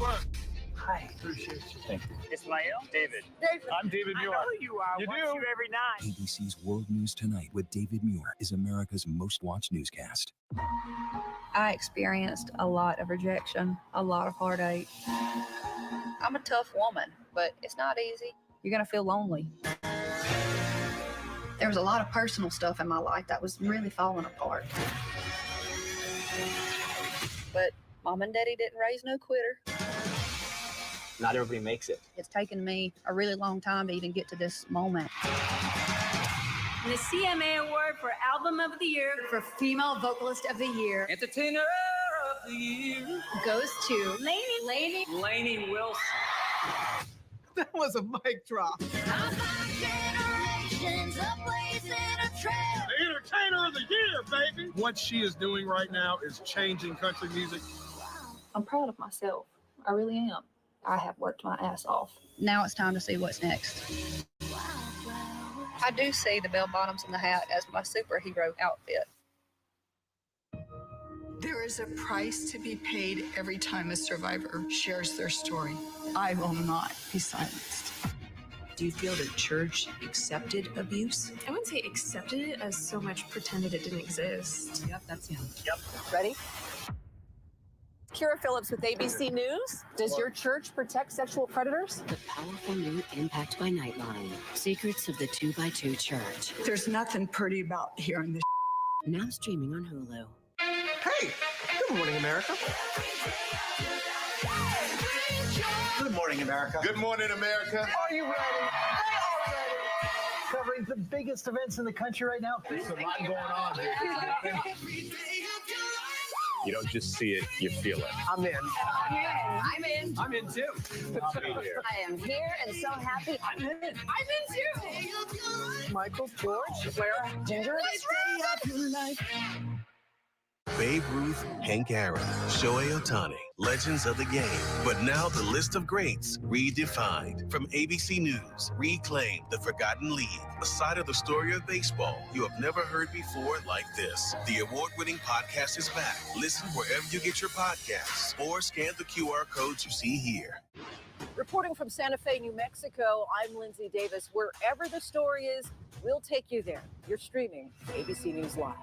Hi. Appreciate you. Thank you. Ismael? David. I'm David Muir. I know who you are. You Watch do? you every night. ABC's World News Tonight with David Muir is America's most watched newscast. I experienced a lot of rejection, a lot of heartache. I'm a tough woman, but it's not easy. You're going to feel lonely. There was a lot of personal stuff in my life that was really falling apart. But Mom and Daddy didn't raise no quitter. Not everybody makes it. It's taken me a really long time to even get to this moment. The CMA Award for Album of the Year for Female Vocalist of the Year, Entertainer of the Year goes to Lainey Wilson. That was a mic drop. The Entertainer of the Year, baby. What she is doing right now is changing country music. I'm proud of myself. I really am. I have worked my ass off. Now it's time to see what's next. I do see the bell bottoms and the hat as my superhero outfit. There is a price to be paid every time a survivor shares their story. I will not be silenced. Do you feel the church accepted abuse? I wouldn't say accepted it as so much pretended it didn't exist. Yep, that's him. Yep. Ready? Kira Phillips with ABC News. Does your church protect sexual predators? The powerful new Impact by Nightline. Secrets of the 2x2 Church. There's nothing pretty about hearing this. Now streaming on Hulu. Hey, good morning, America. Good morning, America. Good morning, America. Are you ready? They are ready. Covering the biggest events in the country right now. There's a lot going on here. You don't just see it, you feel it. I'm in. I'm in. I'm in too. I'll be here. I am here and so happy. I'm in. I'm in too. Michael, George, Clara, Ginger. Babe Ruth, Hank Aaron, Shohei Ohtani, legends of the game. But now the list of greats redefined. From ABC News, Reclaim the Forgotten League, a side of the story of baseball you have never heard before like this. The award-winning podcast is back. Listen wherever you get your podcasts or scan the QR codes you see here. Reporting from Santa Fe, New Mexico, I'm Lindsay Davis. Wherever the story is, we'll take you there. You're streaming ABC News Live.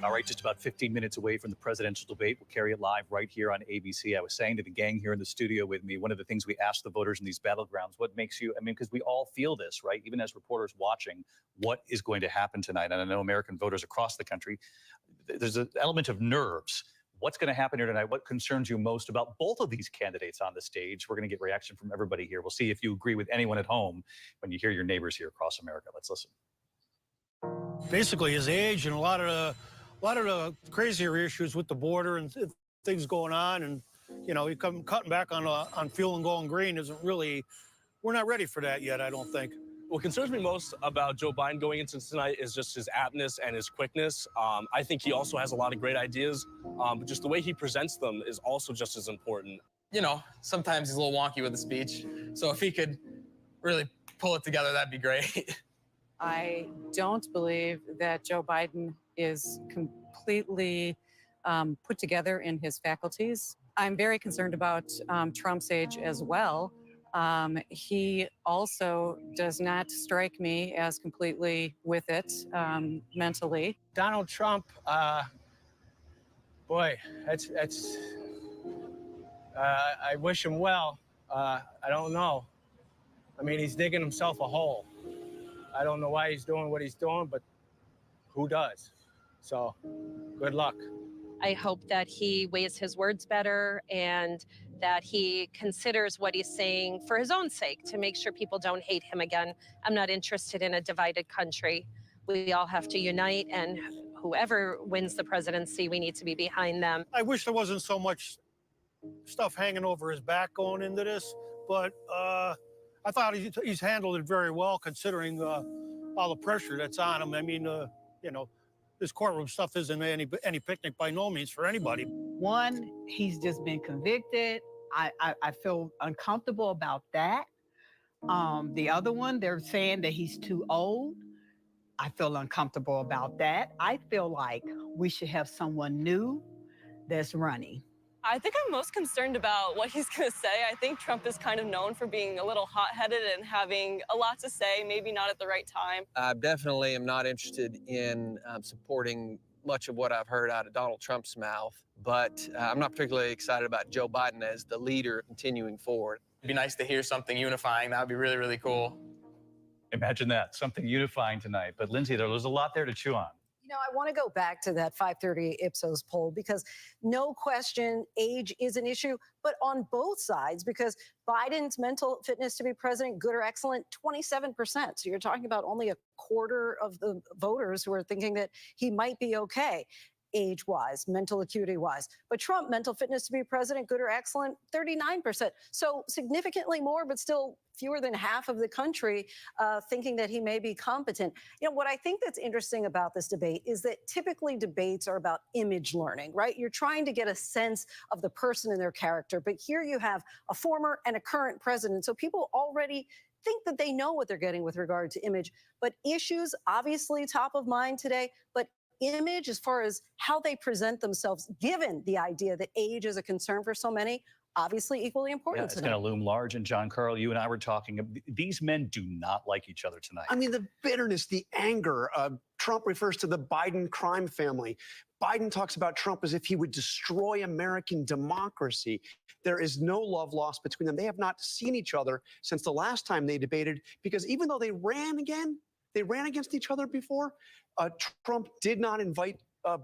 All right, just about 15 minutes away from the presidential debate. We'll carry it live right here on ABC. I was saying to the gang here in the studio with me, one of the things we ask the voters in these battlegrounds, what makes you, because we all feel this, right? Even as reporters watching, what is going to happen tonight? And I know American voters across the country, there's an element of nerves. What's going to happen here tonight? What concerns you most about both of these candidates on the stage? We're going to get reaction from everybody here. We'll see if you agree with anyone at home when you hear your neighbors here across America. Let's listen. Basically, his age and a lot of the crazier issues with the border and things going on, and he cutting back on fuel and going green isn't really. We're not ready for that yet, I don't think. What concerns me most about Joe Biden going into tonight is just his aptness and his quickness. I think he also has a lot of great ideas, but just the way he presents them is also just as important. Sometimes he's a little wonky with the speech, so if he could really pull it together, that'd be great. I don't believe that Joe Biden is completely put together in his faculties. I'm very concerned about Trump's age as well. He also does not strike me as completely with it mentally. Donald Trump, boy, that's I wish him well. I don't know. He's digging himself a hole. I don't know why he's doing what he's doing, but who does? So, good luck. I hope that he weighs his words better and that he considers what he's saying for his own sake to make sure people don't hate him again. I'm not interested in a divided country. We all have to unite, and whoever wins the presidency, we need to be behind them. I wish there wasn't so much stuff hanging over his back going into this, but I thought he's handled it very well considering all the pressure that's on him. This courtroom stuff isn't any picnic by no means for anybody. One, he's just been convicted. I feel uncomfortable about that. The other one, they're saying that he's too old. I feel uncomfortable about that. I feel like we should have someone new that's running. I think I'm most concerned about what he's going to say. I think Trump is kind of known for being a little hot-headed and having a lot to say, maybe not at the right time. I definitely am not interested in supporting much of what I've heard out of Donald Trump's mouth, but I'm not particularly excited about Joe Biden as the leader continuing forward. It'd be nice to hear something unifying. That would be really, really cool. Imagine that, something unifying tonight. But Lindsay, there's a lot there to chew on. You know, I want to go back to that 530 Ipsos poll because no question age is an issue, but on both sides, because Biden's mental fitness to be president, good or excellent, 27%. So you're talking about only a quarter of the voters who are thinking that he might be okay, age-wise, mental acuity-wise. But Trump, mental fitness to be president, good or excellent, 39%. So significantly more, but still fewer than half of the country thinking that he may be competent. You know, what I think that's interesting about this debate is that typically debates are about image learning, right? You're trying to get a sense of the person and their character. But here you have a former and a current president. So people already think that they know what they're getting with regard to image. But issues, obviously top of mind today, but image as far as how they present themselves, given the idea that age is a concern for so many, obviously equally important. Yeah, it's going to loom large. And John Carl, you and I were talking, these men do not like each other tonight. I mean, the bitterness, the anger. Trump refers to the Biden crime family. Biden talks about Trump as if he would destroy American democracy. There is no love lost between them. They have not seen each other since the last time they debated, because even though they ran against each other before, Trump did not invite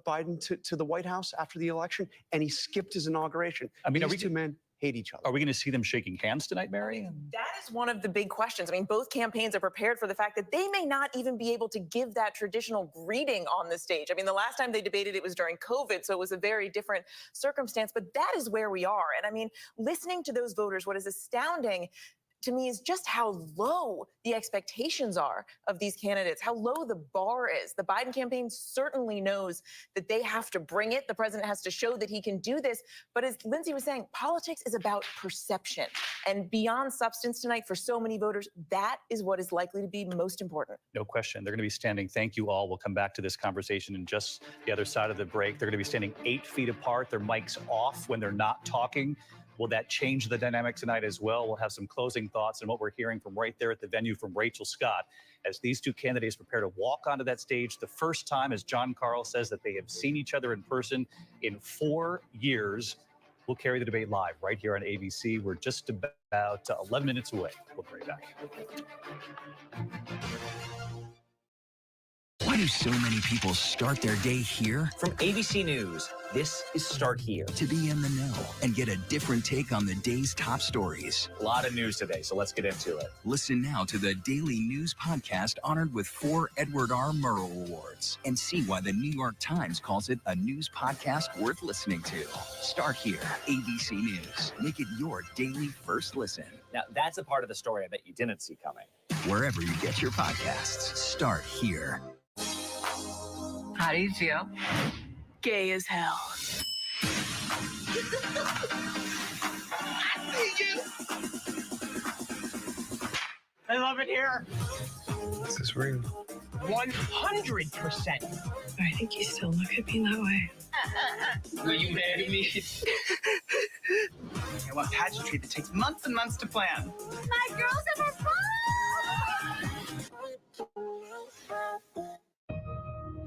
Biden to the White House after the election, and he skipped his inauguration. I mean, these two men hate each other. Are we going to see them shaking hands tonight, Mary? That is one of the big questions. I mean, both campaigns are prepared for the fact that they may not even be able to give that traditional greeting on the stage. I mean, the last time they debated, it was during COVID, so it was a very different circumstance, but that is where we are. And I mean, listening to those voters, what is astounding to me is just how low the expectations are of these candidates, how low the bar is. The Biden campaign certainly knows that they have to bring it. The president has to show that he can do this. But as Lindsay was saying, politics is about perception. And beyond substance tonight, for so many voters, that is what is likely to be most important. No question. They're going to be standing. Thank you all. We'll come back to this conversation in just the other side of the break. They're going to be standing 8 feet apart, their mics off when they're not talking. Will that change the dynamic tonight as well? We'll have some closing thoughts and what we're hearing from right there at the venue from Rachel Scott as these two candidates prepare to walk onto that stage the first time, as John Carl says, that they have seen each other in person in 4 years. We'll carry the debate live right here on ABC. We're just about 11 minutes away. We'll be right back. Why do so many people start their day here? From ABC News, this is Start Here. To be in the know and get a different take on the day's top stories. A lot of news today, so let's get into it. Listen now to the Daily News Podcast honored with 4 Edward R. Murrow Awards and see why the New York Times calls it a news podcast worth listening to. Start Here, ABC News. Make it your daily first listen. Now, that's a part of the story I bet you didn't see coming. Wherever you get your podcasts, Start Here. How do you feel? Gay as hell. I love it here. Is this real? 100%. I think you still look at me that way. Will you marry me? I want pageantry that takes months and months to plan. My girls have her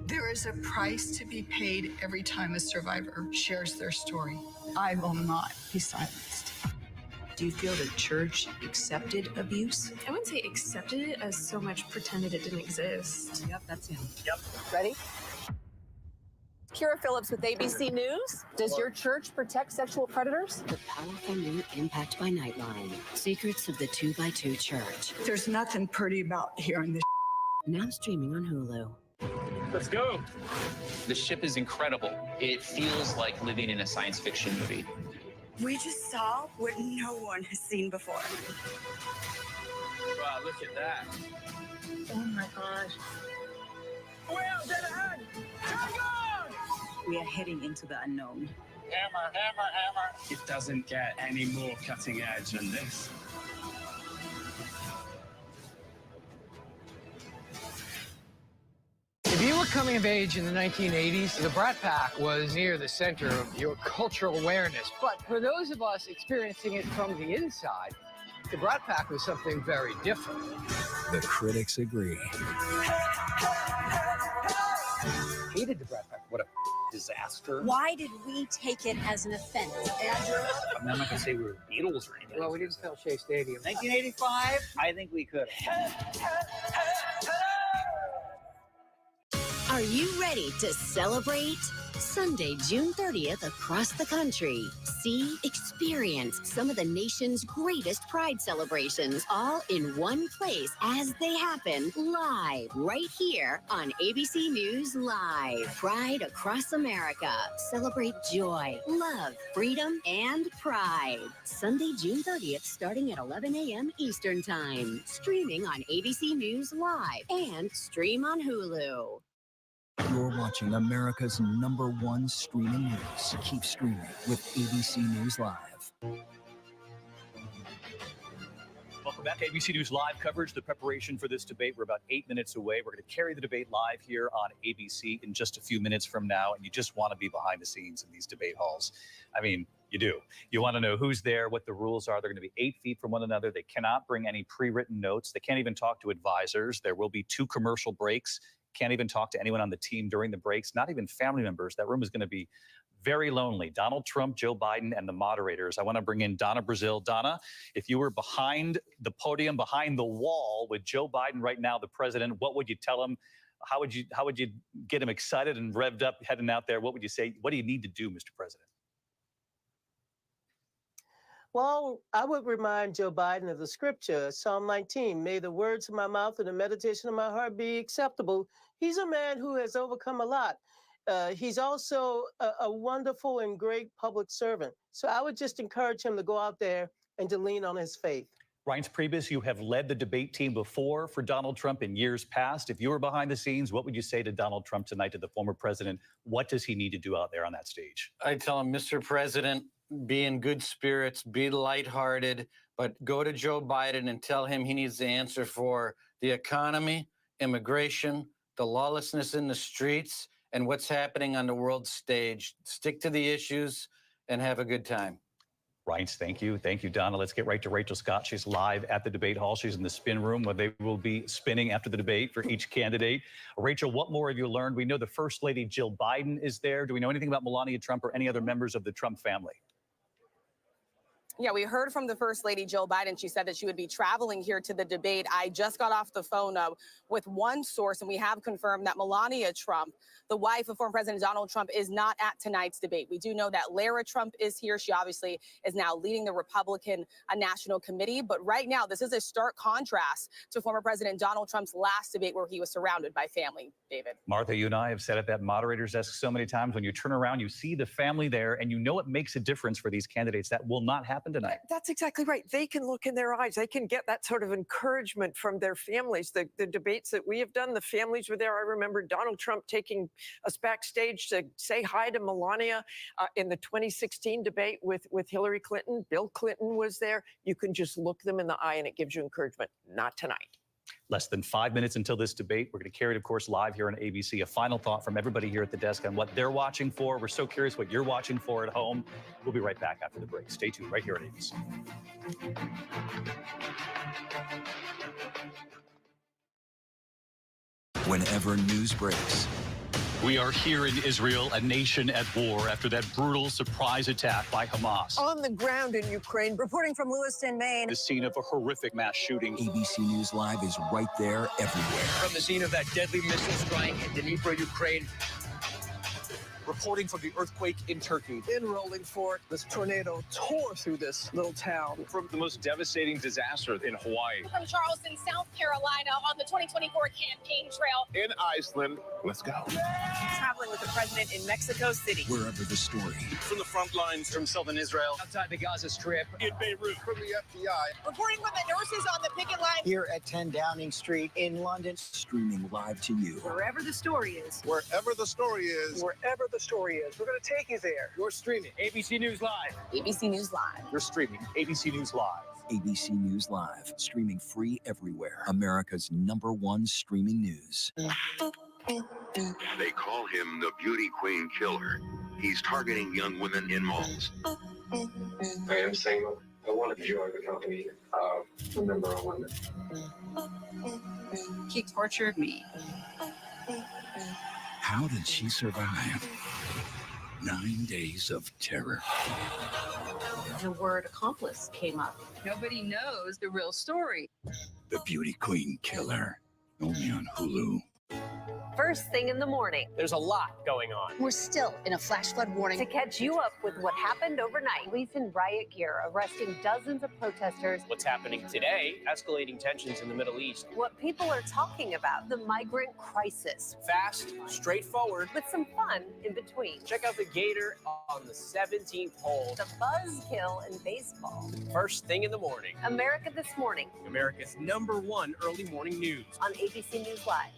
There is a price to be paid every time a survivor shares their story. I will not be silenced. Do you feel the church accepted abuse? I wouldn't say accepted it as so much pretended it didn't exist. Yep, that's him. Yep. Ready? Kira Phillips with ABC News. Does your church protect sexual predators? The powerful new Impact by Nightline. Secrets of the 2x2 Church. There's nothing pretty about hearing this. Now streaming on Hulu. Let's go. The ship is incredible. It feels like living in a science fiction movie. We just saw what no one has seen before. Wow, look at that. Oh my gosh. Well, dead ahead. We are heading into the unknown. Hammer, hammer, hammer. It doesn't get any more cutting edge than this. coming of age in the 1980s, the Brat Pack was near the center of your cultural awareness. But for those of us experiencing it from the inside, the Brat Pack was something very different. The critics agree. Hated the Brat Pack. What a disaster. Why did we take it as an offense? I'm not going to say we were Beatles or anything. Well, we didn't sell Shea Stadium. 1985? I think we could. Are you ready to celebrate? Sunday, June 30th, across the country. See, experience some of the nation's greatest Pride celebrations all in one place as they happen live right here on ABC News Live. Pride across America. Celebrate joy, love, freedom, and pride. Sunday, June 30th, starting at 11 a.m. Eastern Time. Streaming on ABC News Live and stream on Hulu. You're watching America's #1 streaming news. Keep streaming with ABC News Live. Welcome back to ABC News Live coverage. The preparation for this debate, we're about 8 minutes away. We're going to carry the debate live here on ABC in just a few minutes from now, and you just want to be behind the scenes in these debate halls. I mean, you do. You want to know who's there, what the rules are. They're going to be 8 feet from one another. They cannot bring any pre-written notes. They can't even talk to advisors. There will be 2 commercial breaks. Can't even talk to anyone on the team during the breaks, not even family members. That room is going to be very lonely. Donald Trump, Joe Biden, and the moderators. I want to bring in Donna Brazile. Donna, if you were behind the podium, behind the wall with Joe Biden right now, the president, what would you tell him? How would you get him excited and revved up heading out there? What would you say? What do you need to do, Mr. President? Well, I would remind Joe Biden of the scripture, Psalm 19, may the words of my mouth and the meditation of my heart be acceptable. He's a man who has overcome a lot. He's also a wonderful and great public servant. So I would just encourage him to go out there and to lean on his faith. Reince Priebus, you have led the debate team before for Donald Trump in years past. If you were behind the scenes, what would you say to Donald Trump tonight, to the former president? What does he need to do out there on that stage? I tell him, Mr. President, be in good spirits, be lighthearted, but go to Joe Biden and tell him he needs the answer for the economy, immigration, the lawlessness in the streets, and what's happening on the world stage. Stick to the issues and have a good time. Reince, thank you. Thank you, Donna. Let's get right to Rachel Scott. She's live at the debate hall. She's in the spin room where they will be spinning after the debate for each candidate. Rachel, what more have you learned? We know the First Lady Jill Biden is there. Do we know anything about Melania Trump or any other members of the Trump family? Yeah, we heard from the First Lady Jill Biden. She said that she would be traveling here to the debate. I just got off the phone with one source, and we have confirmed that Melania Trump, the wife of former President Donald Trump, is not at tonight's debate. We do know that Lara Trump is here. She obviously is now leading the Republican National Committee. But right now, this is a stark contrast to former President Donald Trump's last debate where he was surrounded by family, David. Martha, you and I have sat at that moderator's desk so many times. When you turn around, you see the family there, and you know it makes a difference for these candidates. That will not happen tonight. That's exactly right. They can look in their eyes. They can get that sort of encouragement from their families. The debates that we have done, the families were there. I remember Donald Trump taking us backstage to say hi to Melania in the 2016 debate with Hillary Clinton. Bill Clinton was there. You can just look them in the eye and it gives you encouragement. Not tonight. Less than 5 minutes until this debate. We're going to carry it, of course, live here on ABC. A final thought from everybody here at the desk on what they're watching for. We're so curious what you're watching for at home. We'll be right back after the break. Stay tuned right here on ABC. Whenever news breaks, We are here in Israel, a nation at war after that brutal surprise attack by Hamas. On the ground in Ukraine, reporting from Lewiston, Maine. The scene of a horrific mass shooting. ABC News Live is right there everywhere. From the scene of that deadly missile strike in Dnipro, Ukraine. Reporting from the earthquake in Turkey. In Rolling Fork, this tornado tore through this little town. From the most devastating disaster in Hawaii. From Charleston, South Carolina, on the 2024 campaign trail. In Iceland. Let's go. Traveling with the president in Mexico City. Wherever the story. From the front lines from southern Israel. Outside the Gaza Strip. In Beirut. From the FBI. Reporting from the nurses on the picket line. Here at 10 Downing Street in London. Streaming live to you. Wherever the story is. Wherever the story is. Wherever the story is. We're going to take you there. You're streaming ABC News Live. ABC News Live. You're streaming ABC News Live. ABC News Live, streaming free everywhere. America's #1 streaming news. They call him the Beauty Queen Killer. He's targeting young women in malls. I am single. I want to join the company of a number of women. He tortured me. How did she survive 9 days of terror? The word accomplice came up. Nobody knows the real story. The Beauty Queen Killer, only on Hulu. First thing in the morning. There's a lot going on. We're still in a flash flood warning. To catch you up with what happened overnight. Police in riot gear arresting dozens of protesters. What's happening today? Escalating tensions in the Middle East. What people are talking about, the migrant crisis. Fast, straightforward. With some fun in between. Check out the Gator on the 17th hole. The buzzkill in baseball. First thing in the morning. America This Morning. America's #1 early morning news. On ABC News Live.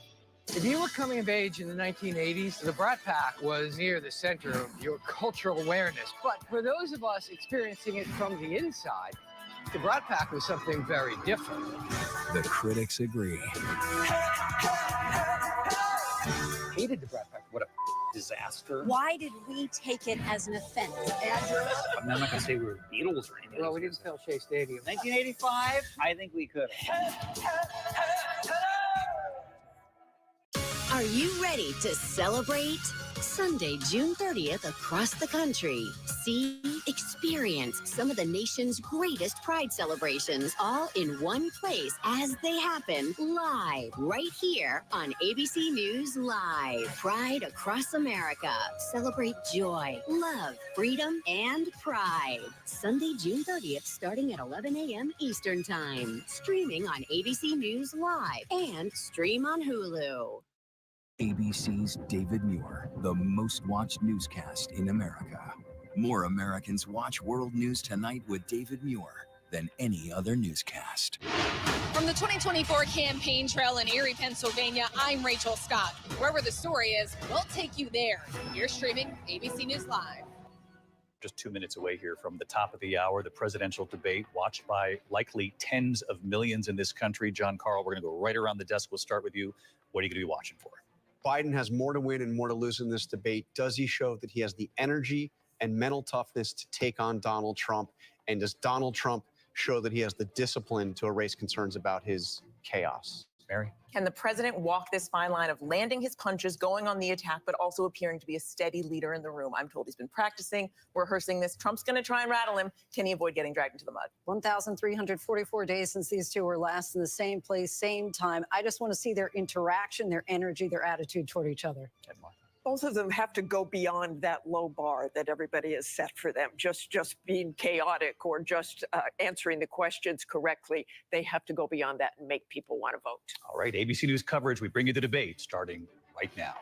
If you were coming of age in the 1980s, the Brat Pack was near the center of your cultural awareness. But for those of us experiencing it from the inside, the Brat Pack was something very different. The critics agree. Hated the Brat Pack. What a disaster. Why did we take it as an offense? I'm not going to say we were Beatles or anything. Well, we didn't fill Shea Stadium. 1985? I think we could. Are you ready to celebrate? Sunday, June 30th, across the country. See, experience some of the nation's greatest pride celebrations all in one place as they happen live right here on ABC News Live. Pride across America. Celebrate joy, love, freedom, and pride. Sunday, June 30th, starting at 11 a.m. Eastern Time. Streaming on ABC News Live and stream on Hulu. ABC's David Muir, the most watched newscast in America. More Americans watch World News Tonight with David Muir than any other newscast. From the 2024 campaign trail in Erie, Pennsylvania, I'm Rachel Scott. Wherever the story is, we'll take you there. You're streaming ABC News Live. Just 2 minutes away here from the top of the hour, the presidential debate watched by likely tens of millions in this country. John Carl, we're going to go right around the desk. We'll start with you. What are you going to be watching for? Biden has more to win and more to lose in this debate. Does he show that he has the energy and mental toughness to take on Donald Trump? And does Donald Trump show that he has the discipline to erase concerns about his chaos? Mary? Can the president walk this fine line of landing his punches, going on the attack, but also appearing to be a steady leader in the room? I'm told he's been practicing, rehearsing this. Trump's going to try and rattle him. Can he avoid getting dragged into the mud? 1,344 days since these two were last in the same place, same time. I just want to see their interaction, their energy, their attitude toward each other. Both of them have to go beyond that low bar that everybody has set for them. Just being chaotic or just answering the questions correctly. They have to go beyond that and make people want to vote. All right, ABC News coverage. We bring you the debate starting right now.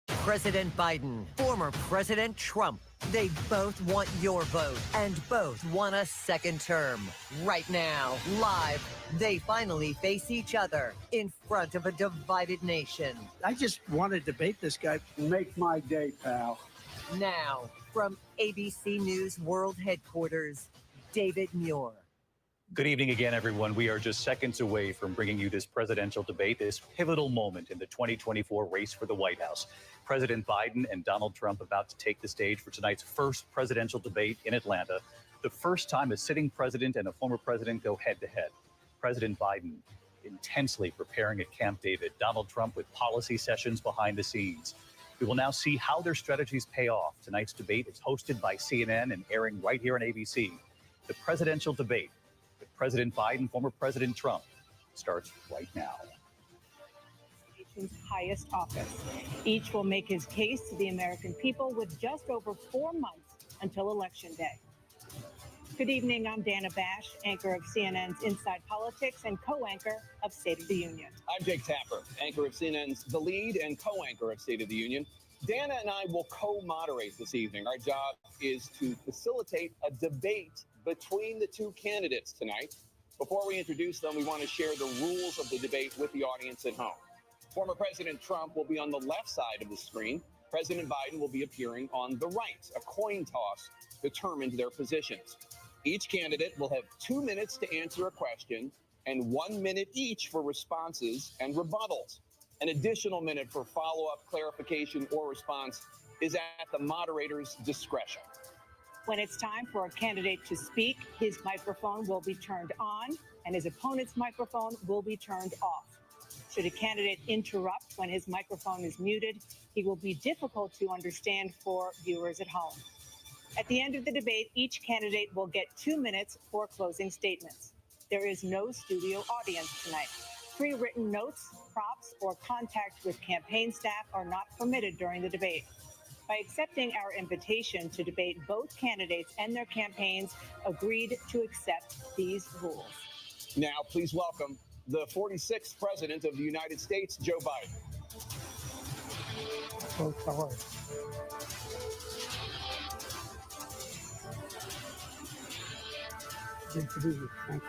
President Biden, former President Trump. They both want your vote and both want a second term. Right now, live, they finally face each other in front of a divided nation. I just want to debate this guy. Make my day, pal. Now, from ABC News World Headquarters, David Muir. Good evening again, everyone. We are just seconds away from bringing you this presidential debate, this pivotal moment in the 2024 race for the White House. President Biden and Donald Trump about to take the stage for tonight's first presidential debate in Atlanta, the first time a sitting president and a former president go head-to-head. President Biden intensely preparing at Camp David, Donald Trump with policy sessions behind the scenes. We will now see how their strategies pay off. Tonight's debate is hosted by CNN and airing right here on ABC. The presidential debate with President Biden, former President Trump, starts right now. Highest office. Each will make his case to the American people with just over 4 months until Election Day. Good evening, I'm Dana Bash, anchor of CNN's Inside Politics and co-anchor of State of the Union. I'm Jake Tapper, anchor of CNN's The Lead and co-anchor of State of the Union. Dana and I will co-moderate this evening. Our job is to facilitate a debate between the two candidates tonight. Before we introduce them, we want to share the rules of the debate with the audience at home. Former President Trump will be on the left side of the screen. President Biden will be appearing on the right. A coin toss determines their positions. Each candidate will have 2 minutes to answer a question and 1 minute each for responses and rebuttals. An additional minute for follow-up, clarification, or response is at the moderator's discretion. When it's time for a candidate to speak, his microphone will be turned on and his opponent's microphone will be turned off. Should a candidate interrupt when his microphone is muted, he will be difficult to understand for viewers at home. At the end of the debate, each candidate will get 2 minutes for closing statements. There is no studio audience tonight. Pre-written notes, props, or contact with campaign staff are not permitted during the debate. By accepting our invitation to debate, both candidates and their campaigns agreed to accept these rules. Now, please welcome the 46th President of the United States, Joe Biden. Folks, how are you? Great to be here. Thank you.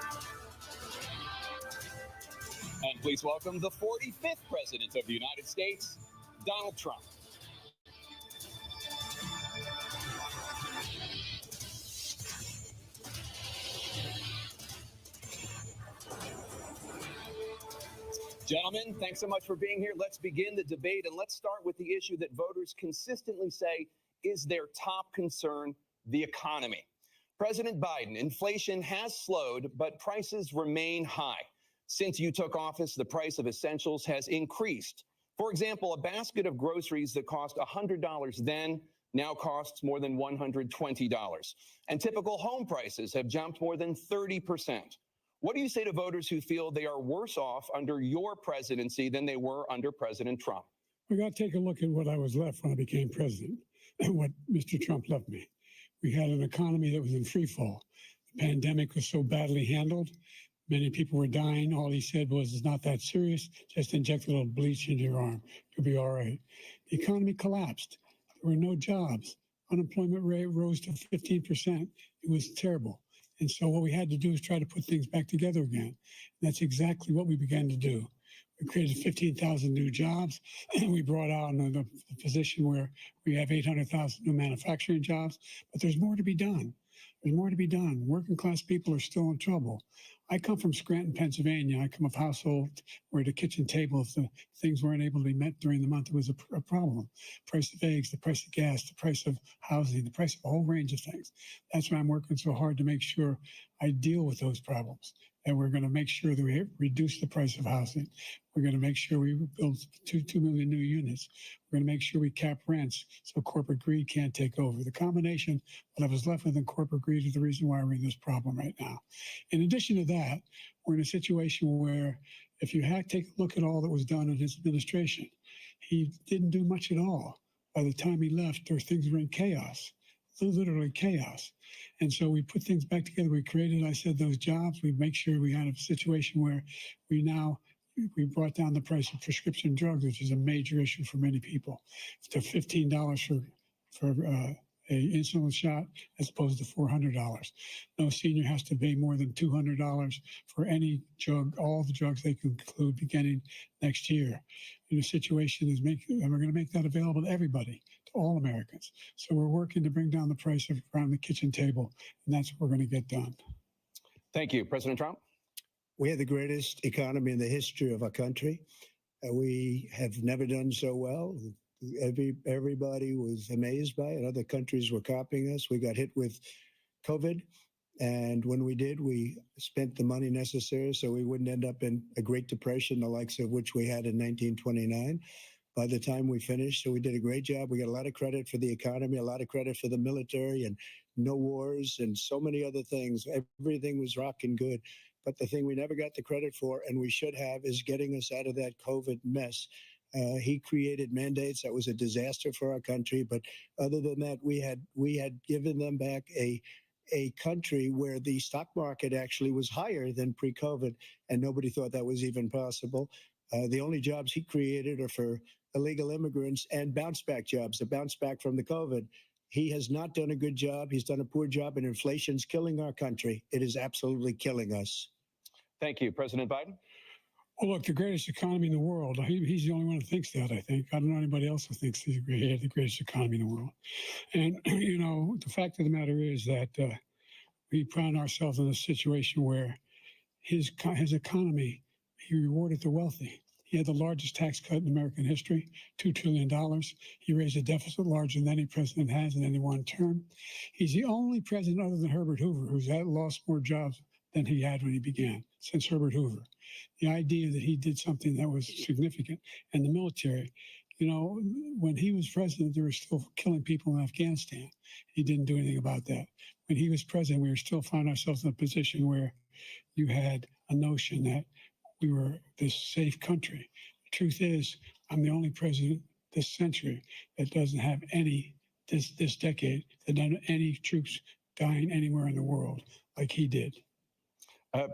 And please welcome the 45th President of the United States, Donald Trump. Gentlemen, thanks so much for being here. Let's begin the debate, and let's start with the issue that voters consistently say is their top concern, the economy. President Biden, inflation has slowed, but prices remain high. Since you took office, the price of essentials has increased. For example, a basket of groceries that cost $100 then now costs more than $120. And typical home prices have jumped more than 30%. What do you say to voters who feel they are worse off under your presidency than they were under President Trump? We got to take a look at what I was left when I became president and what Mr. Trump left me. We had an economy that was in free fall. The pandemic was so badly handled. Many people were dying. All he said was, it's not that serious. Just inject a little bleach into your arm. You'll be all right. The economy collapsed. There were no jobs. Unemployment rate rose to 15%. It was terrible. And so what we had to do is try to put things back together again. And that's exactly what we began to do. We created 15,000 new jobs, and we brought out the position where we have 800,000 new manufacturing jobs. But there's more to be done. There's more to be done. Working class people are still in trouble. I come from Scranton, Pennsylvania. I come of a household where the kitchen table, if the things weren't able to be met during the month, it was a problem. Price of eggs, the price of gas, the price of housing, the price of a whole range of things. That's why I'm working so hard to make sure I deal with those problems. And we're going to make sure that we reduce the price of housing. We're going to make sure we build 2 million new units. We're going to make sure we cap rents so corporate greed can't take over. The combination, what I was left with in corporate greed, is the reason why we're in this problem right now. In addition to that, we're in a situation where if you take a look at all that was done in his administration, he didn't do much at all. By the time he left, things were in chaos. Literally chaos. And so we put things back together. We created, I said, those jobs. We make sure we had a situation where we brought down the price of prescription drugs, which is a major issue for many people, to $15 for a insulin shot as opposed to $400. No senior has to pay more than $200 for any drug, all the drugs they can include beginning next year. In a situation and we're going to make that available to everybody, to all Americans. So we're working to bring down the price of around the kitchen table, and that's what we're going to get done. Thank you. President Trump? We have the greatest economy in the history of our country. We have never done so well. Everybody was amazed by it. Other countries were copying us. We got hit with COVID. And when we did, we spent the money necessary so we wouldn't end up in a Great Depression, the likes of which we had in 1929. By the time we finished, so we did a great job. We got a lot of credit for the economy, a lot of credit for the military, and no wars and so many other things. Everything was rocking good. But the thing we never got the credit for, and we should have, is getting us out of that COVID mess. He created mandates. That was a disaster for our country. But other than that, we had given them back a country where the stock market actually was higher than pre-COVID, and nobody thought that was even possible. The only jobs he created are for illegal immigrants and bounce back jobs, the bounce back from the COVID. He has not done a good job. He's done a poor job, and inflation's killing our country. It is absolutely killing us. Thank you. President Biden? Well, look, the greatest economy in the world. He's the only one who thinks that, I think. I don't know anybody else who thinks he had the greatest economy in the world. And, the fact of the matter is that we found ourselves in a situation where his economy, he rewarded the wealthy. He had the largest tax cut in American history, $2 trillion. He raised a deficit larger than any president has in any one term. He's the only president other than Herbert Hoover who's lost more jobs than he had when he began, since Herbert Hoover. The idea that he did something that was significant, and the military, you know, when he was president, they were still killing people in Afghanistan. He didn't do anything about that. When he was president, we were still finding ourselves in a position where you had a notion that we were this safe country. The truth is, I'm the only president this century that doesn't have this decade, that doesn't have any troops dying anywhere in the world like he did.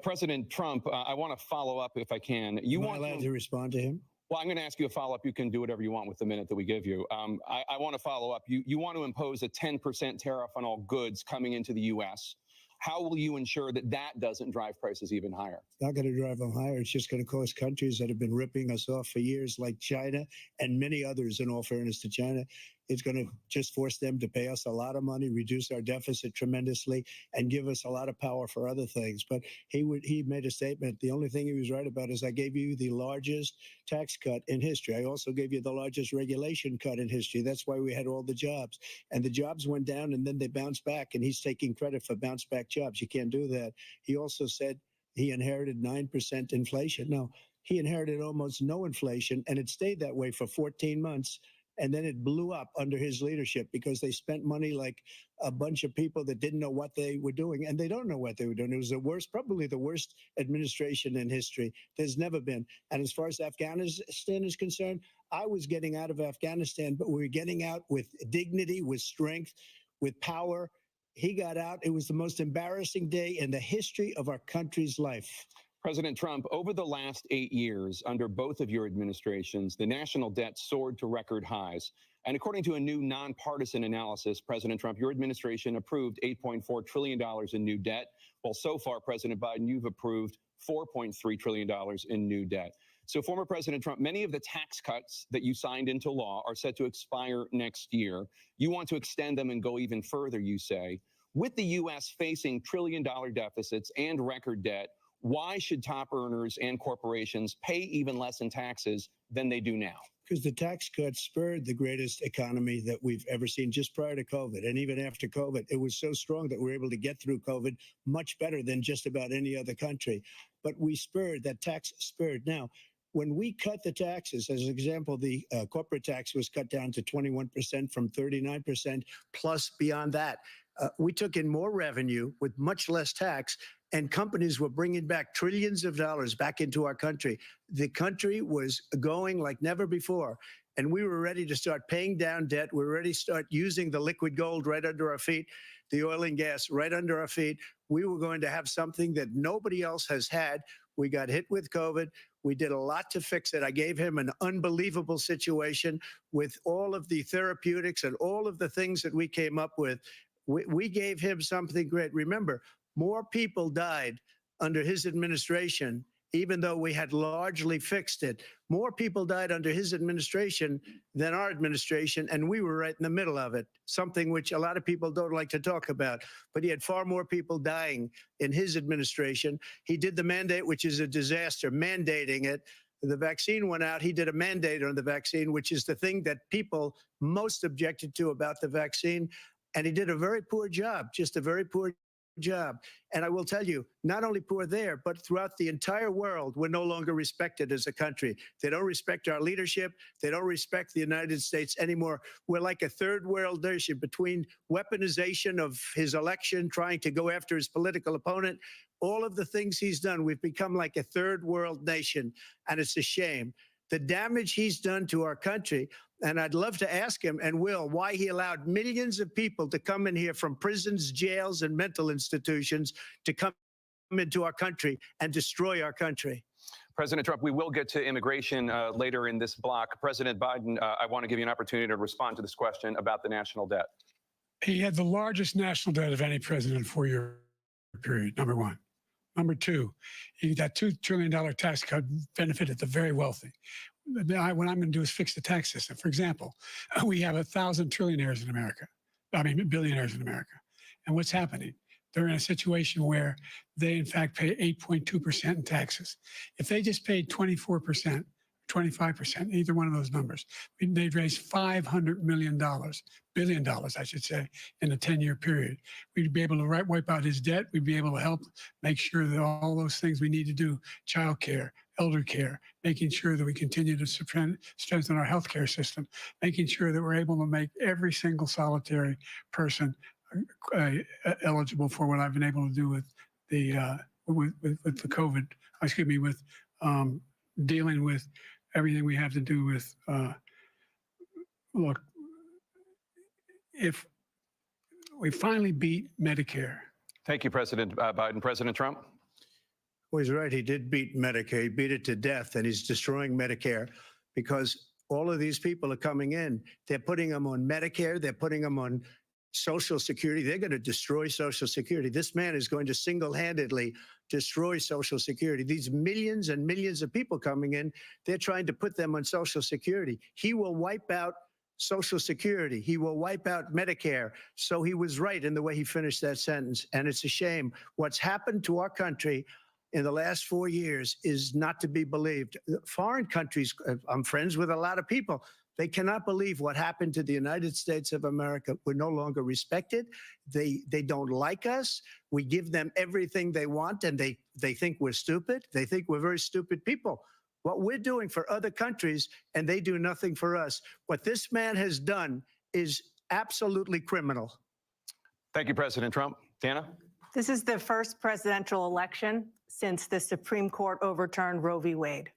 President Trump, I want to follow up if I can. Am I allowed to respond to him? Well, I'm going to ask you a follow-up. You can do whatever you want with the minute that we give you. I want to follow up. You want to impose a 10% tariff on all goods coming into the U.S. How will you ensure that that doesn't drive prices even higher? It's not going to drive them higher. It's just going to cost countries that have been ripping us off for years, like China and many others, in all fairness to China. It's going to just force them to pay us a lot of money, reduce our deficit tremendously, and give us a lot of power for other things. But he made a statement. The only thing he was right about is I gave you the largest tax cut in history. I also gave you the largest regulation cut in history. That's why we had all the jobs. And the jobs went down, and then they bounced back, and he's taking credit for bounce back jobs. You can't do that. He also said he inherited 9% inflation. No, he inherited almost no inflation, and it stayed that way for 14 months. And then it blew up under his leadership because they spent money like a bunch of people that didn't know what they were doing. And they don't know what they were doing. It was the worst, probably the worst administration in history. There's never been. And as far as Afghanistan is concerned, I was getting out of Afghanistan, but we were getting out with dignity, with strength, with power. He got out. It was the most embarrassing day in the history of our country's life. President Trump, over the last 8 years, under both of your administrations, the national debt soared to record highs. And according to a new nonpartisan analysis, President Trump, your administration approved $8.4 trillion in new debt. Well, so far, President Biden, you've approved $4.3 trillion in new debt. So, former President Trump, many of the tax cuts that you signed into law are set to expire next year. You want to extend them and go even further, you say. With the U.S. facing trillion-dollar deficits and record debt, why should top earners and corporations pay even less in taxes than they do now? Because the tax cuts spurred the greatest economy that we've ever seen just prior to COVID. And even after COVID, it was so strong that we were able to get through COVID much better than just about any other country. But we spurred, that tax spurred. Now, when we cut the taxes, as an example, the corporate tax was cut down to 21% from 39%, plus beyond that. We took in more revenue with much less tax, and companies were bringing back trillions of dollars back into our country. The country was going like never before, and we were ready to start paying down debt. We were ready to start using the liquid gold right under our feet, the oil and gas right under our feet. We were going to have something that nobody else has had. We got hit with COVID. We did a lot to fix it. I gave him an unbelievable situation with all of the therapeutics and all of the things that we came up with. We gave him something great. Remember, more people died under his administration, even though we had largely fixed it. More people died under his administration than our administration, and we were right in the middle of it, something which a lot of people don't like to talk about. But he had far more people dying in his administration. He did the mandate, which is a disaster, mandating it. The vaccine went out. He did a mandate on the vaccine, which is the thing that people most objected to about the vaccine. And he did a very poor job, just a very poor job. And I will tell you, not only poor there, but throughout the entire world, we're no longer respected as a country. They don't respect our leadership. They don't respect the United States anymore. We're like a third world nation between weaponization of his election, trying to go after his political opponent, all of the things he's done. We've become like a third world nation, and it's a shame. The damage he's done to our country. And I'd love to ask him, and will, why he allowed millions of people to come in here from prisons, jails, and mental institutions to come into our country and destroy our country. President Trump, we will get to immigration later in this block. President Biden, I want to give you an opportunity to respond to this question about the national debt. He had the largest national debt of any president in a 4-year period, number one. Number two, that $2 trillion tax cut benefited the very wealthy. What I'm going to do is fix the tax system. For example, we have 1,000 trillionaires in America. Billionaires in America. And what's happening? They're in a situation where they, in fact, pay 8.2% in taxes. If they just paid 24% 25%, either one of those numbers. They'd raise $500 billion, I should say, in a 10-year period. We'd be able to wipe out his debt. We'd be able to help make sure that all those things we need to do, child care, elder care, making sure that we continue to strengthen our healthcare system, making sure that we're able to make every single solitary person eligible for what I've been able to do with the COVID, with dealing with everything we have to do with, look, if we finally beat Medicare. Thank you, President Biden. President Trump? Well, he's right. He did beat Medicare. He beat it to death, and he's destroying Medicare because all of these people are coming in. They're putting them on Medicare. They're putting them on Social Security. They're going to destroy Social Security. This man is going to single-handedly destroy Social Security. These millions and millions of people coming in, they're trying to put them on Social Security. He will wipe out Social Security. He will wipe out Medicare. So he was right in the way he finished that sentence. And it's a shame. What's happened to our country in the last 4 years is not to be believed. Foreign countries, I'm friends with a lot of people. They cannot believe what happened to the United States of America. We're no longer respected. They don't like us. We give them everything they want, and they think we're stupid. They think we're very stupid people. What we're doing for other countries, and they do nothing for us. What this man has done is absolutely criminal. Thank you, President Trump. Dana? This is the first presidential election since the Supreme Court overturned Roe v. Wade.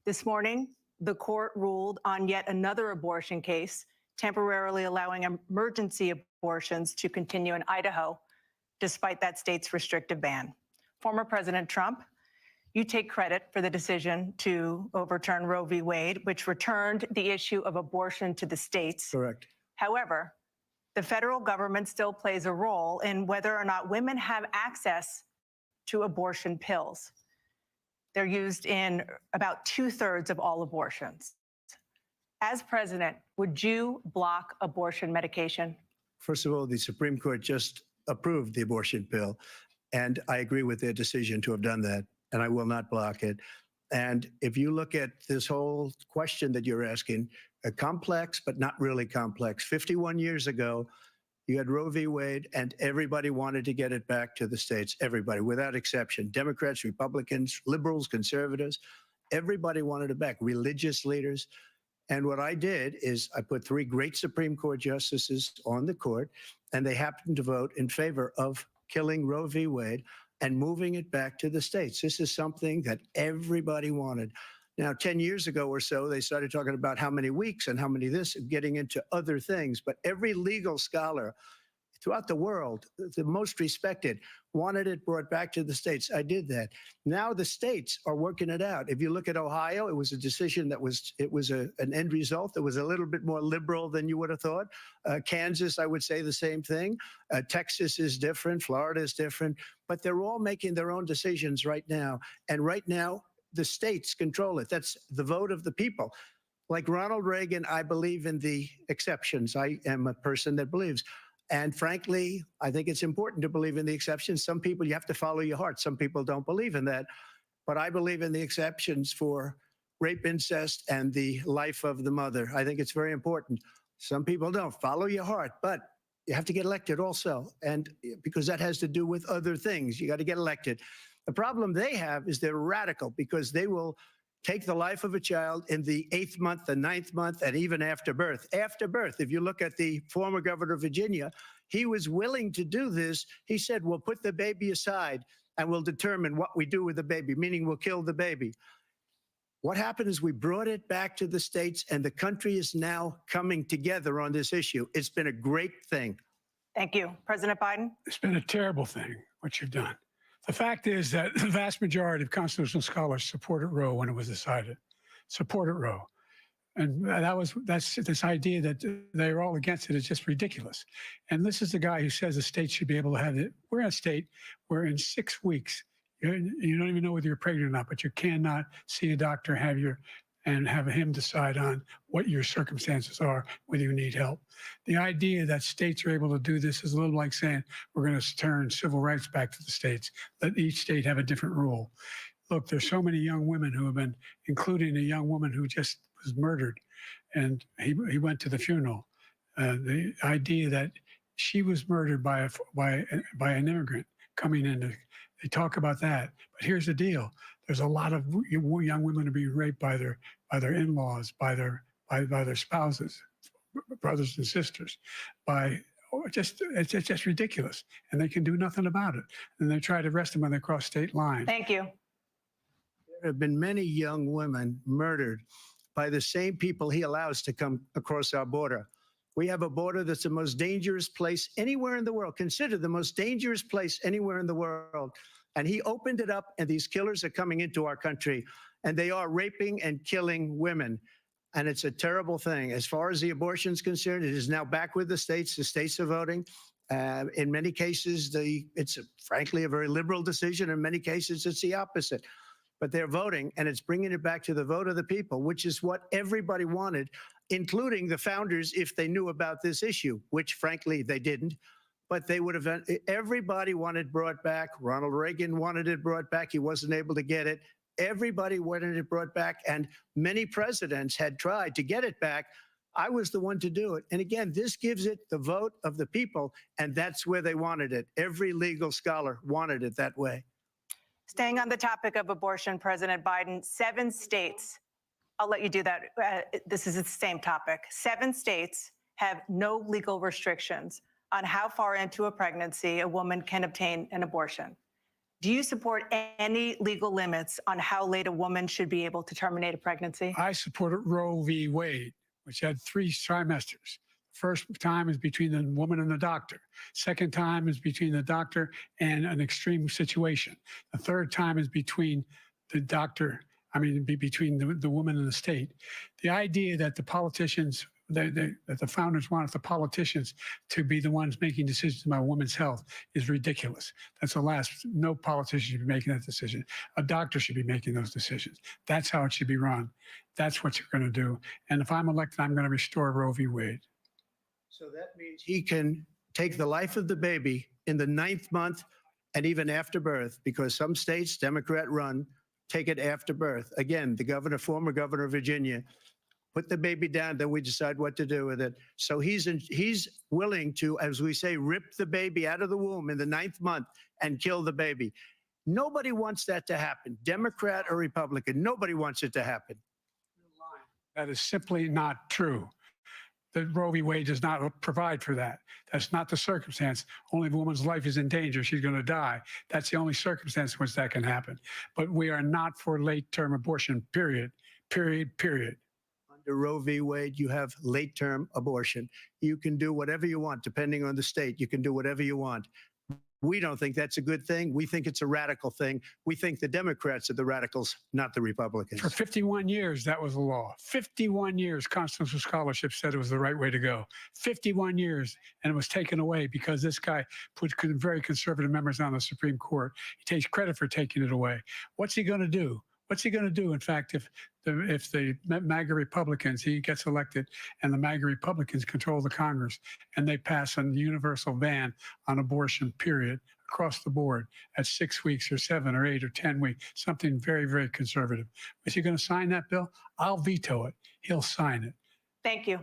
This morning, the court ruled on yet another abortion case, temporarily allowing emergency abortions to continue in Idaho, despite that state's restrictive ban. Former President Trump, you take credit for the decision to overturn Roe v. Wade, which returned the issue of abortion to the states. Correct. However, the federal government still plays a role in whether or not women have access to abortion pills. They're used in about 2/3 of all abortions. As president, would you block abortion medication? First of all, the Supreme Court just approved the abortion pill, and I agree with their decision to have done that, and I will not block it. And if you look at this whole question that you're asking, complex, but not really complex. 51 years ago, you had Roe v. Wade, and everybody wanted to get it back to the states. Everybody, without exception. Democrats, Republicans, liberals, conservatives, everybody wanted it back. Religious leaders. And what I did is I put 3 great Supreme Court justices on the court, and they happened to vote in favor of killing Roe v. Wade and moving it back to the states. This is something that everybody wanted. Now, 10 years ago or so, they started talking about how many weeks and how many this, getting into other things. But every legal scholar throughout the world, the most respected, wanted it brought back to the states. I did that. Now the states are working it out. If you look at Ohio, it was a decision that was an end result that was a little bit more liberal than you would have thought. Kansas, I would say the same thing. Texas is different. Florida is different. But they're all making their own decisions right now. And right now, the states control it. That's the vote of the people. Like Ronald Reagan, I believe in the exceptions. I am a person that believes. And frankly, I think it's important to believe in the exceptions. Some people, you have to follow your heart. Some people don't believe in that. But I believe in the exceptions for rape, incest, and the life of the mother. I think it's very important. Some people don't. Follow your heart. But you have to get elected also. And because that has to do with other things. You got to get elected. The problem they have is they're radical because they will take the life of a child in the 8th month, the 9th month, and even after birth. After birth, if you look at the former governor of Virginia, he was willing to do this. He said, we'll put the baby aside and we'll determine what we do with the baby, meaning we'll kill the baby. What happened is we brought it back to the states, and the country is now coming together on this issue. It's been a great thing. Thank you. President Biden? It's been a terrible thing, what you've done. The fact is that the vast majority of constitutional scholars supported Roe when it was decided, supported Roe. And that's this idea that they're all against it is just ridiculous. And this is the guy who says the state should be able to have it. We're in a state where in 6 weeks, you don't even know whether you're pregnant or not, but you cannot see a doctor, and have him decide on what your circumstances are, whether you need help. The idea that states are able to do this is a little like saying we're going to turn civil rights back to the states, let each state have a different rule. look, there's so many young women who have been, including a young woman who just was murdered, and he went to the funeral. The idea that she was murdered by an immigrant coming in, they talk about that. But here's the deal: there's a lot of young women who are being raped by their in-laws, by their spouses, brothers and sisters, it's just ridiculous, and they can do nothing about it. And they try to arrest them when they cross state lines. Thank you. There have been many young women murdered by the same people he allows to come across our border. We have a border that's the most dangerous place anywhere in the world, considered the most dangerous place anywhere in the world. And he opened it up, and these killers are coming into our country, and they are raping and killing women. And it's a terrible thing. As far as the abortion is concerned, it is now back with the states. The states are voting. In many cases, it's frankly a very liberal decision. In many cases, it's the opposite. But they're voting, and it's bringing it back to the vote of the people, which is what everybody wanted, including the founders, if they knew about this issue, which frankly they didn't. But they would have, everybody wanted brought back. Ronald Reagan wanted it brought back. He wasn't able to get it. Everybody wanted it brought back, and many presidents had tried to get it back. I was the one to do it. And again, this gives it the vote of the people, and that's where they wanted it. Every legal scholar wanted it that way. Staying on the topic of abortion, President Biden, 7 states, I'll let you do that. This is the same topic. 7 states have no legal restrictions on how far into a pregnancy a woman can obtain an abortion. Do you support any legal limits on how late a woman should be able to terminate a pregnancy? I supported Roe v. Wade, which had 3 trimesters. First time is between the woman and the doctor. Second time is between the doctor and an extreme situation. The third time is between the doctor, between the woman and the state. The idea that the politicians, that the founders wanted the politicians to be the ones making decisions about women's health is ridiculous. That's the last. No politician should be making that decision. A doctor should be making those decisions. That's how it should be run. That's what you're going to do. And if I'm elected, I'm going to restore Roe v. Wade. So that means he can take the life of the baby in the 9th month and even after birth, because some states, Democrat run, take it after birth. Again, the former governor of Virginia, put the baby down, then we decide what to do with it. So he's willing to, as we say, rip the baby out of the womb in the 9th month and kill the baby. Nobody wants that to happen, Democrat or Republican. Nobody wants it to happen. That is simply not true. The Roe v. Wade does not provide for that. That's not the circumstance. Only if a woman's life is in danger, she's going to die. That's the only circumstance in which that can happen. But we are not for late-term abortion, period, period, period. Under Roe v. Wade, you have late-term abortion. You can do whatever you want, depending on the state. You can do whatever you want. We don't think that's a good thing. We think it's a radical thing. We think the Democrats are the radicals, not the Republicans. For 51 years, that was the law. 51 years, constitutional scholarship said it was the right way to go. 51 years, and it was taken away because this guy put very conservative members on the Supreme Court. He takes credit for taking it away. What's he going to do? What's he going to do, in fact, if the MAGA Republicans, he gets elected and the MAGA Republicans control the Congress and they pass a universal ban on abortion, period, across the board at 6 weeks or 7 or 8 or 10 weeks, something very, very conservative. Is he going to sign that bill? I'll veto it. He'll sign it. Thank you.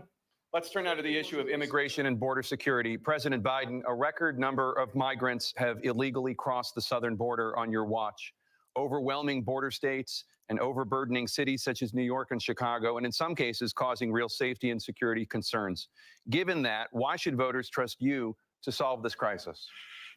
Let's turn now to the issue of immigration and border security. President Biden, a record number of migrants have illegally crossed the southern border on your watch. Overwhelming border states and overburdening cities such as New York and Chicago, and in some cases causing real safety and security concerns. Given that, why should voters trust you to solve this crisis?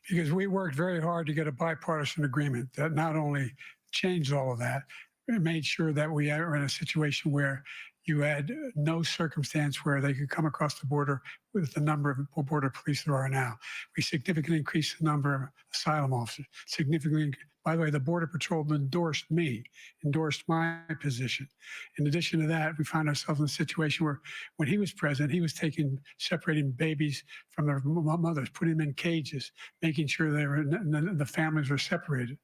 Because we worked very hard to get a bipartisan agreement that not only changed all of that, it made sure that we are in a situation where you had no circumstance where they could come across the border with the number of border police there are now. We significantly increased the number of asylum officers, significantly. By the way, the Border Patrol endorsed my position. In addition to that, we found ourselves in a situation where when he was president, he was separating babies from their mothers, putting them in cages, making sure the families were separated.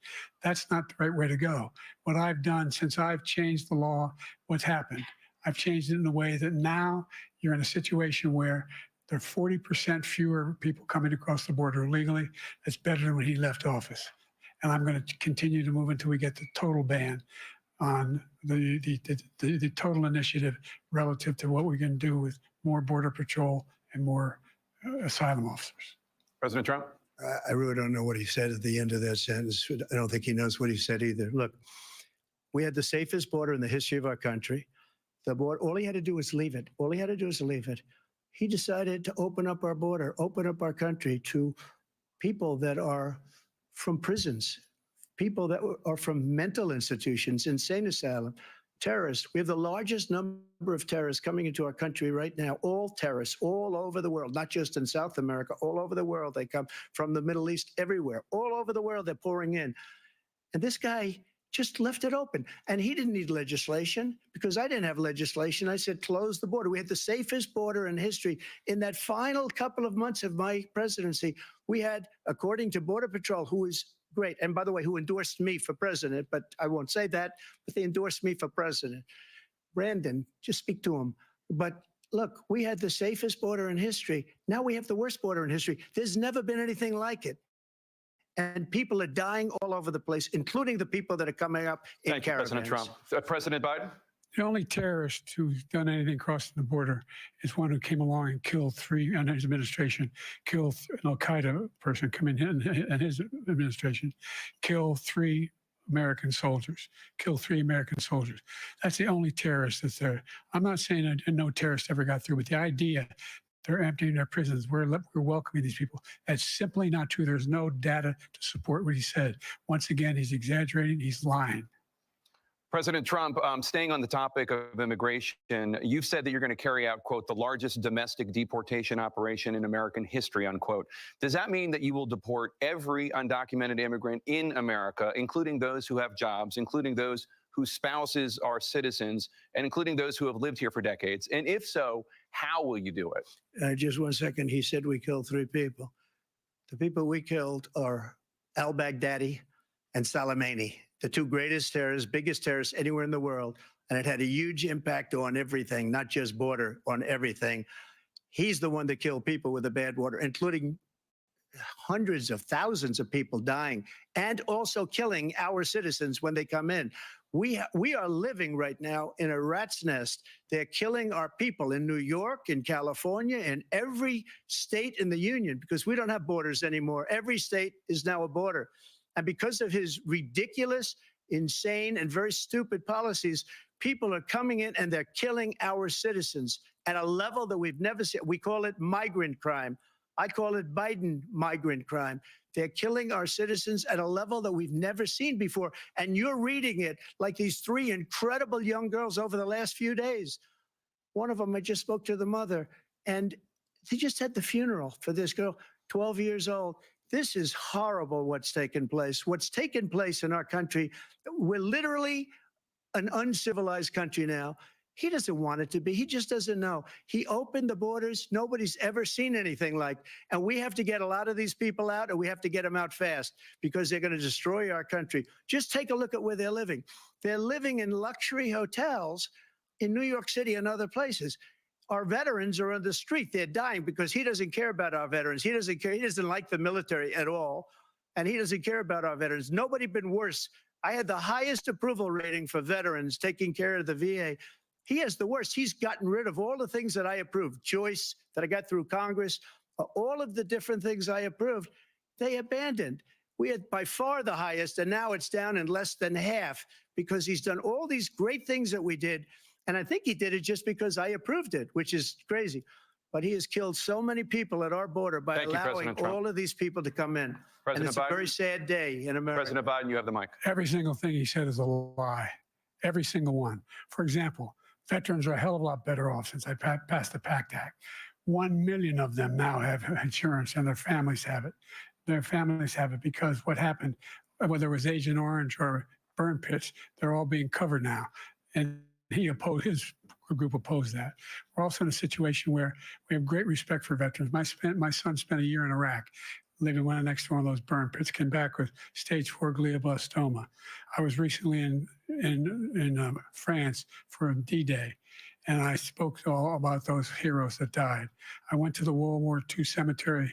That's not the right way to go. What I've done since I've changed the law, what's happened? I've changed it in a way that now you're in a situation where there are 40% fewer people coming across the border illegally. That's better than when he left office. and I'm going to continue to move until we get the total ban on the total initiative relative to what we can do with more Border Patrol and more asylum officers. President Trump? I really don't know what he said at the end of that sentence. I don't think he knows what he said either. Look, we had the safest border in the history of our country. The border, all he had to do was leave it. All he had to do was leave it. He decided to open up our border, open up our country to people that are from prisons, people that are from mental institutions, insane asylum, terrorists. We have the largest number of terrorists coming into our country right now, all terrorists all over the world, not just in South America, all over the world. They come from the Middle East, everywhere, all over the world, they're pouring in. And this guy just left it open. And he didn't need legislation because I didn't have legislation. I said, close the border. We had the safest border in history. In that final couple of months of my presidency, we had, according to Border Patrol, who is great, and by the way, who endorsed me for president, but I won't say that, but they endorsed me for president. Brandon, just speak to him. But look, we had the safest border in history. Now we have the worst border in history. There's never been anything like it. And people are dying all over the place, including the people that are coming up in Thank you, caravans. President Trump. President Biden? The only terrorist who's done anything crossing the border is one who came along and killed three, and his administration killed an Al-Qaeda person coming in, and his administration killed three American soldiers, That's the only terrorist that's there. I'm not saying that no terrorist ever got through, but the idea they're emptying their prisons, we're welcoming these people. That's simply not true. There's no data to support what he said. Once again, he's exaggerating, he's lying. President Trump, staying on the topic of immigration, you've said that you're going to carry out, quote, the largest domestic deportation operation in American history, unquote. Does that mean that you will deport every undocumented immigrant in America, including those who have jobs, including those whose spouses are citizens, and including those who have lived here for decades? And if so, how will you do it? Just 1 second. He said we killed 3 people. The people we killed are al-Baghdadi and Soleimani, the 2 greatest terrorists, biggest terrorists anywhere in the world. And it had a huge impact on everything, not just border, on everything. He's the one that killed people with the bad water, including hundreds of thousands of people dying and also killing our citizens when they come in. We are living right now in a rat's nest. They're killing our people in New York, in California, in every state in the union because we don't have borders anymore. Every state is now a border. And because of his ridiculous, insane, and very stupid policies, people are coming in and they're killing our citizens at a level that we've never seen. We call it migrant crime. I call it Biden migrant crime. They're killing our citizens at a level that we've never seen before. And you're reading it like these 3 incredible young girls over the last few days. One of them, I just spoke to the mother, and they just had the funeral for this girl, 12 years old. This is horrible what's taken place. What's taken place in our country, we're literally an uncivilized country now. He doesn't want it to be. He just doesn't know. He opened the borders. Nobody's ever seen anything like. And we have to get a lot of these people out, and we have to get them out fast because they're going to destroy our country. Just take a look at where they're living. They're living in luxury hotels in New York City and other places. Our veterans are on the street. They're dying because he doesn't care about our veterans. He doesn't care. He doesn't like the military at all. And he doesn't care about our veterans. Nobody been worse. I had the highest approval rating for veterans taking care of the VA. He has the worst. He's gotten rid of all the things that I approved. Joyce, that I got through Congress, all of the different things I approved, they abandoned. We had by far the highest, and now it's down in less than half because he's done all these great things that we did. And I think he did it just because I approved it, which is crazy. But he has killed so many people at our border by allowing all of these people to come in. And it's a very sad day in America. President Biden, you have the mic. Every single thing he said is a lie. Every single one. For example, veterans are a hell of a lot better off since I passed the PACT Act. 1 million of them now have insurance, and their families have it. Their families have it because what happened, whether it was Agent Orange or burn pits, they're all being covered now. And his group opposed that. We're also in a situation where we have great respect for veterans. My son spent a year in Iraq, living right next to one of those burn pits, came back with stage 4 glioblastoma. I was recently in France for D-Day, and I spoke all about those heroes that died. I went to the World War II cemetery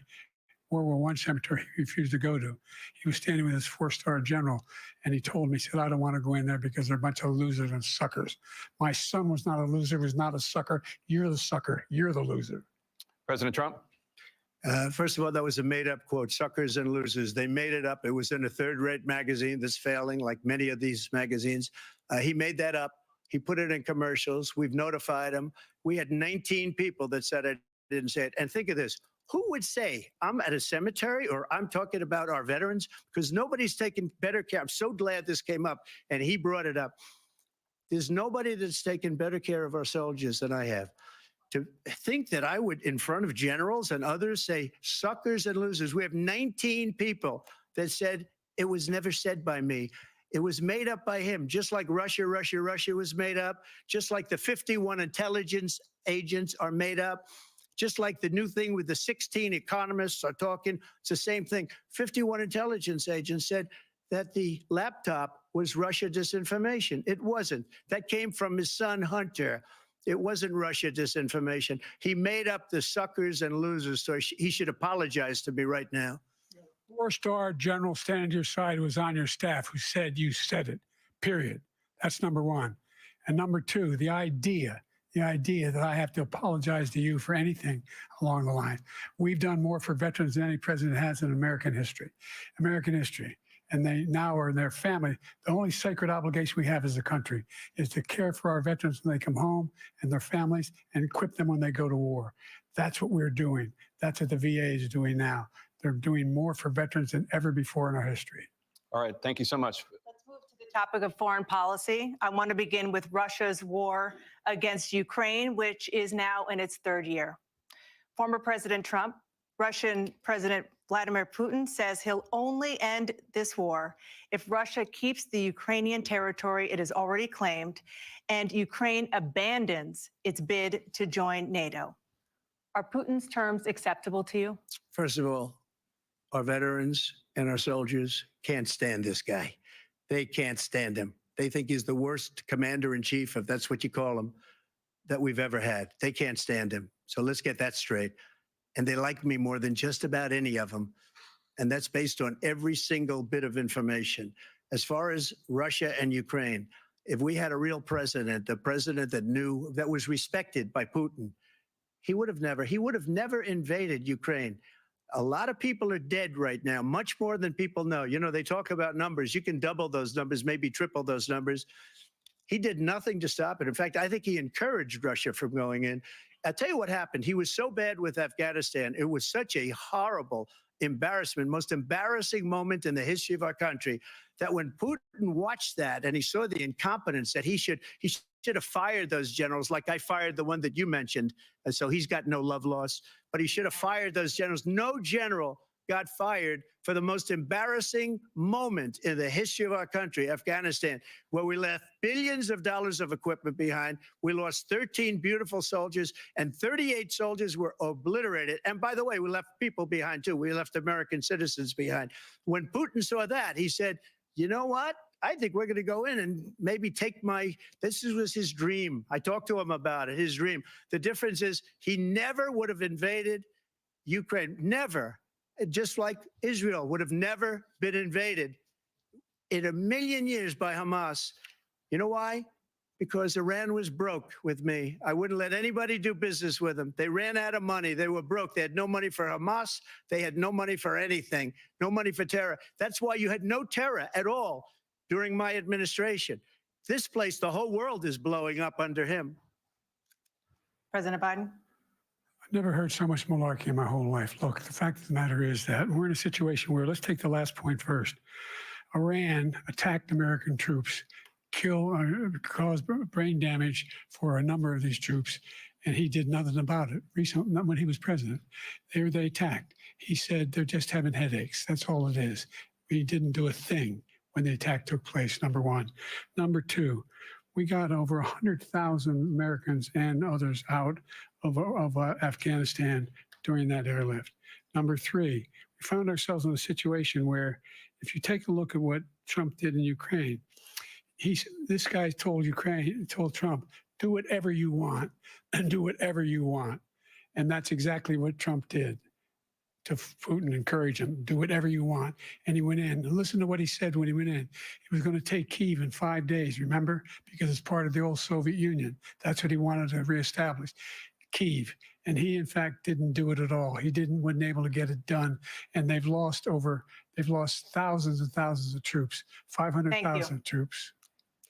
World War I cemetery he refused to go to. He was standing with his 4-star general, and he told me, he said, I don't want to go in there because they're a bunch of losers and suckers. My son was not a loser, was not a sucker. You're the sucker. You're the loser. President Trump? First of all, that was a made-up quote, suckers and losers. They made it up. It was in a third-rate magazine that's failing, like many of these magazines. He made that up. He put it in commercials. We've notified him. We had 19 people that said I didn't say it. And think of this. Who would say I'm at a cemetery or I'm talking about our veterans? Because nobody's taken better care. I'm so glad this came up and he brought it up. There's nobody that's taken better care of our soldiers than I have. To think that I would, in front of generals and others, say suckers and losers. We have 19 people that said it was never said by me. It was made up by him, just like Russia was made up, just like the 51 intelligence agents are made up, just like the new thing with the 16 economists are talking. It's the same thing. 51 intelligence agents said that the laptop was Russia disinformation. It wasn't. That came from his son, Hunter. It wasn't Russia disinformation. He made up the suckers and losers, so he should apologize to me right now. 4-star general standing to your side who was on your staff who said you said it, period. That's number one. And number two, the idea that I have to apologize to you for anything along the line. We've done more for veterans than any president has in American history. And they now are in their family. The only sacred obligation we have as a country is to care for our veterans when they come home and their families and equip them when they go to war. That's what we're doing. That's what the VA is doing now. They're doing more for veterans than ever before in our history. All right. Thank you so much. Let's move to the topic of foreign policy. I want to begin with Russia's war against Ukraine, which is now in its third year. Former President Trump, Russian President Vladimir Putin says he'll only end this war if Russia keeps the Ukrainian territory it has already claimed and Ukraine abandons its bid to join NATO. Are Putin's terms acceptable to you? First of all, our veterans and our soldiers can't stand this guy. They can't stand him. They think he's the worst commander-in-chief, if that's what you call him, that we've ever had. They can't stand him. So let's get that straight. And they like me more than just about any of them. And that's based on every single bit of information. As far as Russia and Ukraine, if we had a real president, a president that knew, that was respected by Putin, he would have never invaded Ukraine. A lot of people are dead right now, much more than people know. You know, they talk about numbers. You can double those numbers, maybe triple those numbers. He did nothing to stop it. In fact, I think he encouraged Russia from going in. I'll tell you what happened. He was so bad with Afghanistan. It was such a horrible embarrassment, most embarrassing moment in the history of our country, that when Putin watched that and he saw the incompetence, that he should have fired those generals, like I fired the one that you mentioned. And so he's got no love lost, but he should have fired those generals. No general got fired for the most embarrassing moment in the history of our country, Afghanistan, where we left billions of dollars of equipment behind. We lost 13 beautiful soldiers and 38 soldiers were obliterated. And by the way, we left people behind too. We left American citizens behind. When Putin saw that, he said, you know what? I think we're going to go in and maybe take this was his dream. I talked to him about it, his dream. The difference is he never would have invaded Ukraine, never. Just like Israel would have never been invaded in a million years by Hamas. You know why? Because Iran was broke with me. I wouldn't let anybody do business with them. They ran out of money. They were broke. They had no money for Hamas. They had no money for anything, no money for terror. That's why you had no terror at all during my administration. This place, the whole world is blowing up under him. President Biden? I've never heard so much malarkey in my whole life. Look, the fact of the matter is that we're in a situation where, let's take the last point first. Iran attacked American troops, caused brain damage for a number of these troops, and he did nothing about it. Recently, not when he was president, they attacked. He said they're just having headaches. That's all it is. He didn't do a thing when the attack took place, number one. Number two, we got over 100,000 Americans and others out of Afghanistan during that airlift. Number three, we found ourselves in a situation where, if you take a look at what Trump did in Ukraine, this guy told Trump, do whatever you want and do whatever you want. And that's exactly what Trump did. to Putin, encourage him, do whatever you want. And he went in. And listen to what he said when he went in. He was going to take Kyiv in 5 days, remember? Because it's part of the old Soviet Union. That's what he wanted to reestablish, Kyiv. And he, in fact, didn't do it at all. He wasn't able to get it done. And they've lost thousands and thousands of troops, 500,000 troops.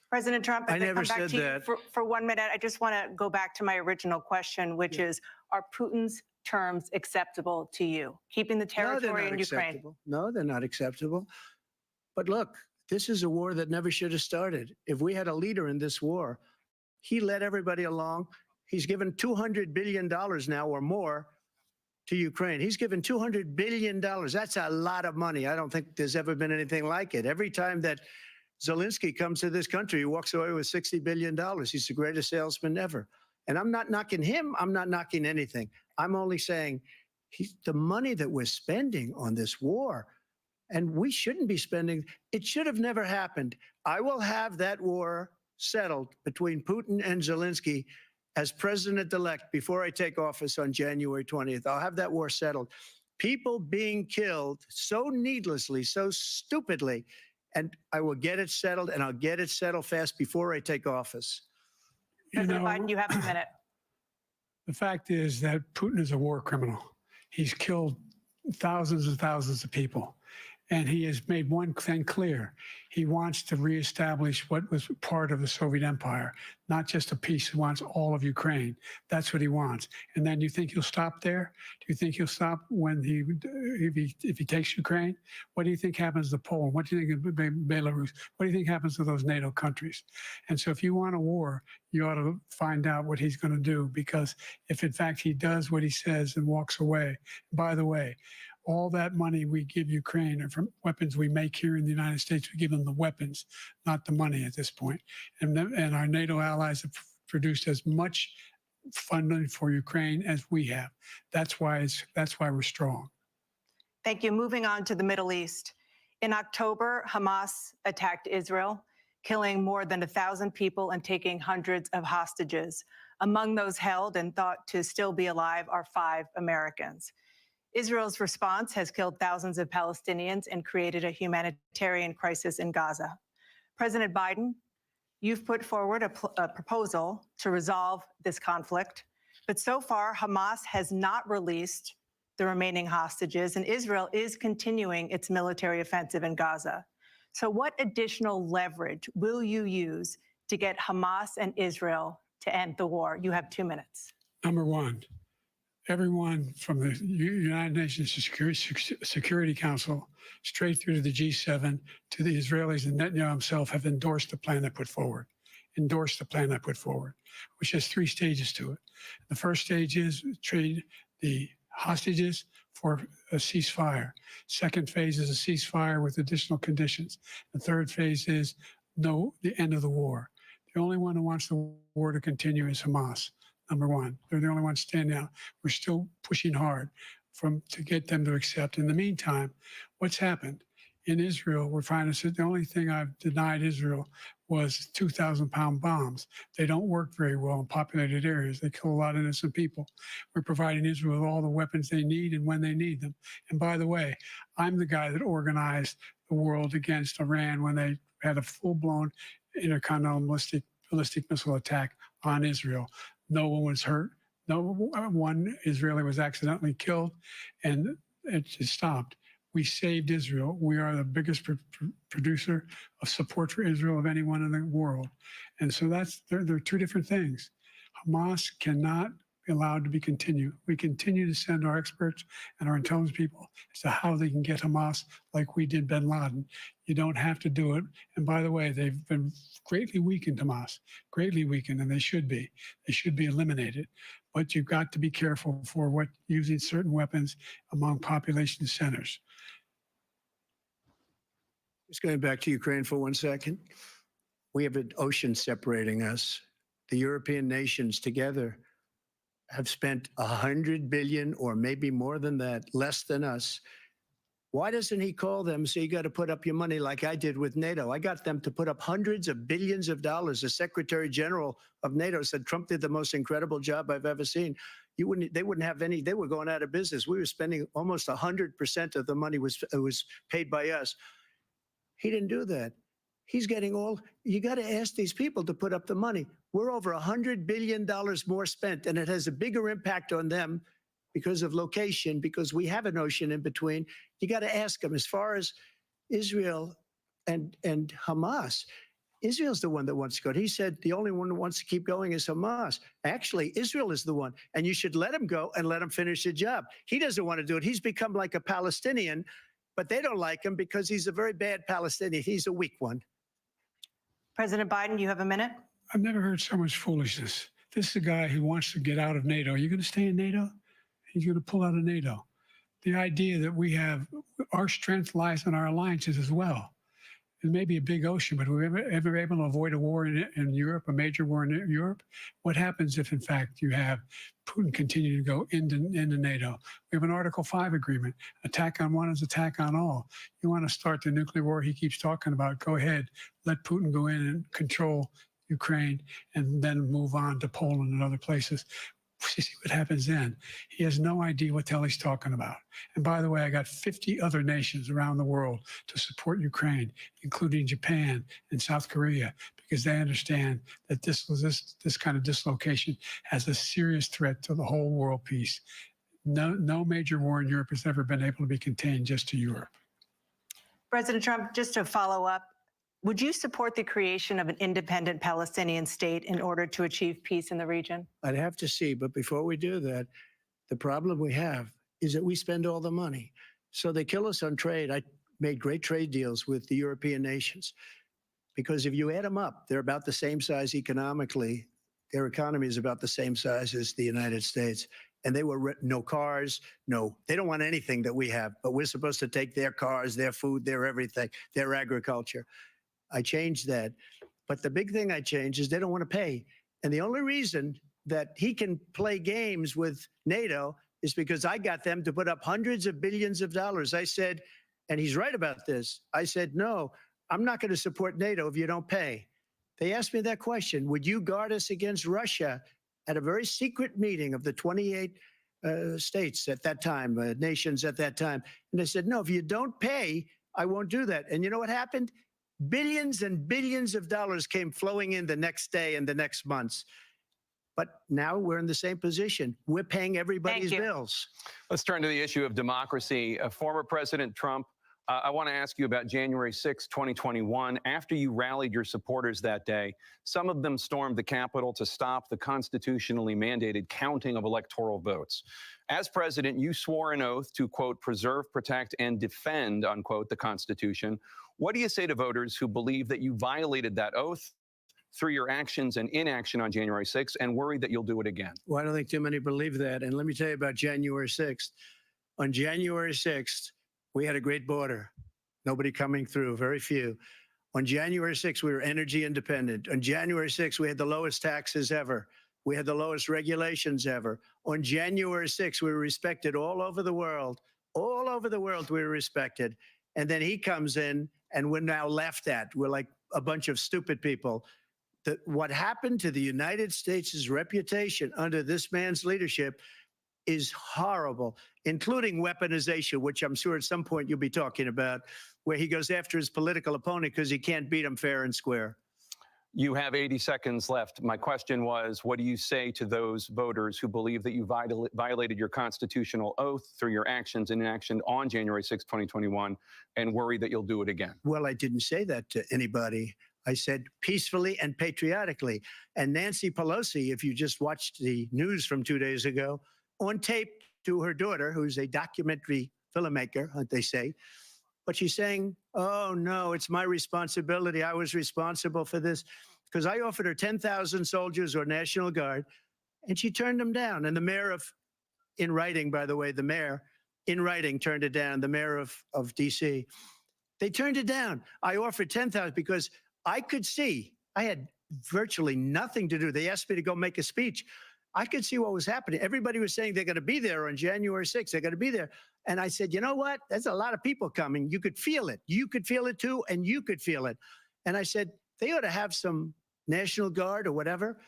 President Trump, I as I never come back said to that. you for 1 minute, I just want to go back to my original question, which is, are Putin's terms acceptable to you? Keeping the territory in Ukraine? Acceptable. No, they're not acceptable. But look, this is a war that never should have started. If we had a leader in this war, he led everybody along. He's given $200 billion now or more to Ukraine. He's given $200 billion. That's a lot of money. I don't think there's ever been anything like it. Every time that Zelensky comes to this country, he walks away with $60 billion. He's the greatest salesman ever. And I'm not knocking him. I'm not knocking anything. I'm only saying the money that we're spending on this war, and we shouldn't be spending, it should have never happened. I will have that war settled between Putin and Zelensky as president-elect before I take office on January 20th. I'll have that war settled. People being killed so needlessly, so stupidly, and I will get it settled, and I'll get it settled fast before I take office. President Biden, you have a minute. The fact is that Putin is a war criminal. He's killed thousands and thousands of people. And he has made one thing clear. He wants to reestablish what was part of the Soviet Empire, not just a piece. He wants all of Ukraine. That's what he wants. And then you think he'll stop there? Do you think he'll stop when if he takes Ukraine? What do you think happens to Poland? What do you think of Belarus? What do you think happens to those NATO countries? And so if you want a war, you ought to find out what he's going to do, because if in fact he does what he says and walks away, by the way, all that money we give Ukraine are from weapons we make here in the United States. We give them the weapons, not the money at this point. And our NATO allies have produced as much funding for Ukraine as we have. That's why we're strong. Thank you. Moving on to the Middle East. In October, Hamas attacked Israel, killing more than 1,000 people and taking hundreds of hostages. Among those held and thought to still be alive are 5 Americans. Israel's response has killed thousands of Palestinians and created a humanitarian crisis in Gaza. President Biden, you've put forward a proposal to resolve this conflict, but so far Hamas has not released the remaining hostages, and Israel is continuing its military offensive in Gaza. So what additional leverage will you use to get Hamas and Israel to end the war? You have 2 minutes. Number one, everyone from the United Nations Security Council straight through to the G7 to the Israelis and Netanyahu himself have endorsed the plan I put forward. Which has 3 stages to it. The first stage is trade the hostages for a ceasefire. Second phase is a ceasefire with additional conditions. The third phase is the end of the war. The only one who wants the war to continue is Hamas. Number one, they're the only ones standing out. We're still pushing hard to get them to accept. In the meantime, what's happened? In Israel, we're finding that the only thing I've denied Israel was 2,000-pound bombs. They don't work very well in populated areas. They kill a lot of innocent people. We're providing Israel with all the weapons they need and when they need them. And by the way, I'm the guy that organized the world against Iran when they had a full-blown intercontinental ballistic missile attack on Israel. No one was hurt. No one Israeli was accidentally killed, and it just stopped. We saved Israel. We are the biggest producer of support for Israel of anyone in the world. And so there are 2 different things. Hamas cannot be allowed to be continued. We continue to send our experts and our intelligence people as to how they can get Hamas like we did bin Laden. You don't have to do it. And by the way, they've been greatly weakened, Hamas, greatly weakened, and they should be. They should be eliminated. But you've got to be careful for using certain weapons among population centers. Just going back to Ukraine for 1 second. We have an ocean separating us. The European nations together have spent $100 billion or maybe more than that, less than us. Why doesn't he call them? So you got to put up your money like I did with NATO. I got them to put up hundreds of billions of dollars. The Secretary General of NATO said Trump did the most incredible job I've ever seen. they wouldn't have any, they were going out of business. We were spending almost 100% of the money was paid by us. He didn't do that. He's getting all, you got to ask these people to put up the money. We're over $100 billion more spent, and it has a bigger impact on them because of location, because we have an ocean in between. You got to ask them. As far as Israel and Hamas, Israel's the one that wants to go. He said the only one who wants to keep going is Hamas. Actually, Israel is the one, and you should let him go and let him finish the job. He doesn't want to do it. He's become like a Palestinian, but they don't like him because he's a very bad Palestinian. He's a weak one. President Biden, you have a minute. I've never heard so much foolishness. This is a guy who wants to get out of NATO. Are you going to stay in NATO? He's going to pull out of NATO. The idea that we have, our strength lies in our alliances as well. It may be a big ocean, but we're ever able to avoid a war in Europe, a major war in Europe? What happens if, in fact, you have Putin continue to go into NATO? We have an Article 5 agreement. Attack on one is attack on all. You want to start the nuclear war he keeps talking about, go ahead. Let Putin go in and control Ukraine and then move on to Poland and other places. See what happens then. He has no idea what the hell he's talking about. And by the way, I got 50 other nations around the world to support Ukraine, including Japan and South Korea, because they understand that this kind of dislocation has a serious threat to the whole world peace. No major war in Europe has ever been able to be contained just to Europe. President Trump, just to follow up, would you support the creation of an independent Palestinian state in order to achieve peace in the region? I'd have to see, but before we do that, the problem we have is that we spend all the money. So they kill us on trade. I made great trade deals with the European nations because if you add them up, they're about the same size economically. Their economy is about the same size as the United States. And they were no cars, no, they don't want anything that we have, but we're supposed to take their cars, their food, their everything, their agriculture. I changed that. But the big thing I changed is they don't want to pay. And the only reason that he can play games with NATO is because I got them to put up hundreds of billions of dollars. I said, and he's right about this, I said, no, I'm not going to support NATO if you don't pay. They asked me that question. Would you guard us against Russia at a very secret meeting of the 28 states at that time, nations at that time? And I said, no, if you don't pay, I won't do that. And you know what happened? Billions and billions of dollars came flowing in the next day and the next months. But now we're in the same position. We're paying everybody's bills. Let's turn to the issue of democracy. Former President Trump, I want to ask you about January 6, 2021. After you rallied your supporters that day, some of them stormed the Capitol to stop the constitutionally mandated counting of electoral votes. As president, you swore an oath to, quote, preserve, protect, and defend, unquote, the Constitution. What do you say to voters who believe that you violated that oath through your actions and inaction on January 6th and worry that you'll do it again? Well, I don't think too many believe that. And let me tell you about January 6th. On January 6th, we had a great border. Nobody coming through, very few. On January 6th, we were energy independent. On January 6th, we had the lowest taxes ever. We had the lowest regulations ever. On January 6th, we were respected all over the world. All over the world, we were respected. And then he comes in, and we're now laughed at. We're like a bunch of stupid people. What happened to the United States' reputation under this man's leadership is horrible, including weaponization, which I'm sure at some point you'll be talking about, where he goes after his political opponent because he can't beat him fair and square. You have 80 seconds left. My question was, what do you say to those voters who believe that you violated your constitutional oath through your actions and inaction on January 6, 2021, and worry that you'll do it again? Well, I didn't say that to anybody. I said peacefully and patriotically. And Nancy Pelosi, if you just watched the news from 2 days ago, on tape to her daughter, who's a documentary filmmaker, they say, but she's saying, oh, no, it's my responsibility. I was responsible for this because I offered her 10,000 soldiers or National Guard, and she turned them down. And the mayor in writing, by the way, the mayor in writing turned it down, the mayor of D.C. They turned it down. I offered 10,000 because I could see I had virtually nothing to do. They asked me to go make a speech. I could see what was happening. Everybody was saying they're going to be there on January 6th. They're going to be there. And I said, you know what? There's a lot of people coming. You could feel it. You could feel it too, and you could feel it. And I said, they ought to have some National Guard or whatever.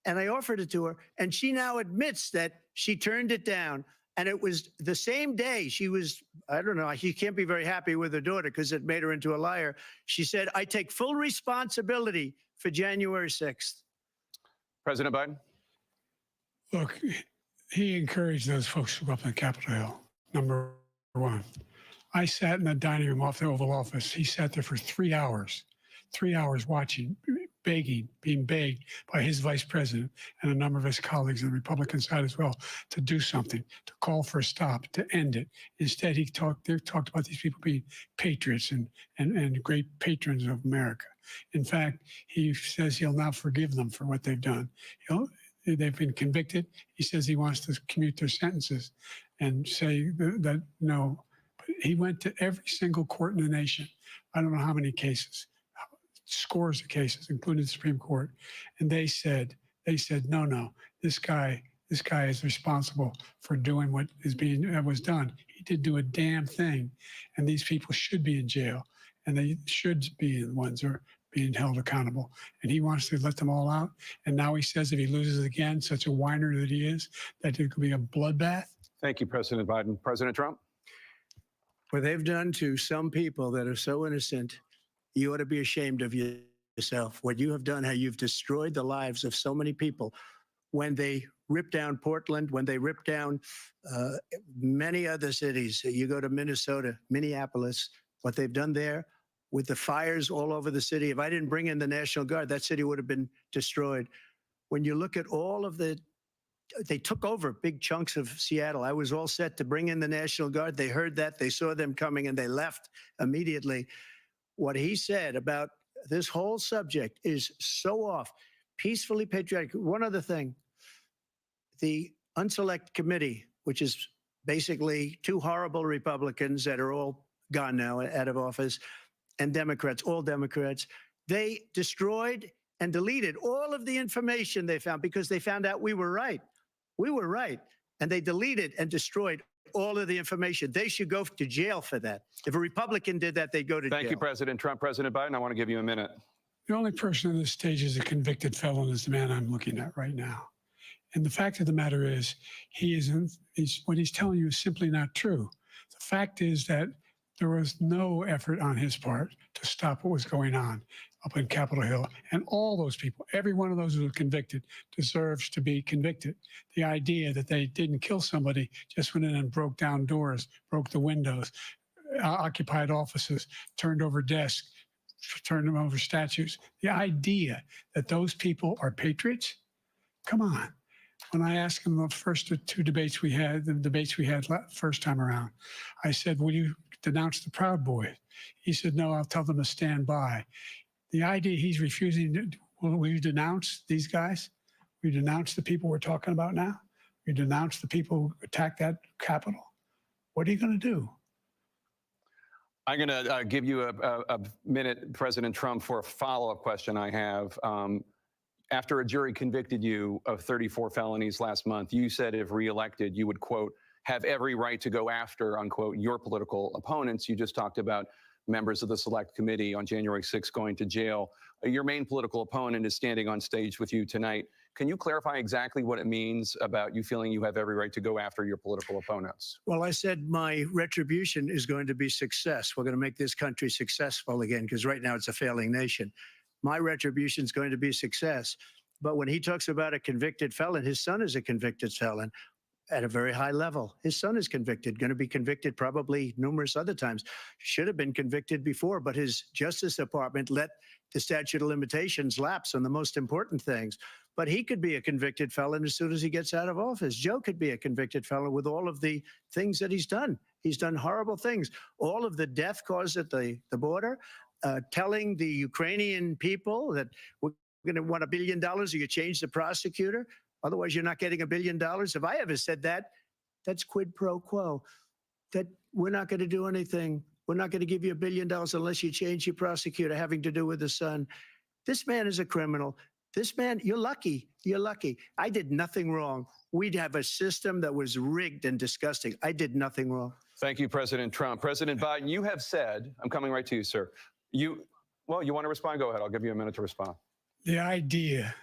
And I offered it to her. And she now admits that She turned it down. And it was the same day she was, I don't know, she can't be very happy with her daughter because it made her into a liar. She said, I take full responsibility for January 6th. President Biden? Look, he encouraged those folks to go up on Capitol Hill, number one. I sat in the dining room off the Oval Office. He sat there for 3 hours watching, begging, being begged by his vice president and a number of his colleagues on the Republican side as well to do something, to call for a stop, to end it. Instead, they talked about these people being patriots and great patrons of America. In fact, he says he'll now forgive them for what they've done. They've been convicted. He says he wants to commute their sentences and say that no. But he went to every single court in the nation. I don't know how many cases. Scores of cases, including the Supreme Court, and they said, no, this guy is responsible for doing what was done. He didn't do a damn thing, and these people should be in jail, and they should be the ones who are being held accountable. And he wants to let them all out. And now he says if he loses again, such a whiner that he is, that it could be a bloodbath. Thank you, President Biden. President Trump? What they've done to some people that are so innocent, you ought to be ashamed of yourself. What you have done, how you've destroyed the lives of so many people. When they ripped down Portland, when they ripped down many other cities, you go to Minnesota, Minneapolis, what they've done there with the fires all over the city. If I didn't bring in the National Guard, that city would have been destroyed. When you look at all of they took over big chunks of Seattle. I was all set to bring in the National Guard. They heard that, they saw them coming, and they left immediately. What he said about this whole subject is so off. Peacefully patriotic. One other thing, the Unselect Committee, which is basically two horrible Republicans that are all gone now out of office, and Democrats, all Democrats, they destroyed and deleted all of the information they found because they found out we were right. We were right. And they deleted and destroyed all of the information. They should go to jail for that. If a Republican did that, they'd go to jail. Thank you, President Trump. President Biden, I want to give you a minute. The only person on this stage is a convicted felon is the man I'm looking at right now. And the fact of the matter is, what he's telling you is simply not true. The fact is that there was no effort on his part to stop what was going on up in Capitol Hill. And all those people, every one of those who were convicted, deserves to be convicted. The idea that they didn't kill somebody, just went in and broke down doors, broke the windows, occupied offices, turned over desks, turned them over statues. The idea that those people are patriots? Come on. When I asked him the first two debates we had, first time around, I said, will you denounce the Proud Boys? He said, no, I'll tell them to stand by. The idea he's refusing, will you denounce these guys? Will you denounce the people we're talking about now? Will you denounce the people who attacked that Capitol? What are you going to do? I'm going to give you a minute, President Trump, for a follow-up question I have. After a jury convicted you of 34 felonies last month, you said if reelected, you would, quote, have every right to go after, unquote, your political opponents. You just talked about members of the Select Committee on January 6th going to jail. Your main political opponent is standing on stage with you tonight. Can you clarify exactly what it means about you feeling you have every right to go after your political opponents? Well, I said my retribution is going to be success. We're going to make this country successful again, because right now it's a failing nation. My retribution is going to be success. But when he talks about a convicted felon, his son is a convicted felon at a very high level. His son is convicted, going to be convicted probably numerous other times. Should have been convicted before, but his Justice Department let the statute of limitations lapse on the most important things. But he could be a convicted felon as soon as he gets out of office. Joe could be a convicted felon with all of the things that he's done. He's done horrible things. All of the death caused at the border, telling the Ukrainian people that we're going to want $1 billion or you change the prosecutor. Otherwise, you're not getting $1 billion. If I ever said that, that's quid pro quo. That we're not going to do anything. We're not going to give you $1 billion unless you change your prosecutor having to do with the son. This man is a criminal. This man, you're lucky. You're lucky. I did nothing wrong. We'd have a system that was rigged and disgusting. I did nothing wrong. Thank you, President Trump. President Biden, you have said, I'm coming right to you, sir. You want to respond? Go ahead. I'll give you a minute to respond. The idea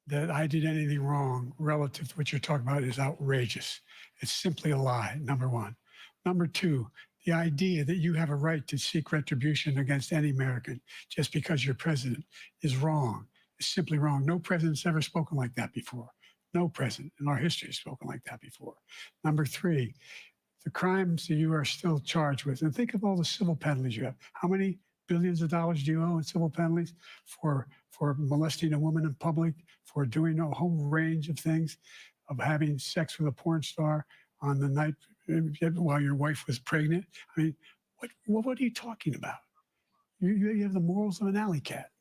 that I did anything wrong relative to what you're talking about is outrageous. It's simply a lie, number one. Number two, the idea that you have a right to seek retribution against any American just because you're president is wrong. It's simply wrong. No president's ever spoken like that before. No president in our history has spoken like that before. Number three, the crimes that you are still charged with, and think of all the civil penalties you have. How many billions of dollars do you owe in civil penalties for molesting a woman in public, for doing a whole range of things, of having sex with a porn star on the night while your wife was pregnant? I mean, what are you talking about? You have the morals of an alley cat.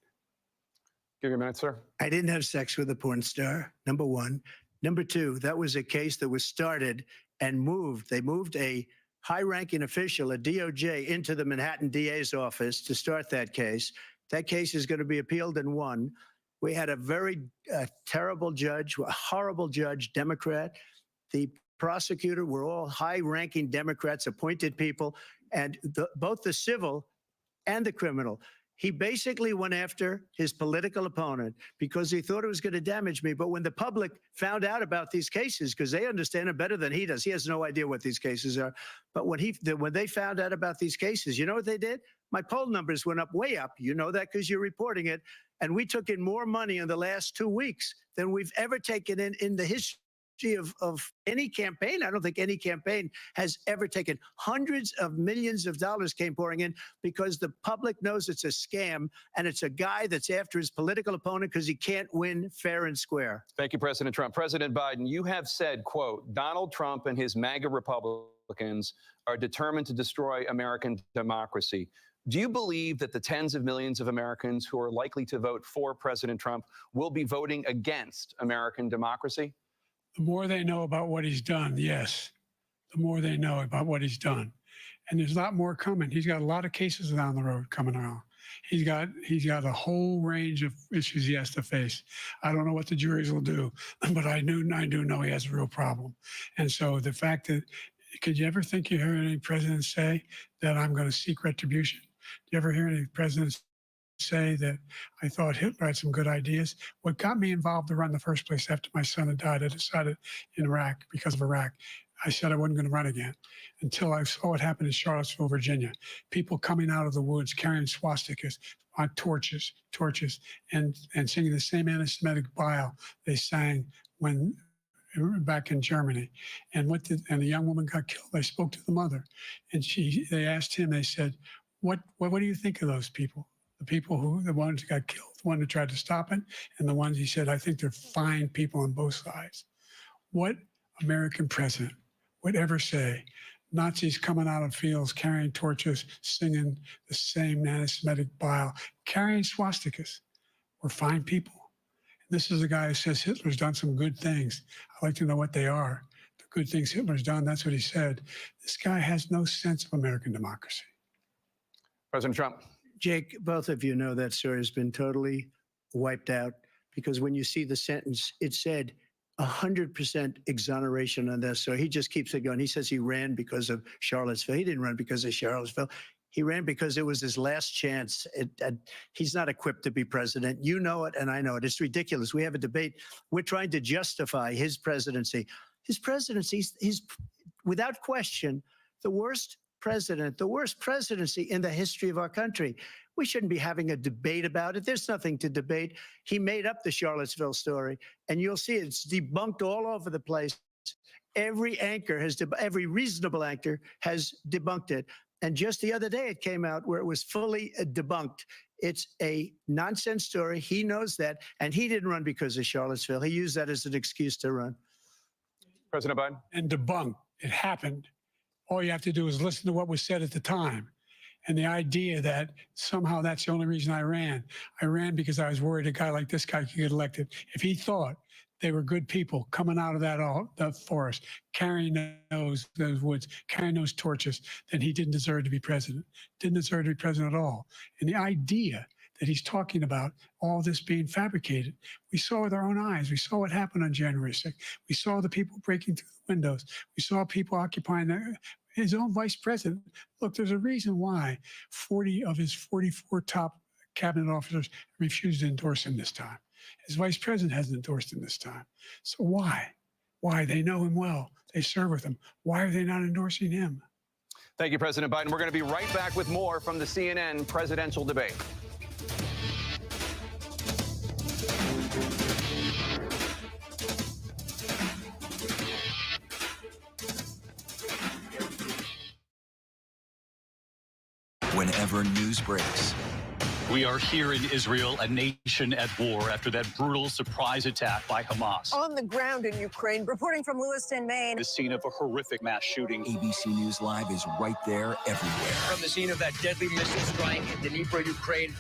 Give you a minute, sir. I didn't have sex with a porn star, number one. Number two, that was a case that was started and moved. They moved a high-ranking official, a DOJ, into the Manhattan DA's office to start that case. That case is going to be appealed and won. We had a very terrible judge, a horrible judge, Democrat. The prosecutor were all high-ranking Democrats, appointed people, and both the civil and the criminal. He basically went after his political opponent because he thought it was going to damage me. But when the public found out about these cases, because they understand it better than he does, he has no idea what these cases are. But when they found out about these cases, you know what they did? My poll numbers went up, way up. You know that because you're reporting it. And we took in more money in the last 2 weeks than we've ever taken in the history of any campaign. I don't think any campaign has ever taken. Hundreds of millions of dollars came pouring in because the public knows it's a scam, and it's a guy that's after his political opponent because he can't win fair and square. Thank you, President Trump. President Biden, you have said, quote, Donald Trump and his MAGA Republicans are determined to destroy American democracy. Do you believe that the tens of millions of Americans who are likely to vote for President Trump will be voting against American democracy? The more they know about what he's done, yes, the more they know about what he's done. And there's a lot more coming. He's got a lot of cases down the road coming around. He's got a whole range of issues he has to face. I don't know what the juries will do, but I do know he has a real problem. And so the fact that, could you ever think you heard any president say that I'm going to seek retribution? Do you ever hear any presidents say that I thought Hitler had some good ideas? What got me involved to run in the first place after my son had died, I decided in Iraq, because of Iraq, I said I wasn't going to run again until I saw what happened in Charlottesville, Virginia. People coming out of the woods carrying swastikas on torches, and singing the same anti-Semitic bile they sang when back in Germany. And the young woman got killed. I spoke to the mother, and they asked him, they said, what do you think of those people? The people the ones who got killed, the one who tried to stop it, and the ones he said, I think they're fine people on both sides. What American president would ever say Nazis coming out of fields, carrying torches, singing the same anti-Semitic bile, carrying swastikas were fine people? And this is a guy who says Hitler's done some good things. I'd like to know what they are. The good things Hitler's done, that's what he said. This guy has no sense of American democracy. President Trump. Jake, both of you know that story has been totally wiped out because when you see the sentence, it said 100% exoneration on this. So he just keeps it going. He says he ran because of Charlottesville. He didn't run because of Charlottesville. He ran because it was his last chance. He's not equipped to be president. You know it, and I know it. It's ridiculous. We have a debate. We're trying to justify his presidency. His presidency, he's without question the worst president, the worst presidency in the history of our country. We shouldn't be having a debate about it. There's nothing to debate. He made up the Charlottesville story, and you'll see it's debunked all over the place. Every reasonable anchor has debunked it. And just the other day, it came out where it was fully debunked. It's a nonsense story. He knows that, and he didn't run because of Charlottesville. He used that as an excuse to run. President Biden. And debunked. It happened. All you have to do is listen to what was said at the time. And the idea that somehow that's the only reason I ran because I was worried a guy like this guy could get elected. If he thought they were good people coming out of that forest, carrying those woods, carrying those torches, then he didn't deserve to be president. Didn't deserve to be president at all. And the idea that he's talking about all this being fabricated. We saw with our own eyes. We saw what happened on January 6th. We saw the people breaking through the windows. We saw people occupying his own vice president. Look, there's a reason why 40 of his 44 top cabinet officers refused to endorse him this time. His vice president hasn't endorsed him this time. So why? Why? They know him well. They serve with him. Why are they not endorsing him? Thank you, President Biden. We're going to be right back with more from the CNN presidential debate. Whenever news breaks, We are here in Israel, a nation at war after that brutal surprise attack by Hamas. On the ground in Ukraine, Reporting from Lewiston, Maine. The scene of a horrific mass shooting. ABC News Live is right there everywhere. From the scene of that deadly missile strike in Dnipro, Ukraine.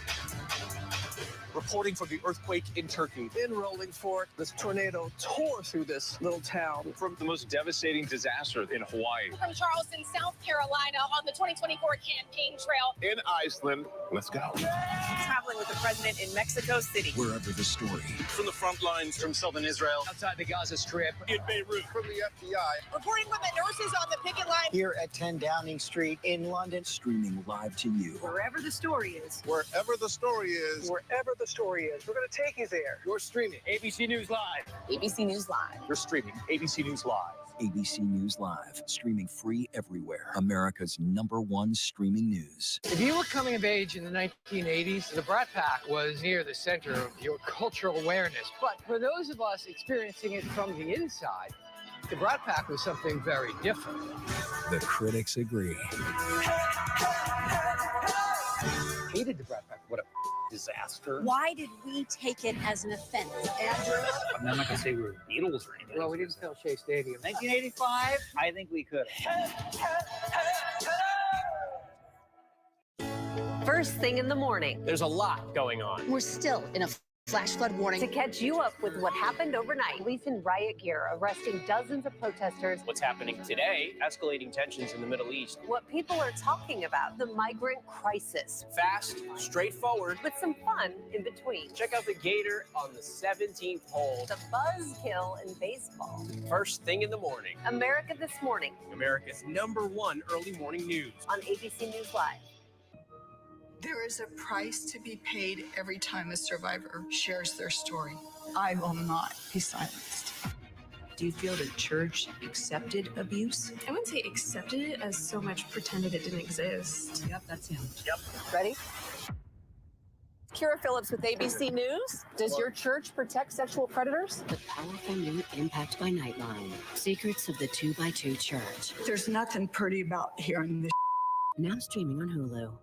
Reporting from the earthquake in Turkey. In Rolling Fork, this tornado tore through this little town. From the most devastating disaster in Hawaii. From Charleston, South Carolina, on the 2024 campaign trail. In Iceland. Let's go. Traveling with the president in Mexico City. Wherever the story. From the front lines from southern Israel. Outside the Gaza Strip. In Beirut. From the FBI. Reporting from the nurses on the picket line. Here at 10 Downing Street in London. Streaming live to you. Wherever the story is. Wherever the story is. Wherever the story is, we're going to take you there. You're streaming ABC News Live. ABC News Live. You're streaming ABC News Live. ABC News Live, streaming free everywhere. America's #1 streaming news. If you were coming of age in the 1980s, the Brat Pack was near the center of your cultural awareness. But for those of us experiencing it from the inside, the Brat Pack was something very different. The critics agree. Hated the Brat Pack. What a disaster. Why did we take it as an offense? Andrew? I'm not going to say we were the Beatles or anything. Well, we didn't fill Shea Stadium. 1985? I think we could. First thing in the morning. There's a lot going on. We're still in a flash flood warning. To catch you up with what happened overnight, police in riot gear arresting dozens of protesters. What's happening today? Escalating tensions in the Middle East. What people are talking about, the migrant crisis. Fast, straightforward. With some fun in between. Check out the Gator on the 17th hole. The buzzkill in baseball. First thing in the morning. America This Morning America's #1 early morning news. on ABC News Live. There is a price to be paid every time a survivor shares their story. I will not be silenced. Do you feel the church accepted abuse? I wouldn't say accepted it as so much pretended it didn't exist. Yep, that's him. Yep. Ready? Kira Phillips with ABC News. Does your church protect sexual predators? The powerful new Impact by Nightline. Secrets of the 2x2 Church. There's nothing pretty about hearing this. Now streaming on Hulu.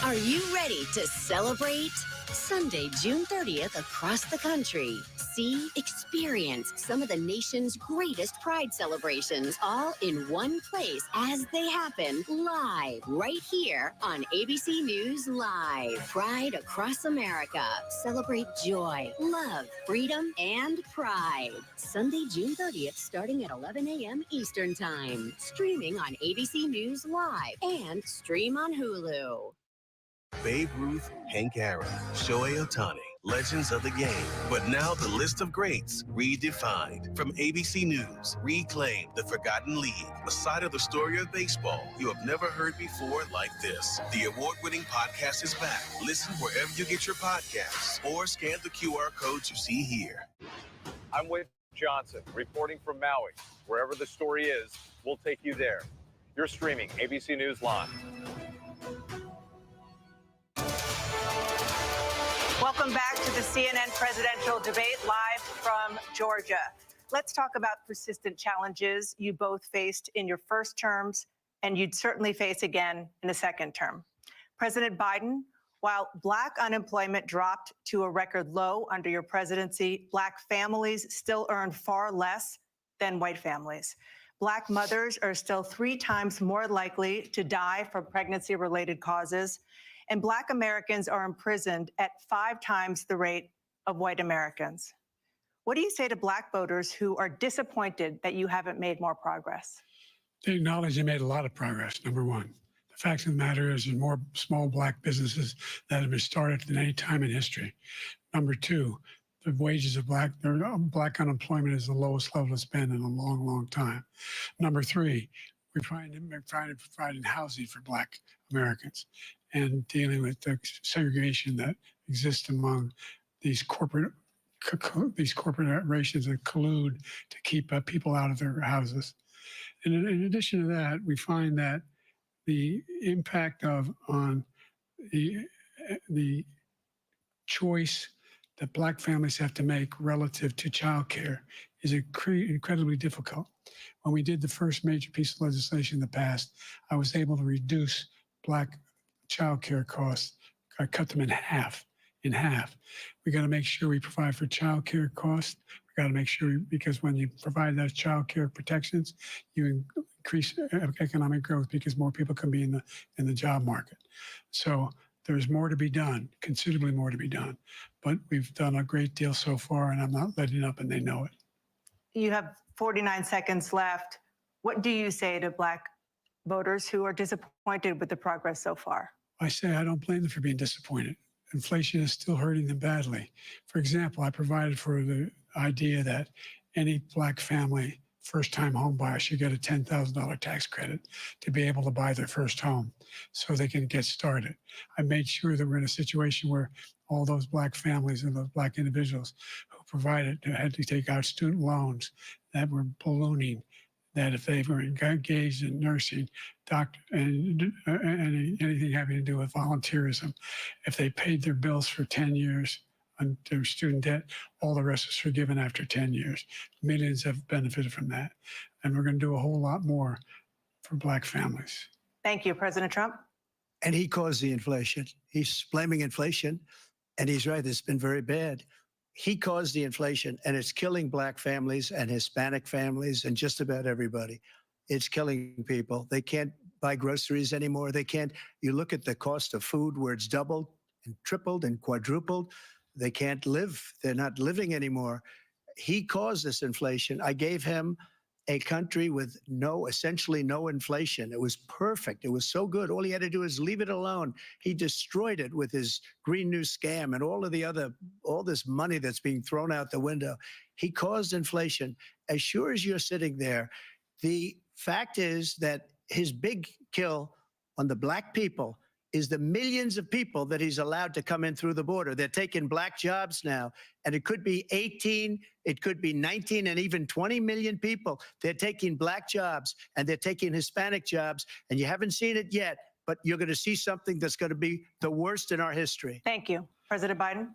Are you ready to celebrate? Sunday, June 30th, across the country. See, experience some of the nation's greatest pride celebrations all in one place as they happen live right here on ABC News Live. Pride across America. Celebrate joy, love, freedom, and pride. Sunday, June 30th, starting at 11 a.m. Eastern Time. Streaming on ABC News Live and stream on Hulu. Babe Ruth, Hank Aaron, Shohei Ohtani, legends of the game. But now the list of greats redefined. From ABC News, Reclaim the Forgotten League, a side of the story of baseball you have never heard before like this. The award-winning podcast is back. Listen wherever you get your podcasts or scan the QR codes you see here. I'm Wade Johnson, reporting from Maui. Wherever the story is, we'll take you there. You're streaming ABC News Live. Welcome back to the CNN presidential debate live from Georgia. Let's talk about persistent challenges you both faced in your first terms and you'd certainly face again in a second term. President Biden, while Black unemployment dropped to a record low under your presidency, Black families still earn far less than white families. Black mothers are still 3 times more likely to die from pregnancy-related causes, and Black Americans are imprisoned at 5 times the rate of white Americans. What do you say to Black voters who are disappointed that you haven't made more progress? They acknowledge they made a lot of progress, number one. The fact of the matter is there's more small Black businesses that have been started than any time in history. Number two, the wages of Black unemployment is the lowest level it's been in a long, long time. Number three, we're trying to provide housing for Black Americans and dealing with the segregation that exists among these corporate these corporations that collude to keep people out of their houses. And in addition to that, we find that the impact on the choice that Black families have to make relative to childcare is incredibly difficult. When we did the first major piece of legislation in the past, I was able to reduce Black childcare costs. I cut them in half. We got to make sure we provide for childcare costs. We got to make sure, because when you provide those childcare protections, you increase economic growth because more people can be in the job market. So there's more to be done, considerably more to be done. But we've done a great deal so far, and I'm not letting up, and they know it. You have 49 seconds left. What do you say to Black voters who are disappointed with the progress so far? I say I don't blame them for being disappointed. Inflation is still hurting them badly. For example, I provided for the idea that any Black family, first-time home buyer, should get a $10,000 tax credit to be able to buy their first home so they can get started. I made sure that we're in a situation where all those Black families and those Black individuals who had to take out student loans that were ballooning, that if they were engaged in nursing, doctor, and anything having to do with volunteerism, if they paid their bills for 10 years on their student debt, all the rest was forgiven after 10 years. Millions have benefited from that. And we're going to do a whole lot more for Black families. Thank you, President Trump. And he caused the inflation. He's blaming inflation, and he's right. It's been very bad. He caused the inflation, and it's killing Black families and Hispanic families and just about everybody. It's killing people. They can't buy groceries anymore. They can't. You look at the cost of food where it's doubled and tripled and quadrupled. They can't live. They're not living anymore. He caused this inflation. I gave him a country with essentially no inflation. It was perfect. It was so good. All he had to do is leave it alone. He destroyed it with his Green New scam and all this money that's being thrown out the window. He caused inflation. As sure as you're sitting there, the fact is that his big kill on the Black people is the millions of people that he's allowed to come in through the border. They're taking Black jobs now, and it could be 18, it could be 19, and even 20 million people. They're taking Black jobs, and they're taking Hispanic jobs, and you haven't seen it yet, but you're going to see something that's going to be the worst in our history. Thank you. President Biden?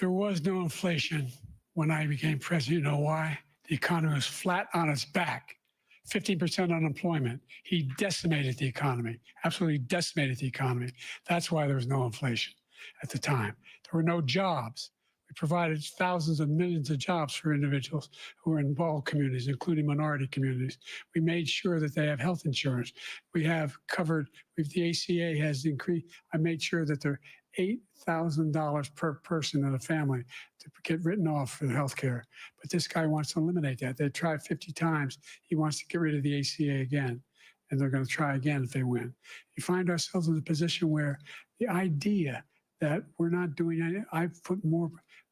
There was no inflation when I became president. You know why? The economy was flat on its back. 15% unemployment. He decimated the economy, absolutely decimated the economy. That's why there was no inflation at the time. There were no jobs. We provided thousands of millions of jobs for individuals who are in all communities, including minority communities. We made sure that they have health insurance. We have covered, the ACA has increased. I made sure that they're $8,000 per person in a family to get written off for health care. But this guy wants to eliminate that. They tried 50 times. He wants to get rid of the ACA again, and they're going to try again if they win. You find ourselves in a position where the idea that we're not doing anything,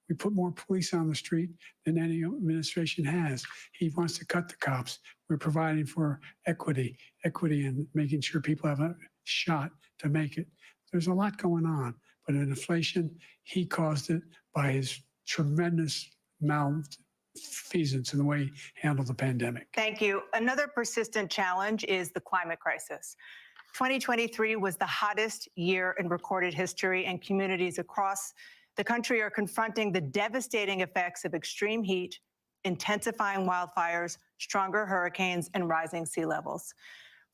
we put more police on the street than any administration has. He wants to cut the cops. We're providing for equity and making sure people have a shot to make it. There's a lot going on. But in inflation, he caused it by his tremendous malfeasance in the way he handled the pandemic. Thank you. Another persistent challenge is the climate crisis. 2023 was the hottest year in recorded history, and communities across the country are confronting the devastating effects of extreme heat, intensifying wildfires, stronger hurricanes, and rising sea levels.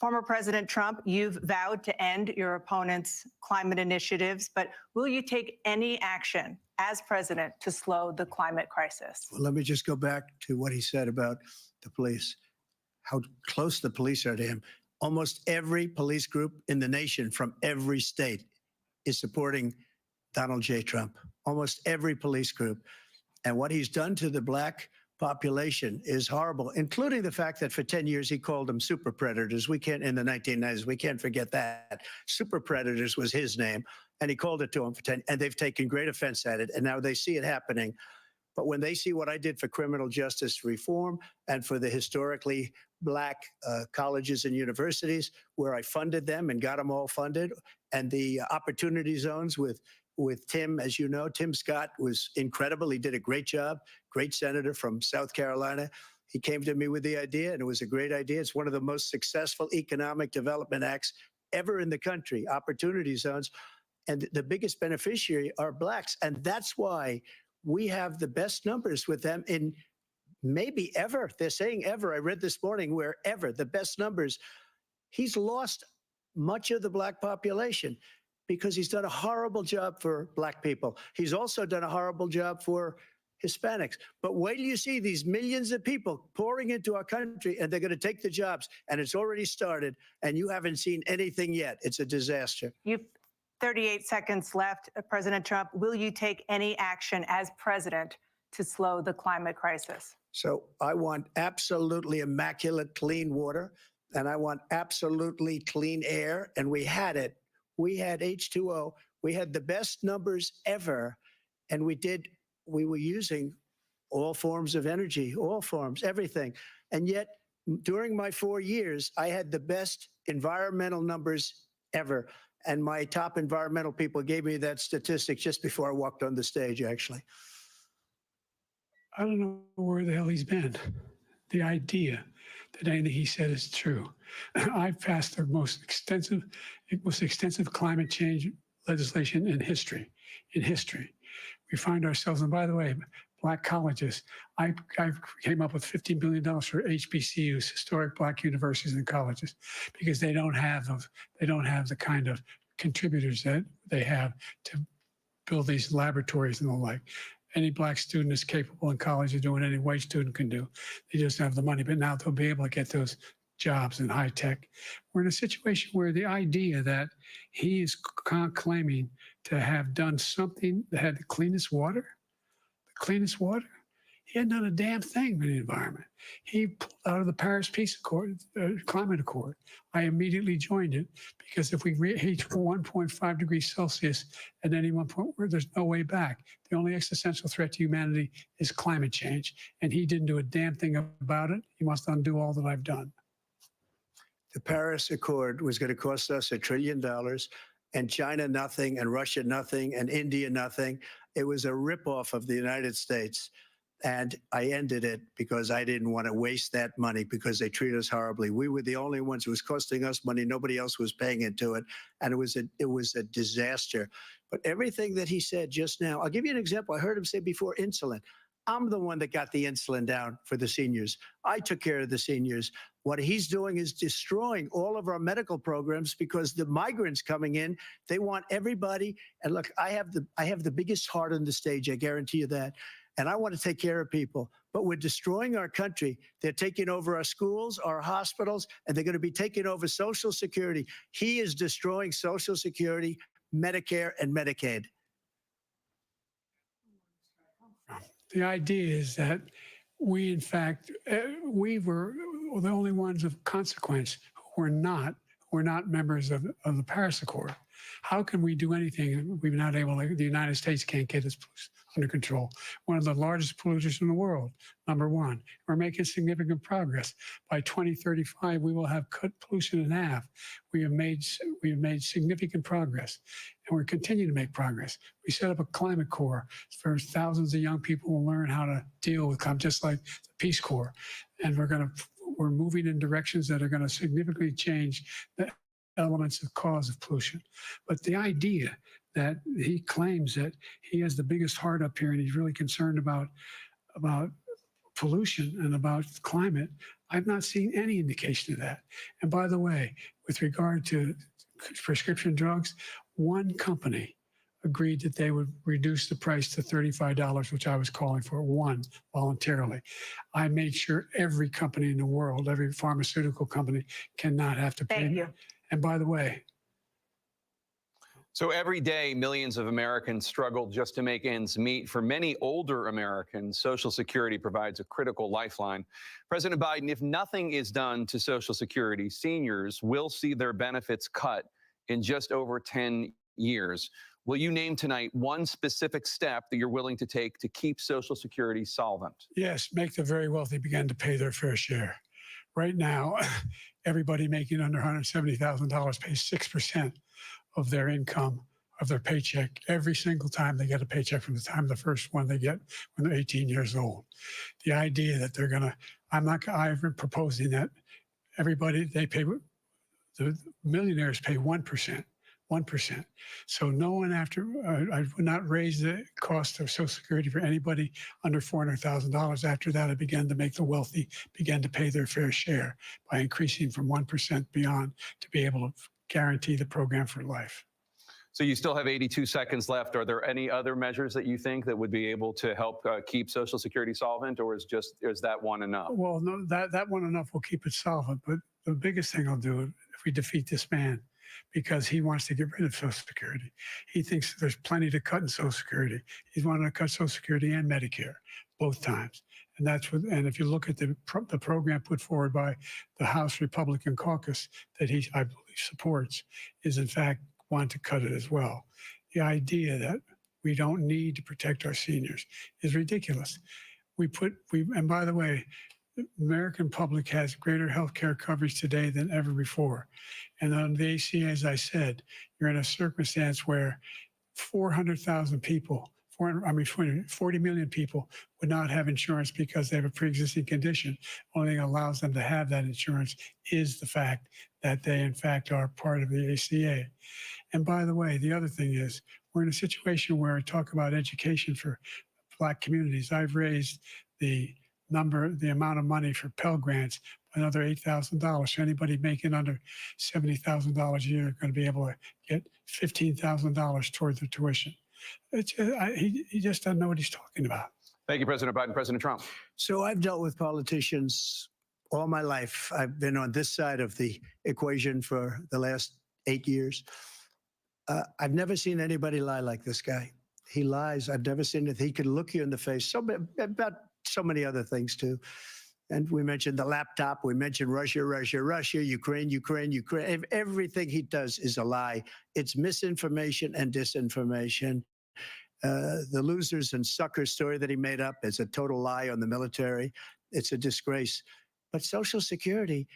Former President Trump, you've vowed to end your opponent's climate initiatives, but will you take any action as president to slow the climate crisis? Well, let me just go back to what he said about the police, how close the police are to him. Almost every police group in the nation from every state is supporting Donald J. Trump, almost every police group. And what he's done to the Black population is horrible, including the fact that for 10 years he called them super predators. We can't, in the 1990s, we can't forget that. Super predators was his name, and he called it to them for 10, and they've taken great offense at it, and now they see it happening. But when they see what I did for criminal justice reform and for the historically Black colleges and universities, where I funded them and got them all funded, and the opportunity zones with with Tim. As you know, Tim Scott was incredible. He did a great job, great senator from South Carolina. He came to me with the idea, and it was a great idea. It's one of the most successful economic development acts ever in the country, opportunity zones. And the biggest beneficiary are blacks. And that's why we have the best numbers with them in maybe ever. They're saying ever. I read this morning where ever, the best numbers. He's lost much of the black population because he's done a horrible job for black people. He's also done a horrible job for Hispanics. But wait till you see these millions of people pouring into our country, and they're going to take the jobs. And it's already started, and you haven't seen anything yet. It's a disaster. You've 38 seconds left. President Trump, will you take any action as president to slow the climate crisis? So I want absolutely immaculate clean water, and I want absolutely clean air. And we had it. We had H2O. We had the best numbers ever. And we were using all forms of energy, all forms, everything. And yet, during my 4 years, I had the best environmental numbers ever. And my top environmental people gave me that statistic just before I walked on the stage, actually. I don't know where the hell he's been. The idea that anything he said is true. I've passed the most extensive climate change legislation in history. We find ourselves, and by the way, black colleges, I came up with $15 billion for HBCUs, historic black universities and colleges, because they don't have the kind of contributors that they have to build these laboratories and the like. Any black student is capable in college of doing any white student can do. They just have the money, but now they'll be able to get those jobs in high tech. We're in a situation where the idea that he is claiming to have done something that had the cleanest water, he hadn't done a damn thing for the environment. He pulled out of the Paris Peace Accord, Climate Accord. I immediately joined it because if we reach 1.5 degrees Celsius at any one point, where there's no way back. The only existential threat to humanity is climate change, and he didn't do a damn thing about it. He wants to undo all that I've done. The Paris Accord was going to cost us $1 trillion, and China nothing, and Russia nothing, and India nothing. It was a ripoff of the United States. And I ended it because I didn't want to waste that money because they treat us horribly. We were the only ones who was costing us money. Nobody else was paying into it. And it was a disaster. But everything that he said just now, I'll give you an example. I heard him say before insulin. I'm the one that got the insulin down for the seniors. I took care of the seniors. What he's doing is destroying all of our medical programs because the migrants coming in, they want everybody. And look, I have the biggest heart on the stage. I guarantee you that. And I want to take care of people, but we're destroying our country. They're taking over our schools, our hospitals, and they're going to be taking over Social Security. He is destroying Social Security, Medicare, and Medicaid. The idea is that we, in fact, we were the only ones of consequence who were not members of the Paris Accord. How can we do anything? We've not able to, the United States can't get its under control. One of the largest polluters in the world, number one. We're making significant progress. By 2035, we will have cut pollution in half. We have made significant progress, and we're continuing to make progress. We set up a climate corps for thousands of young people who learn how to deal with climate, just like the Peace Corps. And we're moving in directions that are going to significantly change the elements of cause of pollution. But the idea that he claims that he has the biggest heart up here and he's really concerned about pollution and about climate, I've not seen any indication of that. And by the way, with regard to prescription drugs, one company agreed that they would reduce the price to $35, which I was calling for, one, voluntarily. I made sure every company in the world, every pharmaceutical company, cannot have to pay. Thank you. And by the way, so every day, millions of Americans struggle just to make ends meet. For many older Americans, Social Security provides a critical lifeline. President Biden, if nothing is done to Social Security, seniors will see their benefits cut in just over 10 years. Will you name tonight one specific step that you're willing to take to keep Social Security solvent? yes, make the very wealthy begin to pay their fair share. Right now, everybody making under $170,000 pays 6% of their income of their paycheck every single time they get a paycheck from the time the first one they get when they're 18 years old. The idea that they're going to, I've been proposing that everybody, they pay, the millionaires pay 1%. 1%. So no one I would not raise the cost of Social Security for anybody under $400,000. After that, I began to make the wealthy begin to pay their fair share by increasing from 1% beyond to be able to guarantee the program for life. So you still have 82 seconds left. Are there any other measures that you think that would be able to help keep Social Security solvent, or is that one enough? Well, no, that one enough will keep it solvent. But the biggest thing I'll do if we defeat this man, because he wants to get rid of Social Security. He thinks there's plenty to cut in Social Security. He's wanting to cut Social Security and Medicare both times. And that's what. And if you look at the program put forward by the House Republican caucus that I believe supports, is in fact want to cut it as well. The idea that we don't need to protect our seniors is ridiculous. And by the way, the American public has greater health care coverage today than ever before. And on the ACA, as I said, you're in a circumstance where 400,000 people, 40 million people would not have insurance because they have a pre-existing condition. Only thing allows them to have that insurance is the fact that they, in fact, are part of the ACA. And by the way, the other thing is we're in a situation where I talk about education for Black communities. I've raised the amount of money for Pell Grants, another $8,000. So anybody making under $70,000 a year are going to be able to get $15,000 towards their tuition. He just doesn't know what he's talking about. Thank you, President Biden. President Trump. So I've dealt with politicians all my life. I've been on this side of the equation for the last 8 years. I've never seen anybody lie like this guy. He lies. I've never seen it. He can look you in the face. About so many other things too. And we mentioned the laptop. We mentioned Russia, Ukraine. Everything he does is a lie. It's misinformation and disinformation. The losers and suckers story that he made up is a total lie on the military. It's a disgrace. But Social Security,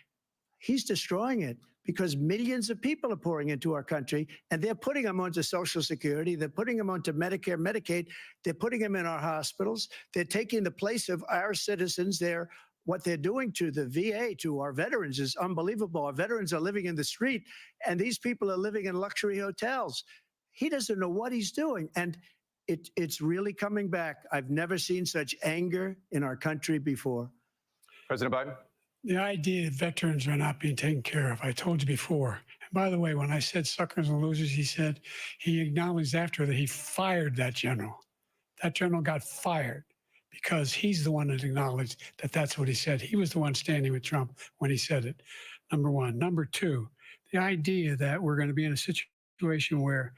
he's destroying it because millions of people are pouring into our country, and they're putting them onto Social Security. They're putting them onto Medicare, Medicaid. They're putting them in our hospitals. They're taking the place of our citizens. What they're doing to the VA, to our veterans, is unbelievable. Our veterans are living in the street, and these people are living in luxury hotels. He doesn't know what he's doing, and it's really coming back. I've never seen such anger in our country before. President Biden? The idea that veterans are not being taken care of, I told you before. And by the way, when I said suckers and losers, he acknowledged after that he fired that general. That general got fired because he's the one that acknowledged that that's what he said. He was the one standing with Trump when he said it, number one. Number two, the idea that we're going to be in a situation where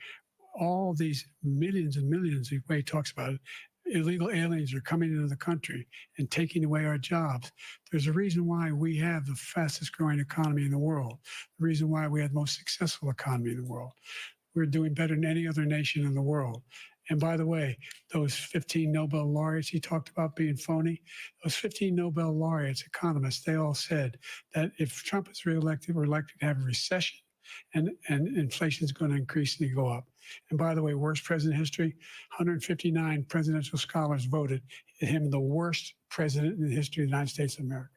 all these millions and millions, the way he talks about it, illegal aliens are coming into the country and taking away our jobs. There's a reason why we have the fastest growing economy in the world, the reason why we have the most successful economy in the world. We're doing better than any other nation in the world. And by the way, those 15 Nobel laureates he talked about being phony, those 15 Nobel laureates, economists, they all said that if Trump is reelected, we're likely to have a recession and inflation is going to increasingly go up. And by the way, worst president in history, 159 presidential scholars voted him the worst president in the history of the United States of America.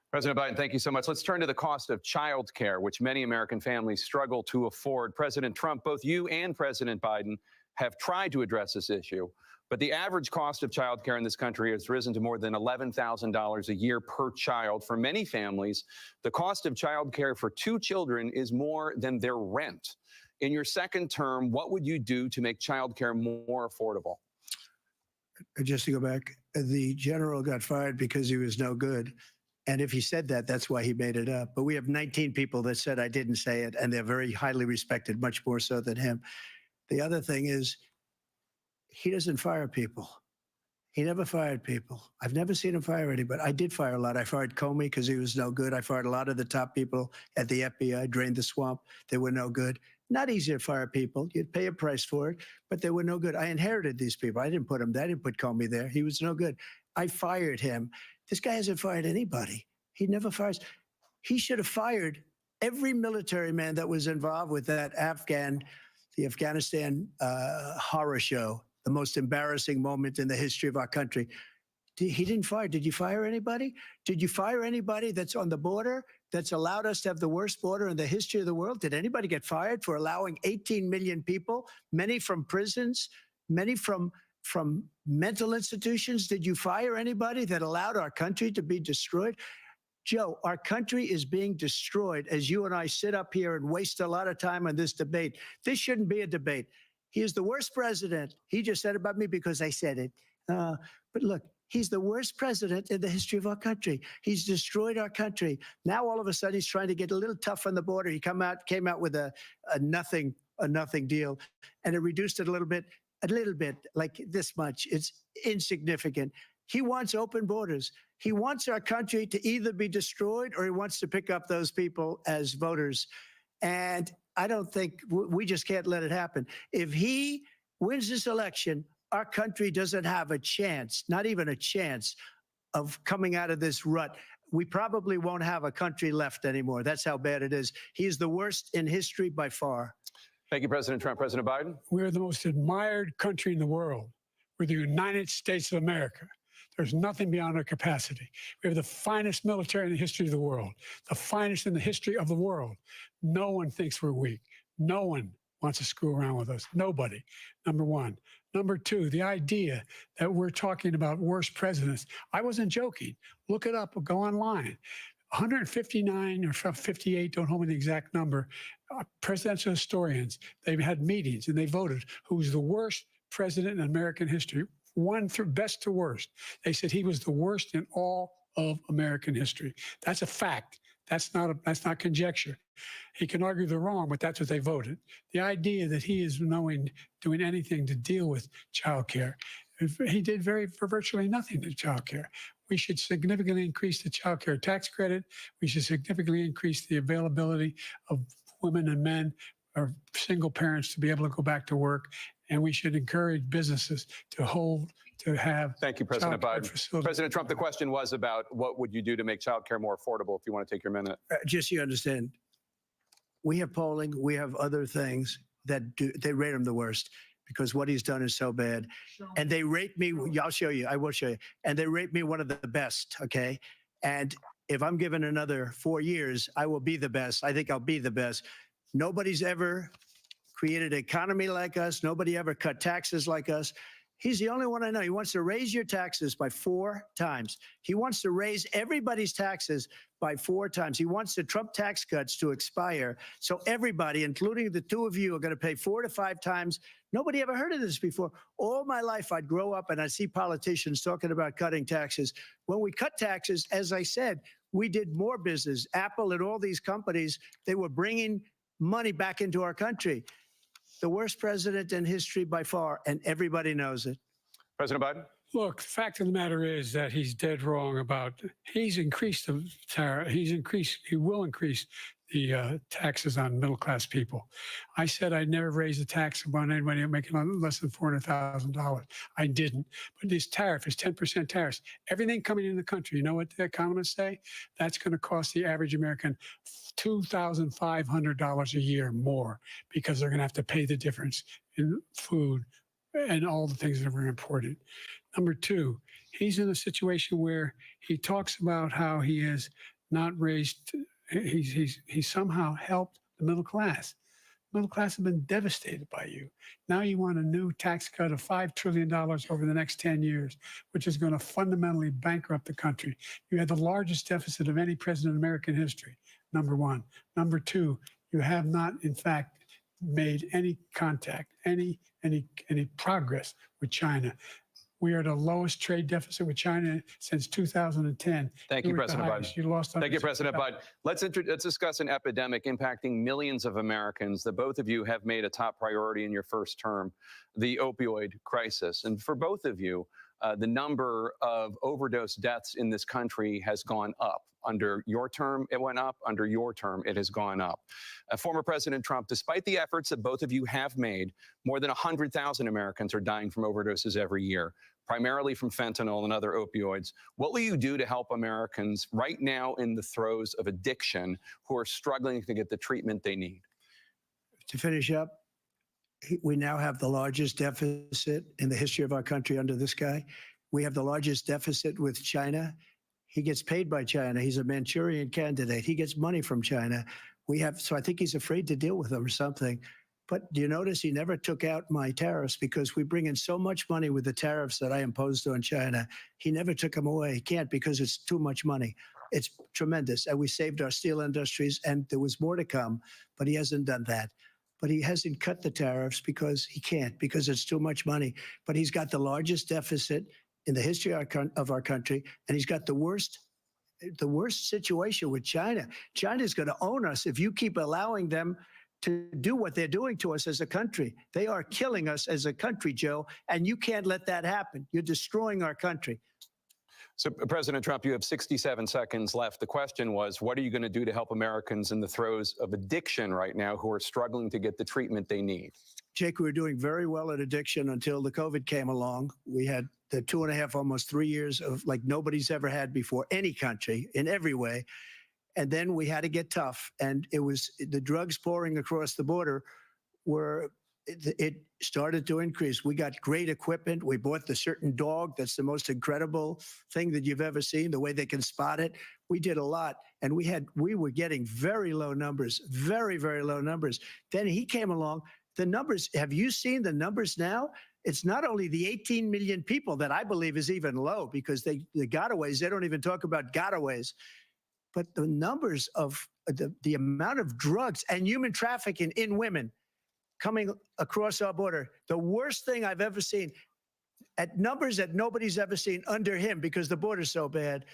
President Biden, thank you so much. Let's turn to the cost of child care, which many American families struggle to afford. President Trump, both you and President Biden have tried to address this issue, but the average cost of child care in this country has risen to more than $11,000 a year per child. For many families, the cost of child care for 2 children is more than their rent. In your second term, what would you do to make child care more affordable? Just to go back, the general got fired because he was no good. And if he said that, that's why he made it up. But we have 19 people that said I didn't say it, and they're very highly respected, much more so than him. The other thing is, he doesn't fire people. He never fired people. I've never seen him fire anybody. I did fire a lot. I fired Comey because he was no good. I fired a lot of the top people at the FBI, drained the swamp. They were no good. Not easy to fire people. You'd pay a price for it, but they were no good. I inherited these people. I didn't put them there. I didn't put Comey there. He was no good. I fired him. This guy hasn't fired anybody. He never fires. He should have fired every military man that was involved with that Afghan the Afghanistan horror show, the most embarrassing moment in the history of our country. He didn't fire. Did you fire anybody? Did you fire anybody that's on the border that's allowed us to have the worst border in the history of the world? Did anybody get fired for allowing 18 million people, many from prisons, many from mental institutions? Did you fire anybody that allowed our country to be destroyed? Joe, our country is being destroyed as you and I sit up here and waste a lot of time on this debate. This shouldn't be a debate. He is the worst president. He just said about me because I said it. But look, he's the worst president in the history of our country. He's destroyed our country. Now, all of a sudden, he's trying to get a little tough on the border. He came out with a nothing deal, and it reduced it a little bit, like this much. It's insignificant. He wants open borders. He wants our country to either be destroyed or he wants to pick up those people as voters. And I don't think we just can't let it happen. If he wins this election, our country doesn't have a chance, not even a chance, of coming out of this rut. We probably won't have a country left anymore. That's how bad it is. He is the worst in history by far. Thank you, President Trump. President Biden? We're the most admired country in the world. We're the United States of America. There's nothing beyond our capacity. We have the finest military in the history of the world, the finest in the history of the world. No one thinks we're weak. No one wants to screw around with us. Nobody, number one. Number two, the idea that we're talking about worst presidents. I wasn't joking. Look it up or go online. 159 or 58, don't hold me the exact number, presidential historians, they've had meetings and they voted who's the worst president in American history, one through best to worst. They said he was the worst in all of American history. That's a fact. That's not conjecture. He can argue they're wrong, but that's what they voted. The idea that he is doing anything to deal with child care, he did virtually nothing to child care. We should significantly increase the child care tax credit. We should significantly increase the availability of women and men or single parents to be able to go back to work. And we should encourage businesses to have. Thank you, President Biden. President Trump, the question was about what would you do to make child care more affordable, if you want to take your minute. Just so you understand, we have polling, we have other things that they rate him the worst because what he's done is so bad. And they rate me, I'll show you, I will show you. And they rate me one of the best, okay? And if I'm given another 4 years, I will be the best. I think I'll be the best. Nobody's ever created an economy like us. Nobody ever cut taxes like us. He's the only one I know. He wants to raise your taxes by 4 times. He wants to raise everybody's taxes by 4 times. He wants the Trump tax cuts to expire. So everybody, including the two of you, are going to pay 4 to 5 times. Nobody ever heard of this before. All my life, I'd grow up and I'd see politicians talking about cutting taxes. When we cut taxes, as I said, we did more business. Apple and all these companies, they were bringing money back into our country. The worst president in history by far, and everybody knows it. President Biden? Look, the fact of the matter is that he's dead wrong about, he's increased the tariff, he will increase the taxes on middle-class people. I said I'd never raise a tax on anybody making less than $400,000. I didn't. But this tariff is 10% tariffs. Everything coming in the country, you know what the economists say? That's going to cost the average American $2,500 a year more because they're going to have to pay the difference in food and all the things that are important. Number two, he's in a situation where he talks about how he has not raised, he's somehow helped the middle class. Middle class have been devastated by you. Now you want a new tax cut of $5 trillion over the next 10 years, which is going to fundamentally bankrupt the country. You had the largest deficit of any president in American history, number one. Number two, you have not, in fact, made any contact, any progress with China. We are the lowest trade deficit with China since 2010. Thank you, President Biden. You lost. Thank you, President Biden. Let's discuss an epidemic impacting millions of Americans that both of you have made a top priority in your first term, the opioid crisis. And for both of you, the number of overdose deaths in this country has gone up. Under your term, it went up. Under your term, it has gone up. Former President Trump, despite the efforts that both of you have made, more than 100,000 Americans are dying from overdoses every year, primarily from fentanyl and other opioids. What will you do to help Americans right now in the throes of addiction who are struggling to get the treatment they need? To finish up, We now have the largest deficit in the history of our country under this guy. We have the largest deficit with China. He gets paid by China. He's a Manchurian candidate. He gets money from China. So I think he's afraid to deal with them or something. But do you notice he never took out my tariffs because we bring in so much money with the tariffs that I imposed on China. He never took them away. He can't because it's too much money. It's tremendous. And we saved our steel industries, and there was more to come, but he hasn't done that. But he hasn't cut the tariffs because he can't, because it's too much money. But he's got the largest deficit in the history of our country, and he's got the worst situation with China. China's going to own us if you keep allowing them to do what they're doing to us as a country. They are killing us as a country, Joe, and you can't let that happen. You're destroying our country. So, President Trump, you have 67 seconds left. The question was, what are you going to do to help Americans in the throes of addiction right now who are struggling to get the treatment they need? Jake, we were doing very well at addiction until the COVID came along. We had the 2.5, almost 3 years of like nobody's ever had before, any country, in every way. And then we had to get tough. And it was the drugs pouring across the border it started to increase. We got great equipment. We bought the certain dog that's the most incredible thing that you've ever seen, the way they can spot it. We did a lot. And we were getting very low numbers, very, very low numbers. Then he came along. The numbers, have you seen the numbers now? It's not only the 18 million people that I believe is even low because the gotaways, they don't even talk about gotaways. But the numbers of the amount of drugs and human trafficking in women coming across our border, the worst thing I've ever seen, at numbers that nobody's ever seen under him because the border's so bad.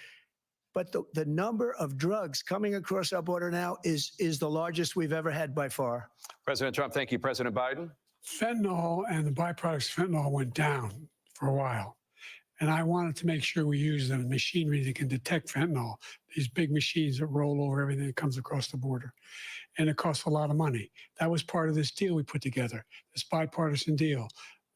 But the number of drugs coming across our border now is the largest we've ever had by far. President Trump, thank you. President Biden? Fentanyl and the byproducts of fentanyl went down for a while. And I wanted to make sure we use the machinery that can detect fentanyl, these big machines that roll over everything that comes across the border. And it costs a lot of money. That was part of this deal we put together, this bipartisan deal.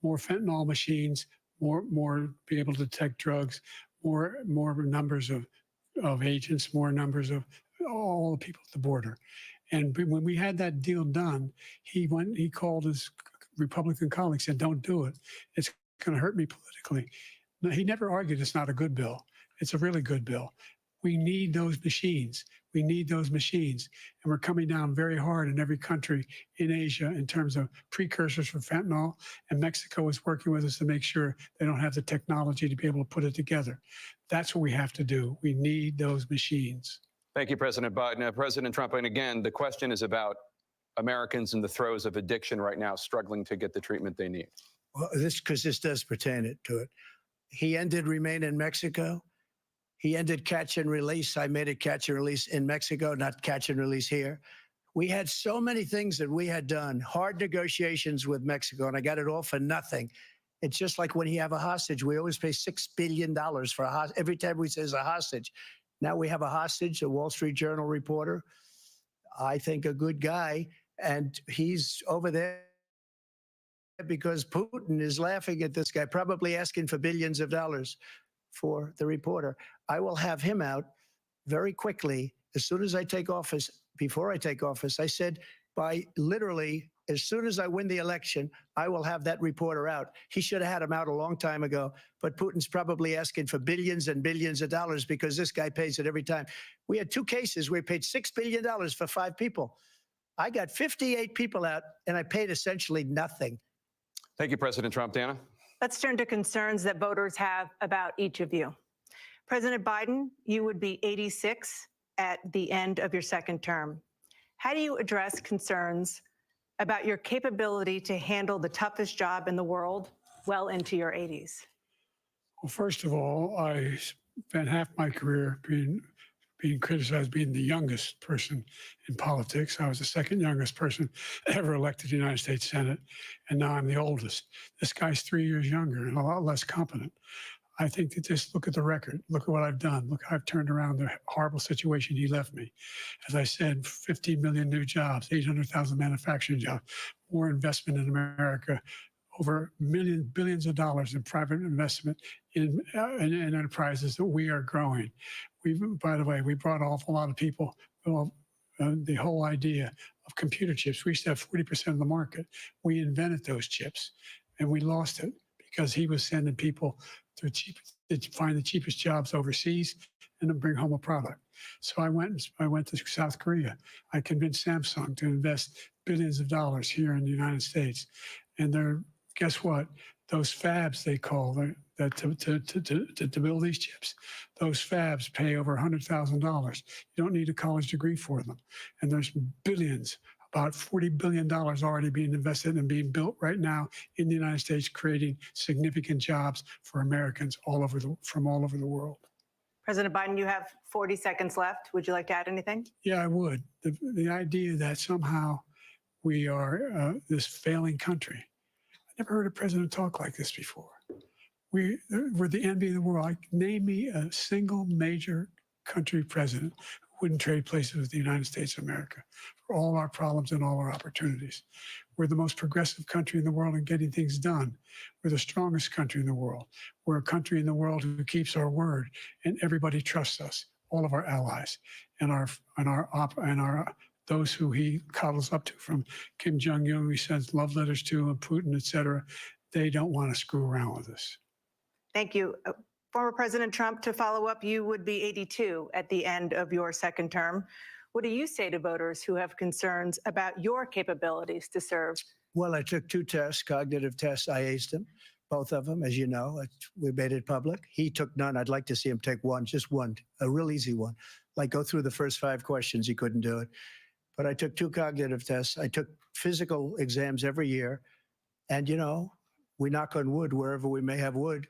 More fentanyl machines, more be able to detect drugs, more numbers of agents, more numbers of all the people at the border. And when we had that deal done, he called his Republican colleagues and said, don't do it. It's going to hurt me politically. No, he never argued it's not a good bill. It's a really good bill. We need those machines. We need those machines. And we're coming down very hard in every country in Asia in terms of precursors for fentanyl. And Mexico is working with us to make sure they don't have the technology to be able to put it together. That's what we have to do. We need those machines. Thank you, President Biden. President Trump, and again, the question is about Americans in the throes of addiction right now struggling to get the treatment they need. Well, this does pertain to it. He ended Remain in Mexico. He ended catch and release. I made it catch and release in Mexico, not catch and release here. We had so many things that we had done, hard negotiations with Mexico, and I got it all for nothing. It's just like when you have a hostage, we always pay $6 billion for a hostage. Every time we say a hostage. Now we have a hostage, a Wall Street Journal reporter, I think a good guy, and he's over there because Putin is laughing at this guy, probably asking for billions of dollars for the reporter. I will have him out very quickly as soon as I take office. Before I take office, I said by literally as soon as I win the election, I will have that reporter out. He should have had him out a long time ago, but Putin's probably asking for billions and billions of dollars because this guy pays it every time. We had 2 cases where he paid $6 billion for 5 people. I got 58 people out and I paid essentially nothing. Thank you, President Trump. Dana? Let's turn to concerns that voters have about each of you. President Biden, you would be 86 at the end of your second term. How do you address concerns about your capability to handle the toughest job in the world well into your 80s? Well, first of all, I spent half my career being criticized being the youngest person in politics. I was the second youngest person ever elected to the United States Senate, and now I'm the oldest. This guy's 3 years younger and a lot less competent. I think that just look at the record. Look at what I've done. Look how I've turned around the horrible situation he left me. As I said, 15 million new jobs, 800,000 manufacturing jobs, more investment in America, over billions of dollars in private investment in enterprises that we are growing. By the way, we brought an awful lot of people. Well, the whole idea of computer chips. We used to have 40% of the market. We invented those chips, and we lost it because he was sending people to find the cheapest jobs overseas and then bring home a product. So I went to South Korea. I convinced Samsung to invest billions of dollars here in the United States. And guess what? Those fabs, they call that to build these chips, those fabs pay over $100,000. You don't need a college degree for them. And there's billions, about $40 billion already being invested and being built right now in the United States, creating significant jobs for Americans from all over the world. President Biden, you have 40 seconds left. Would you like to add anything? Yeah, I would. The idea that somehow we are this failing country. I never heard a president talk like this before. We're the envy of the world. Name me a single major country president who wouldn't trade places with the United States of America for all our problems and all our opportunities. We're the most progressive country in the world in getting things done. We're the strongest country in the world. We're a country in the world who keeps our word, and everybody trusts us, all of our allies and those who he coddles up to, from Kim Jong-un, who he sends love letters to, and Putin, et cetera. They don't want to screw around with us. Thank you. Former President Trump, to follow up, you would be 82 at the end of your second term. What do you say to voters who have concerns about your capabilities to serve? Well, I took 2 tests, cognitive tests. I aced them, both of them, as you know. We made it public. He took none. I'd like to see him take one, just one, a real easy one. Like go through the first 5 questions. He couldn't do it. But I took 2 cognitive tests. I took physical exams every year. And, we knock on wood wherever we may have wood,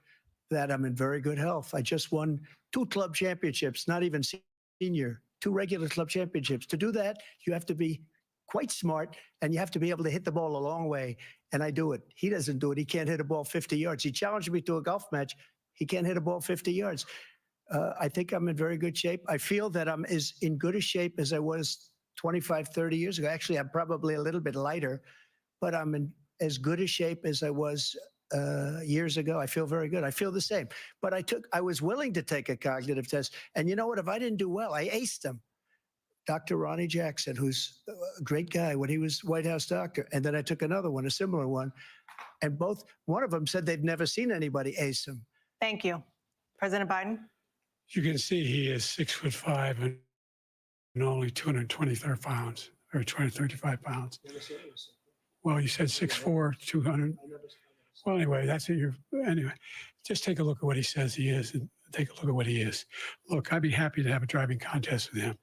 that I'm in very good health. I just won 2 club championships, not even senior, 2 regular club championships. To do that, you have to be quite smart, and you have to be able to hit the ball a long way. And I do it. He doesn't do it. He can't hit a ball 50 yards. He challenged me to a golf match. He can't hit a ball 50 yards. I think I'm in very good shape. I feel that I'm as in good a shape as I was 25, 30 years ago. Actually, I'm probably a little bit lighter, but I'm in as good a shape as I was years ago. I feel very good. I feel the same. But I was willing to take a cognitive test. And you know what? If I didn't do well, I aced him. Dr. Ronnie Jackson, who's a great guy when he was White House doctor. And then I took another one, a similar one. And one of them said they've never seen anybody ace him. Thank you. President Biden? You can see he is 6'5" and only 223 pounds, or 235 pounds. Well, you said 6'4", 200. Well, anyway, anyway, just take a look at what he says he is and take a look at what he is. Look, I'd be happy to have a driving contest with him.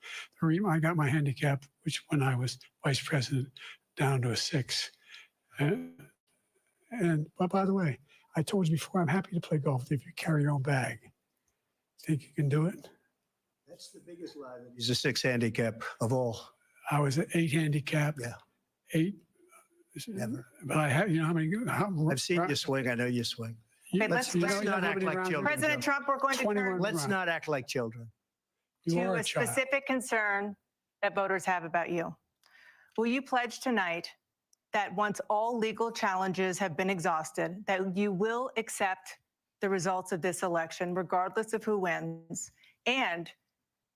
I got my handicap, which when I was vice president, down to a 6. But by the way, I told you before, I'm happy to play golf if you carry your own bag. Think you can do it? That's the biggest lie. He's a 6 handicap of all. I was an 8 handicap. Yeah. 8. Never. But I have, how many? I've seen you swing. I know you swing. Okay, let's not act like children. President Trump, we're going to turn Let's not act like children. to a specific concern that voters have about you. Will you pledge tonight that once all legal challenges have been exhausted, that you will accept the results of this election, regardless of who wins, and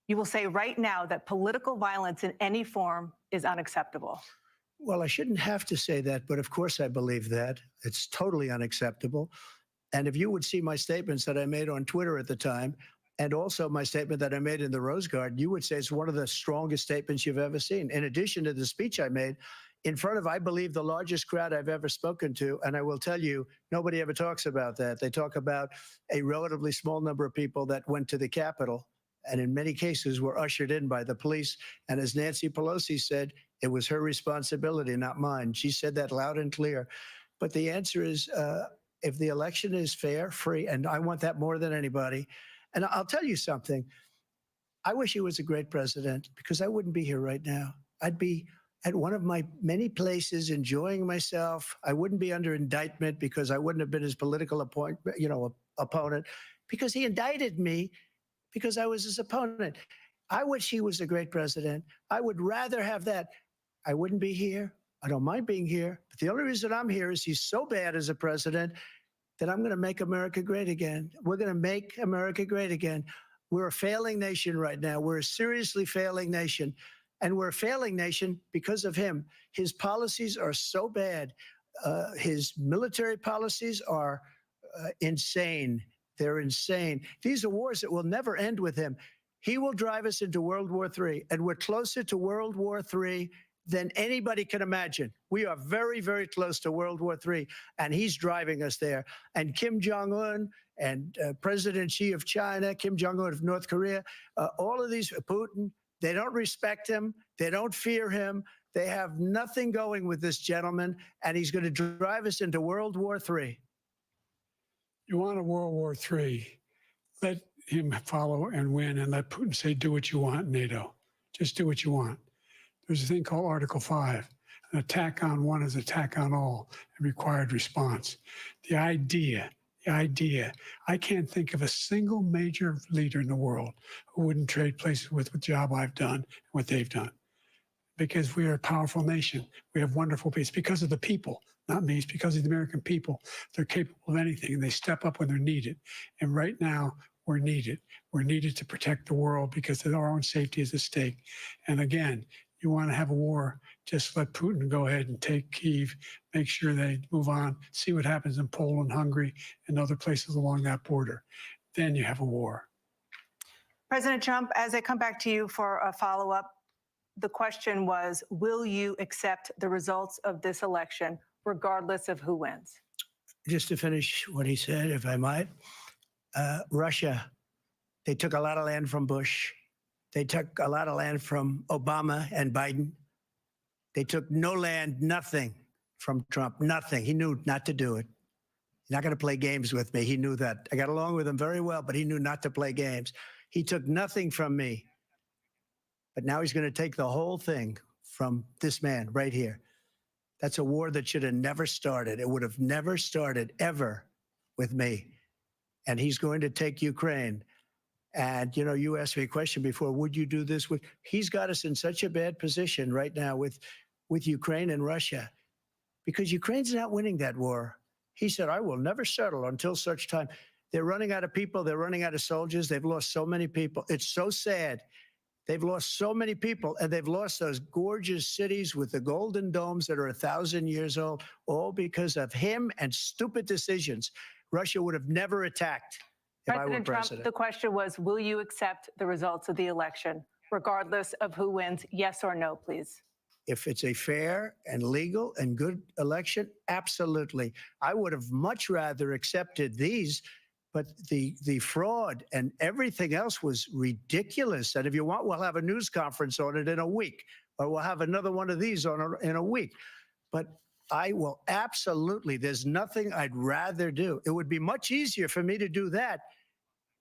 you will say right now that political violence in any form is unacceptable? Well, I shouldn't have to say that, but of course I believe that. It's totally unacceptable. And if you would see my statements that I made on Twitter at the time, and also my statement that I made in the Rose Garden, you would say it's one of the strongest statements you've ever seen. In addition to the speech I made in front of, I believe, the largest crowd I've ever spoken to. And I will tell you, nobody ever talks about that. They talk about a relatively small number of people that went to the Capitol, and in many cases were ushered in by the police. And as Nancy Pelosi said, it was her responsibility, not mine. She said that loud and clear. But the answer is, if the election is fair, free, and I want that more than anybody. And I'll tell you something. I wish he was a great president, because I wouldn't be here right now. I'd be at one of my many places enjoying myself. I wouldn't be under indictment because I wouldn't have been his political opponent, because he indicted me because I was his opponent. I wish he was a great president. I would rather have that. I wouldn't be here. I don't mind being here. But the only reason I'm here is he's so bad as a president that I'm going to make America great again. We're going to make America great again. We're a failing nation right now. We're a seriously failing nation. And we're a failing nation because of him. His policies are so bad. His military policies are insane. They're insane. These are wars that will never end with him. He will drive us into World War III, and we're closer to World War III than anybody can imagine. We are very, very close to World War III, and he's driving us there. And Kim Jong-un and President Xi of China, Kim Jong-un of North Korea, all of these, Putin, they don't respect him. They don't fear him. They have nothing going with this gentleman, and he's going to drive us into World War III. You want a World War III, let him follow and win, and let Putin say, do what you want, NATO. Just do what you want. There's a thing called Article 5. An attack on one is attack on all, and required response. The idea, I can't think of a single major leader in the world who wouldn't trade places with the job I've done and what they've done. Because we are a powerful nation. We have wonderful people. It's because of the people, not me. It's because of the American people. They're capable of anything, and they step up when they're needed. And right now, we're needed. We're needed to protect the world because our own safety is at stake. And again, you want to have a war, just let Putin go ahead and take Kyiv, make sure they move on, see what happens in Poland, Hungary, and other places along that border. Then you have a war. President Trump, as I come back to you for a follow-up, the question was, will you accept the results of this election, regardless of who wins? Just to finish what he said, if I might, Russia, they took a lot of land from Bush. They took a lot of land from Obama and Biden. They took no land, nothing from Trump, nothing. He knew not to do it. He's not going to play games with me. He knew that. I got along with him very well, but he knew not to play games. He took nothing from me. But now he's going to take the whole thing from this man right here. That's a war that should have never started. It would have never started ever with me. And he's going to take Ukraine. And, you know, you asked me a question before, would you do this? He's got us in such a bad position right now with Ukraine and Russia, because Ukraine's not winning that war. He said, I will never settle until such time. They're running out of people. They're running out of soldiers. They've lost so many people. It's so sad. They've lost so many people, and they've lost those gorgeous cities with the golden domes that are 1,000 years old, all because of him and stupid decisions. Russia would have never attacked if I were President Trump, president. the question was, will you accept the results of the election, regardless of who wins? Yes or no, please. If it's a fair and legal and good election, absolutely. I would have much rather accepted these, but the fraud and everything else was ridiculous. And if you want, we'll have a news conference on it in a week, or we'll have another one of these in a week. But I will absolutely, there's nothing I'd rather do. It would be much easier for me to do that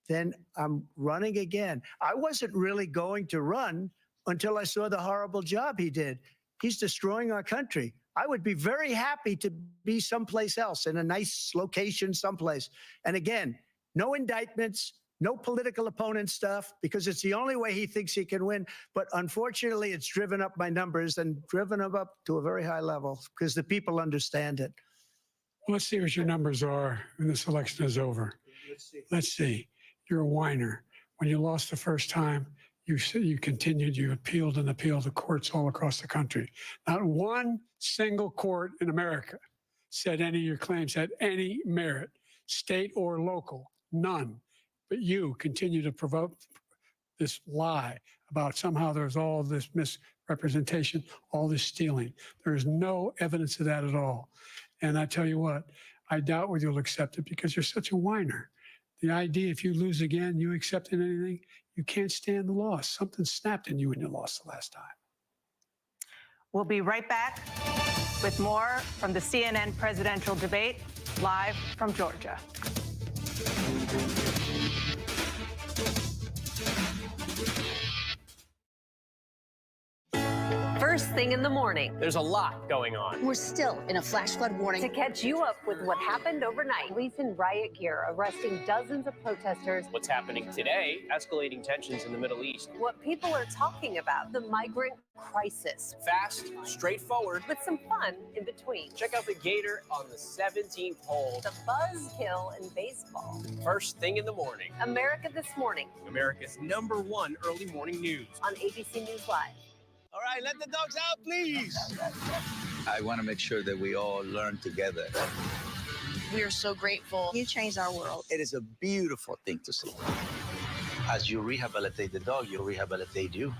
than I'm running again. I wasn't really going to run until I saw the horrible job he did. He's destroying our country. I would be very happy to be someplace else, in a nice location someplace. And again, no indictments, no political opponent stuff, because it's the only way he thinks he can win. But unfortunately, it's driven up my numbers and driven them up to a very high level because the people understand it. Well, let's see what your numbers are when this election is over. Let's see. You're a whiner. When you lost the first time, you continued, you appealed and appealed to courts all across the country. Not one single court in America said any of your claims had any merit, state or local, none. But you continue to provoke this lie about somehow there's all this misrepresentation, all this stealing. There is no evidence of that at all. And I tell you what, I doubt whether you'll accept it because you're such a whiner. The idea, if you lose again, you accepting anything, you can't stand the loss. Something snapped in you when you lost the last time. We'll be right back with more from the CNN presidential debate, live from Georgia. First thing in the morning. There's a lot going on. We're still in a flash flood warning. To catch you up with what happened overnight, police in riot gear arresting dozens of protesters. What's happening today? Escalating tensions in the Middle East. What people are talking about, the migrant crisis. Fast, straightforward, with some fun in between. Check out the Gator on the 17th hole. The buzzkill in baseball. First thing in the morning. America This Morning. America's #1 early morning news. On ABC News Live. right, let the dogs out, please. I want to make sure that we all learn together. We are so grateful. You changed our world. It is a beautiful thing to see. As you rehabilitate the dog, you rehabilitate you.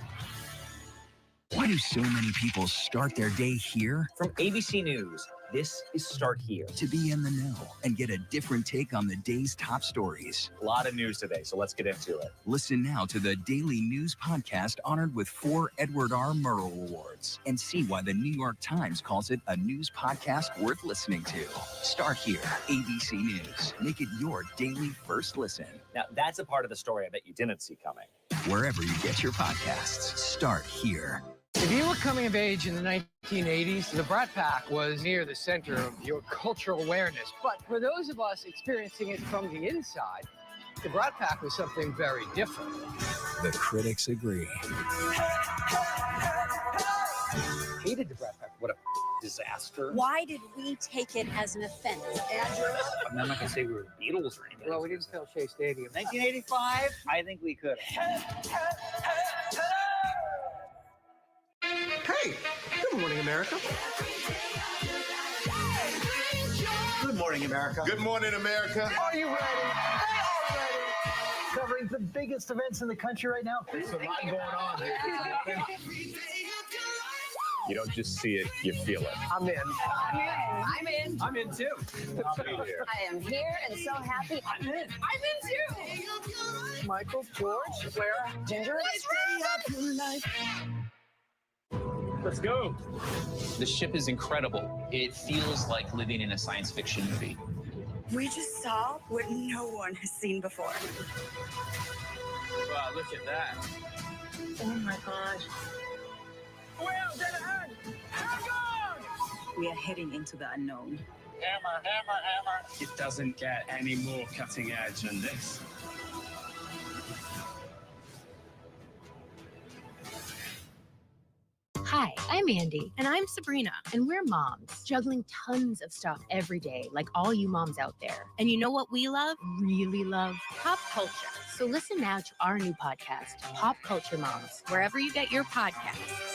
Why do so many people start their day here? From ABC News, this is Start Here. To be in the know and get a different take on the day's top stories. A lot of news today, so let's get into it. Listen now to the Daily News Podcast honored with 4 Edward R. Murrow Awards and see why the New York Times calls it a news podcast worth listening to. Start Here, ABC News. Make it your daily first listen. Now, that's a part of the story I bet you didn't see coming. Wherever you get your podcasts, start here. If you were coming of age in the 1980s, the Brat Pack was near the center of your cultural awareness. But for those of us experiencing it from the inside, the Brat Pack was something very different. The critics agree. Hated the Brat Pack. What a disaster. Why did we take it as an offense? I'm not going to say we were the Beatles or anything. Well, we didn't fill Shea Stadium. 1985? I think we could. Hey, good morning, America. Good morning, America. Good morning, America. Are you ready? Covering the biggest events in the country right now. There's a lot going on here. You don't just see it, you feel it. I'm in. I'm in. I'm in too. I am here and so happy. I'm in. I'm in too. Michael, George, Clara, Ginger. Let's go. The ship is incredible. It feels like living in a science fiction movie. We just saw what no one has seen before. Wow, look at that. Oh my gosh. We are heading into the unknown. Hammer, hammer, hammer. It doesn't get any more cutting edge than this. Hi, I'm Andy. And I'm Sabrina. And we're moms, juggling tons of stuff every day, like all you moms out there. And you know what we love? Really love? Pop culture. So listen now to our new podcast, Pop Culture Moms, wherever you get your podcasts.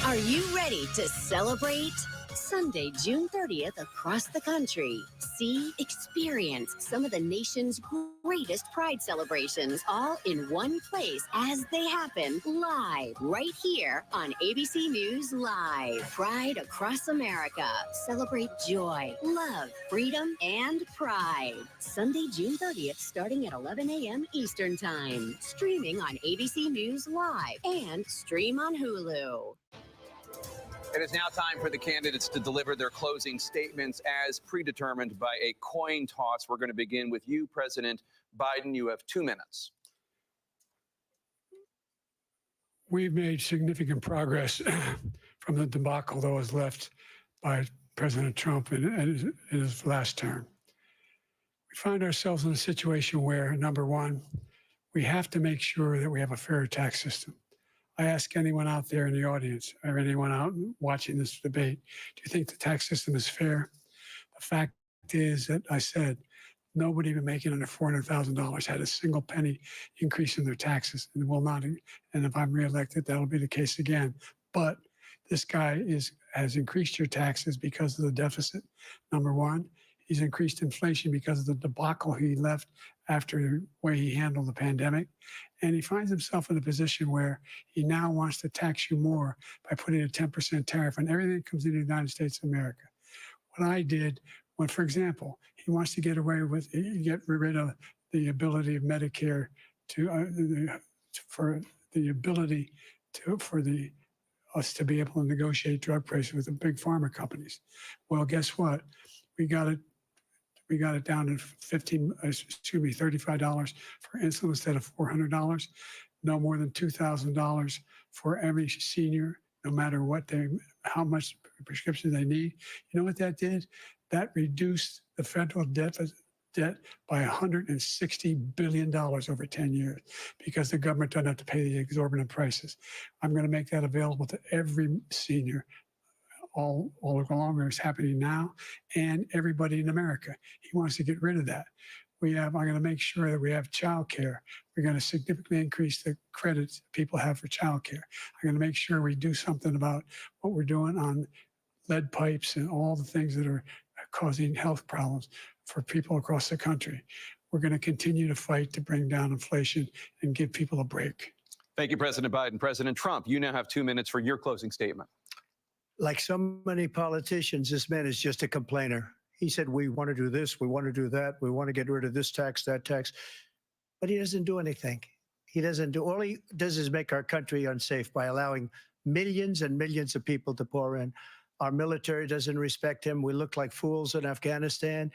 Are you ready to celebrate? Sunday, June 30th, across the country. See, experience some of the nation's greatest pride celebrations all in one place as they happen live right here on ABC News Live. Pride across America. Celebrate joy, love, freedom, and pride. Sunday, June 30th, starting at 11 a.m. Eastern Time. Streaming on ABC News Live and stream on Hulu. It is now time for the candidates to deliver their closing statements as predetermined by a coin toss. We're going to begin with you, President Biden. You have 2 minutes. We've made significant progress from the debacle that was left by President Trump in his last term. We find ourselves in a situation where, number one, we have to make sure that we have a fair tax system. I ask anyone out there in the audience or anyone out watching this debate, do you think the tax system is fair? The fact is that I said nobody even making under $400,000 had a single penny increase in their taxes and will not. And if I'm reelected, that'll be the case again. But this guy has increased your taxes because of the deficit. Number one, he's increased inflation because of the debacle he left after the way he handled the pandemic. And he finds himself in a position where he now wants to tax you more by putting a 10% tariff on everything that comes into the United States of America. What I did, when, for example, he wants to get rid of the ability of Medicare for us to be able to negotiate drug prices with the big pharma companies. Well, guess what? We got it down to $35 for insulin instead of $400. No more than $2,000 for every senior, no matter how much prescription they need. You know what that did? That reduced the federal debt by $160 billion over 10 years because the government doesn't have to pay the exorbitant prices. I'm going to make that available to every senior all along. It's happening now, and everybody in America. He wants to get rid of that. I'm going to make sure that we have child care. We're going to significantly increase the credits people have for child care. I'm going to make sure we do something about what we're doing on lead pipes and all the things that are causing health problems for people across the country. We're going to continue to fight to bring down inflation and give people a break. Thank you, President Biden. President Trump, you now have 2 minutes for your closing statement. Like so many politicians, this man is just a complainer. He said, we want to do this, we want to do that, we want to get rid of this tax, that tax. But he doesn't do anything. All he does is make our country unsafe by allowing millions and millions of people to pour in. Our military doesn't respect him. We look like fools in Afghanistan.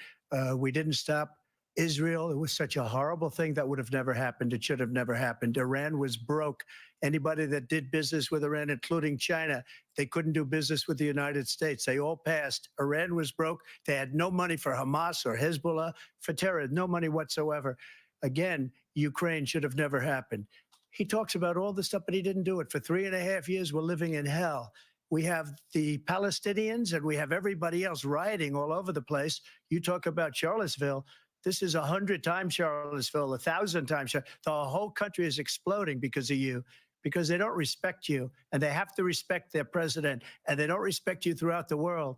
We didn't stop Israel. It was such a horrible thing that would have never happened. It should have never happened. Iran was broke. Anybody that did business with Iran, including China, they couldn't do business with the United States. They all passed. Iran was broke. They had no money for Hamas or Hezbollah, for terror, no money whatsoever. Again, Ukraine should have never happened. He talks about all this stuff, but he didn't do it. For 3.5 years, we're living in hell. We have the Palestinians and we have everybody else rioting all over the place. You talk about Charlottesville. This is 100 times Charlottesville, 1,000 times. The whole country is exploding because of you, because they don't respect you, and they have to respect their president, and they don't respect you throughout the world.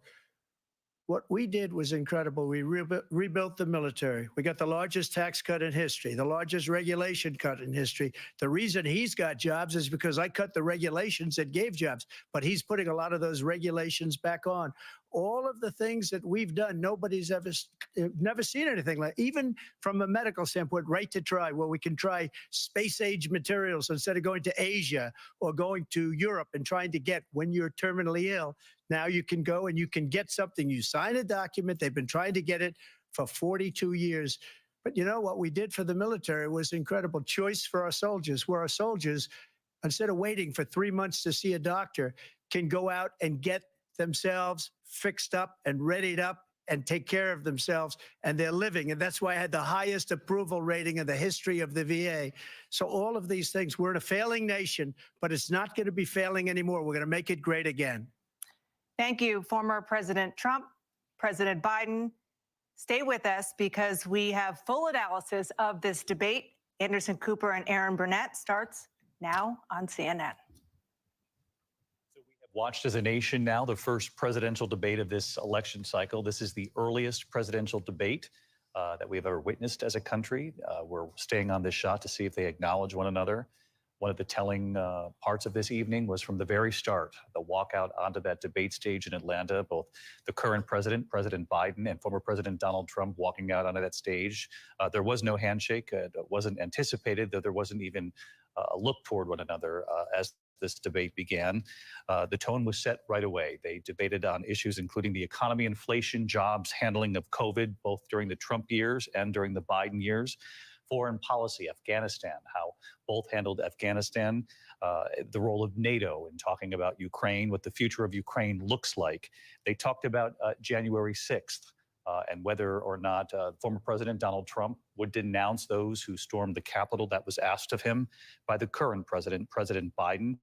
What we did was incredible. We rebuilt the military. We got the largest tax cut in history, the largest regulation cut in history. The reason he's got jobs is because I cut the regulations that gave jobs, but he's putting a lot of those regulations back on. All of the things that we've done, nobody's never seen anything like, even from a medical standpoint, right to try, where we can try space-age materials instead of going to Asia or going to Europe and trying to get, when you're terminally ill, now you can go and you can get something. You sign a document. They've been trying to get it for 42 years. But you know what we did for the military was incredible. Choice for our soldiers, where our soldiers, instead of waiting for 3 months to see a doctor, can go out and get themselves fixed up and readied up and take care of themselves, and they're living. And that's why I had the highest approval rating in the history of the VA. So all of these things, we're in a failing nation, but it's not going to be failing anymore. We're going to make it great again. Thank you, former President Trump, President Biden. Stay with us because we have full analysis of this debate. Anderson Cooper and Aaron Burnett starts now on CNN. Watched as a nation now the first presidential debate of this election cycle. This is the earliest presidential debate that we've ever witnessed as a country. We're staying on this shot to see if they acknowledge one another. One of the telling parts of this evening was from the very start, the walkout onto that debate stage in Atlanta, both the current president, President Biden, and former President Donald Trump walking out onto that stage. There was no handshake. It wasn't anticipated, though there wasn't even a look toward one another as this debate began. The tone was set right away. They debated on issues including the economy, inflation, jobs, handling of COVID, both during the Trump years and during the Biden years. Foreign policy, Afghanistan, how both handled Afghanistan, the role of NATO in talking about Ukraine, what the future of Ukraine looks like. They talked about January 6th and whether or not former President Donald Trump would denounce those who stormed the Capitol. That was asked of him by the current president, President Biden.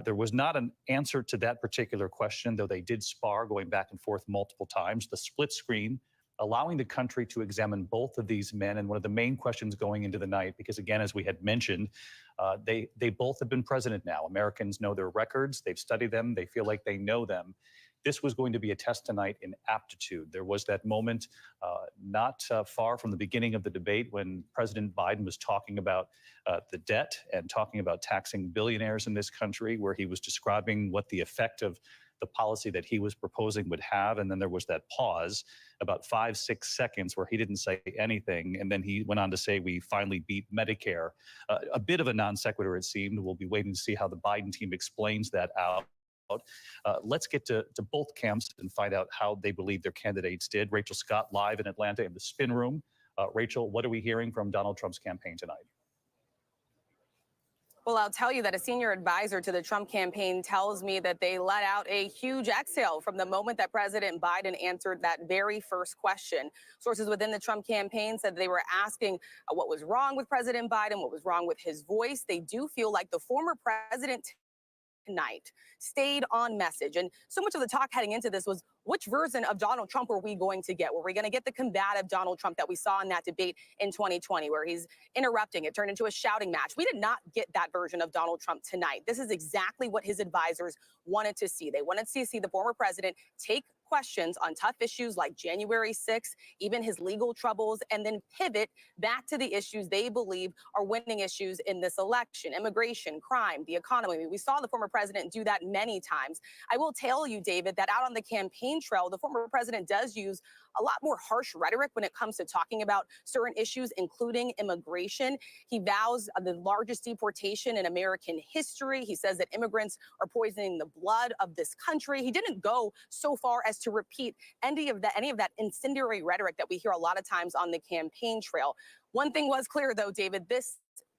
There was not an answer to that particular question, though they did spar going back and forth multiple times. The split screen, allowing the country to examine both of these men. And one of the main questions going into the night, because again, as we had mentioned, they both have been president now. Americans know their records. They've studied them. They feel like they know them. This was going to be a test tonight in aptitude. There was that moment not far from the beginning of the debate when President Biden was talking about the debt and talking about taxing billionaires in this country, where he was describing what the effect of the policy that he was proposing would have. And then there was that pause, about 5-6 seconds, where he didn't say anything. And then he went on to say, we finally beat Medicare. A bit of a non sequitur, it seemed. We'll be waiting to see how the Biden team explains that out. Let's get to both camps and find out how they believe their candidates did. Rachel Scott live in Atlanta in the spin room. Rachel, what are we hearing from Donald Trump's campaign tonight? Well, I'll tell you that a senior advisor to the Trump campaign tells me that they let out a huge exhale from the moment that President Biden answered that very first question. Sources within the Trump campaign said they were asking what was wrong with President Biden, what was wrong with his voice. They do feel like the former president night, stayed on message. And so much of the talk heading into this was, which version of Donald Trump were we going to get? Were we going to get the combative Donald Trump that we saw in that debate in 2020, where he's interrupting, it turned into a shouting match? We did not get that version of Donald Trump tonight. This is exactly what his advisors wanted to see. They wanted to see the former president take questions on tough issues like January 6th, even his legal troubles, and then pivot back to the issues they believe are winning issues in this election: immigration, crime, the economy. We saw the former president do that many times. I will tell you, David, that out on the campaign trail, the former president does use a lot more harsh rhetoric when it comes to talking about certain issues, including immigration. He vows the largest deportation in American history. He says that immigrants are poisoning the blood of this country. He didn't go so far as to repeat any of that incendiary rhetoric that we hear a lot of times on the campaign trail. One thing was clear, though, David, this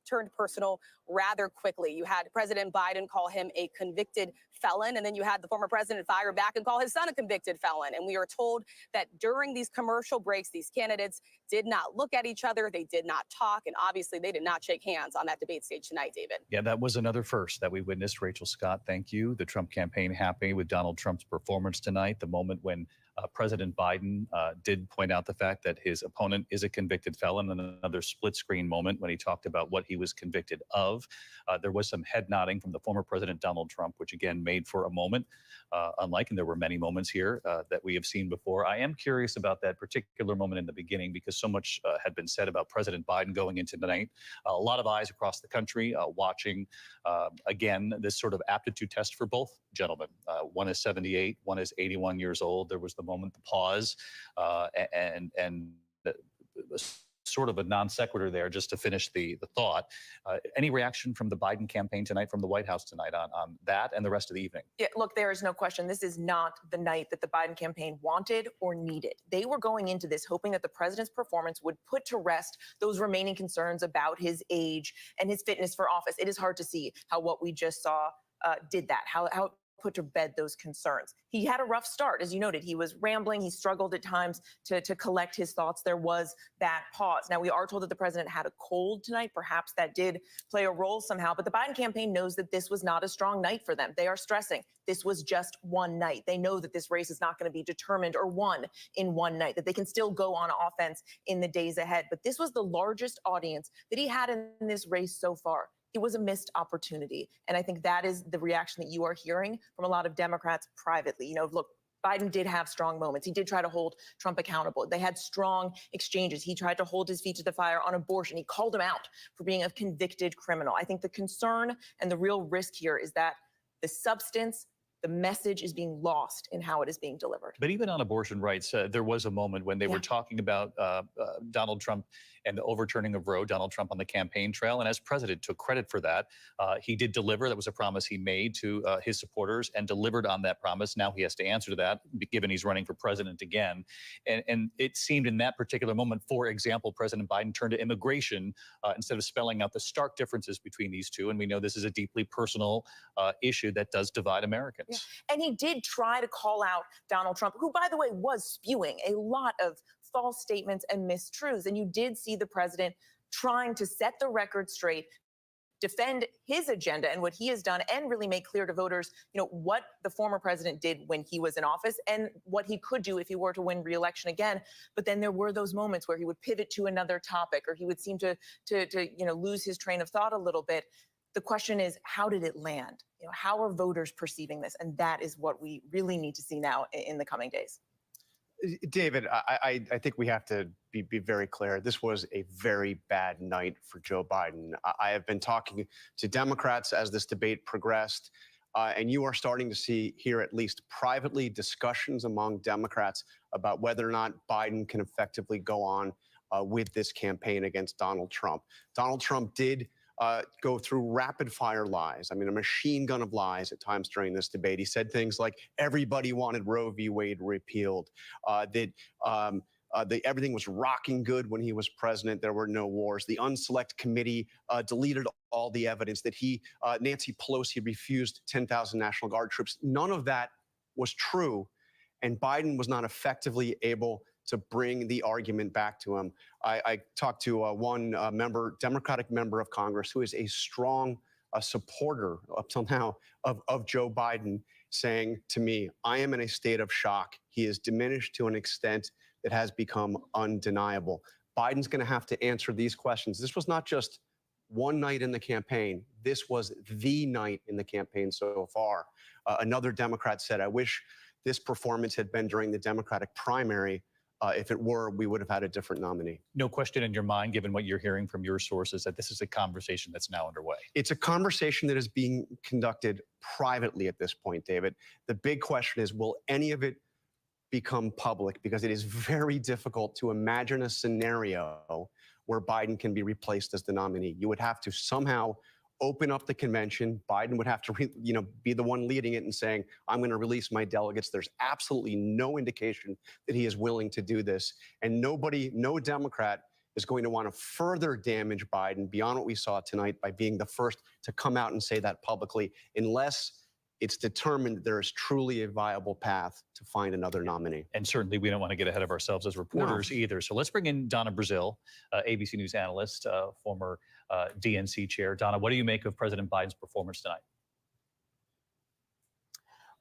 turned personal rather quickly. You had President Biden call him a convicted felon, and then you had the former president fire back and call his son a convicted felon. And we are told that during these commercial breaks, these candidates did not look at each other, they did not talk, and obviously they did not shake hands on that debate stage tonight, David. Yeah, that was another first that we witnessed. Rachel Scott, thank you. The Trump campaign happy with Donald Trump's performance tonight, the moment when President Biden did point out the fact that his opponent is a convicted felon, and another split screen moment when he talked about what he was convicted of. There was some head nodding from the former President Donald Trump, which again made for a moment unlike, and there were many moments here that we have seen before. I am curious about that particular moment in the beginning because so much had been said about President Biden going into tonight. A lot of eyes across the country watching, again, this sort of aptitude test for both gentlemen. One is 78, one is 81 years old. There was the moment, the pause, and sort of a non sequitur there just to finish the thought. Any reaction from the Biden campaign tonight, from the White House tonight on that and the rest of the evening? Yeah, look, there is no question. This is not the night that the Biden campaign wanted or needed. They were going into this hoping that the president's performance would put to rest those remaining concerns about his age and his fitness for office. It is hard to see how what we just saw did that, how it put to bed those concerns. He had a rough start. As you noted, he was rambling. He struggled at times to collect his thoughts. There was that pause. Now, we are told that the president had a cold tonight. Perhaps that did play a role somehow. But the Biden campaign knows that this was not a strong night for them. They are stressing this was just one night. They know that this race is not going to be determined or won in one night, that they can still go on offense in the days ahead. But this was the largest audience that he had in this race so far. It was a missed opportunity. And I think that is the reaction that you are hearing from a lot of Democrats privately. You know, look, Biden did have strong moments. He did try to hold Trump accountable. They had strong exchanges. He tried to hold his feet to the fire on abortion. He called him out for being a convicted criminal. I think the concern and the real risk here is that the substance, the message is being lost in how it is being delivered. But even on abortion rights, there was a moment when they were talking about Donald Trump and the overturning of Roe, Donald Trump on the campaign trail. And as president, took credit for that. He did deliver. That was a promise he made to his supporters and delivered on that promise. Now he has to answer to that, given he's running for president again. And it seemed in that particular moment, for example, President Biden turned to immigration instead of spelling out the stark differences between these two. And we know this is a deeply personal issue that does divide Americans. Yeah. And he did try to call out Donald Trump, who, by the way, was spewing a lot of false statements and mistruths. And you did see the president trying to set the record straight, defend his agenda and what he has done, and really make clear to voters, you know, what the former president did when he was in office and what he could do if he were to win re-election again. But then there were those moments where he would pivot to another topic, or he would seem to lose his train of thought a little bit. The question is, how did it land? You know, how are voters perceiving this? And that is what we really need to see now in the coming days. David, I think we have to be very clear. This was a very bad night for Joe Biden. I have been talking to Democrats as this debate progressed, and you are starting to see here, at least privately, discussions among Democrats about whether or not Biden can effectively go on with this campaign against Donald Trump. Donald Trump did go through rapid fire lies. I mean, a machine gun of lies at times during this debate. He said things like everybody wanted Roe v. Wade repealed, that everything was rocking good when he was president. There were no wars. The Unselect Committee deleted all the evidence that Nancy Pelosi refused 10,000 National Guard troops. None of that was true. And Biden was not effectively able to bring the argument back to him. I talked to one Democratic member of Congress who is a strong a supporter up till now of Joe Biden saying to me, I am in a state of shock. He is diminished to an extent that has become undeniable. Biden's going to have to answer these questions. This was not just one night in the campaign. This was the night in the campaign so far. Another Democrat said, I wish this performance had been during the Democratic primary. If it were, we would have had a different nominee. No question in your mind, given what you're hearing from your sources, that this is a conversation that's now underway. It's a conversation that is being conducted privately at this point, David. The big question is, will any of it become public? Because it is very difficult to imagine a scenario where Biden can be replaced as the nominee. You would have to somehow open up the convention. Biden would have to, be the one leading it and saying, I'm going to release my delegates. There's absolutely no indication that he is willing to do this. And no Democrat is going to want to further damage Biden beyond what we saw tonight by being the first to come out and say that publicly, unless it's determined that there is truly a viable path to find another nominee. And certainly we don't want to get ahead of ourselves as reporters either. So let's bring in Donna Brazile, ABC News analyst, former DNC chair. Donna, what do you make of President Biden's performance tonight?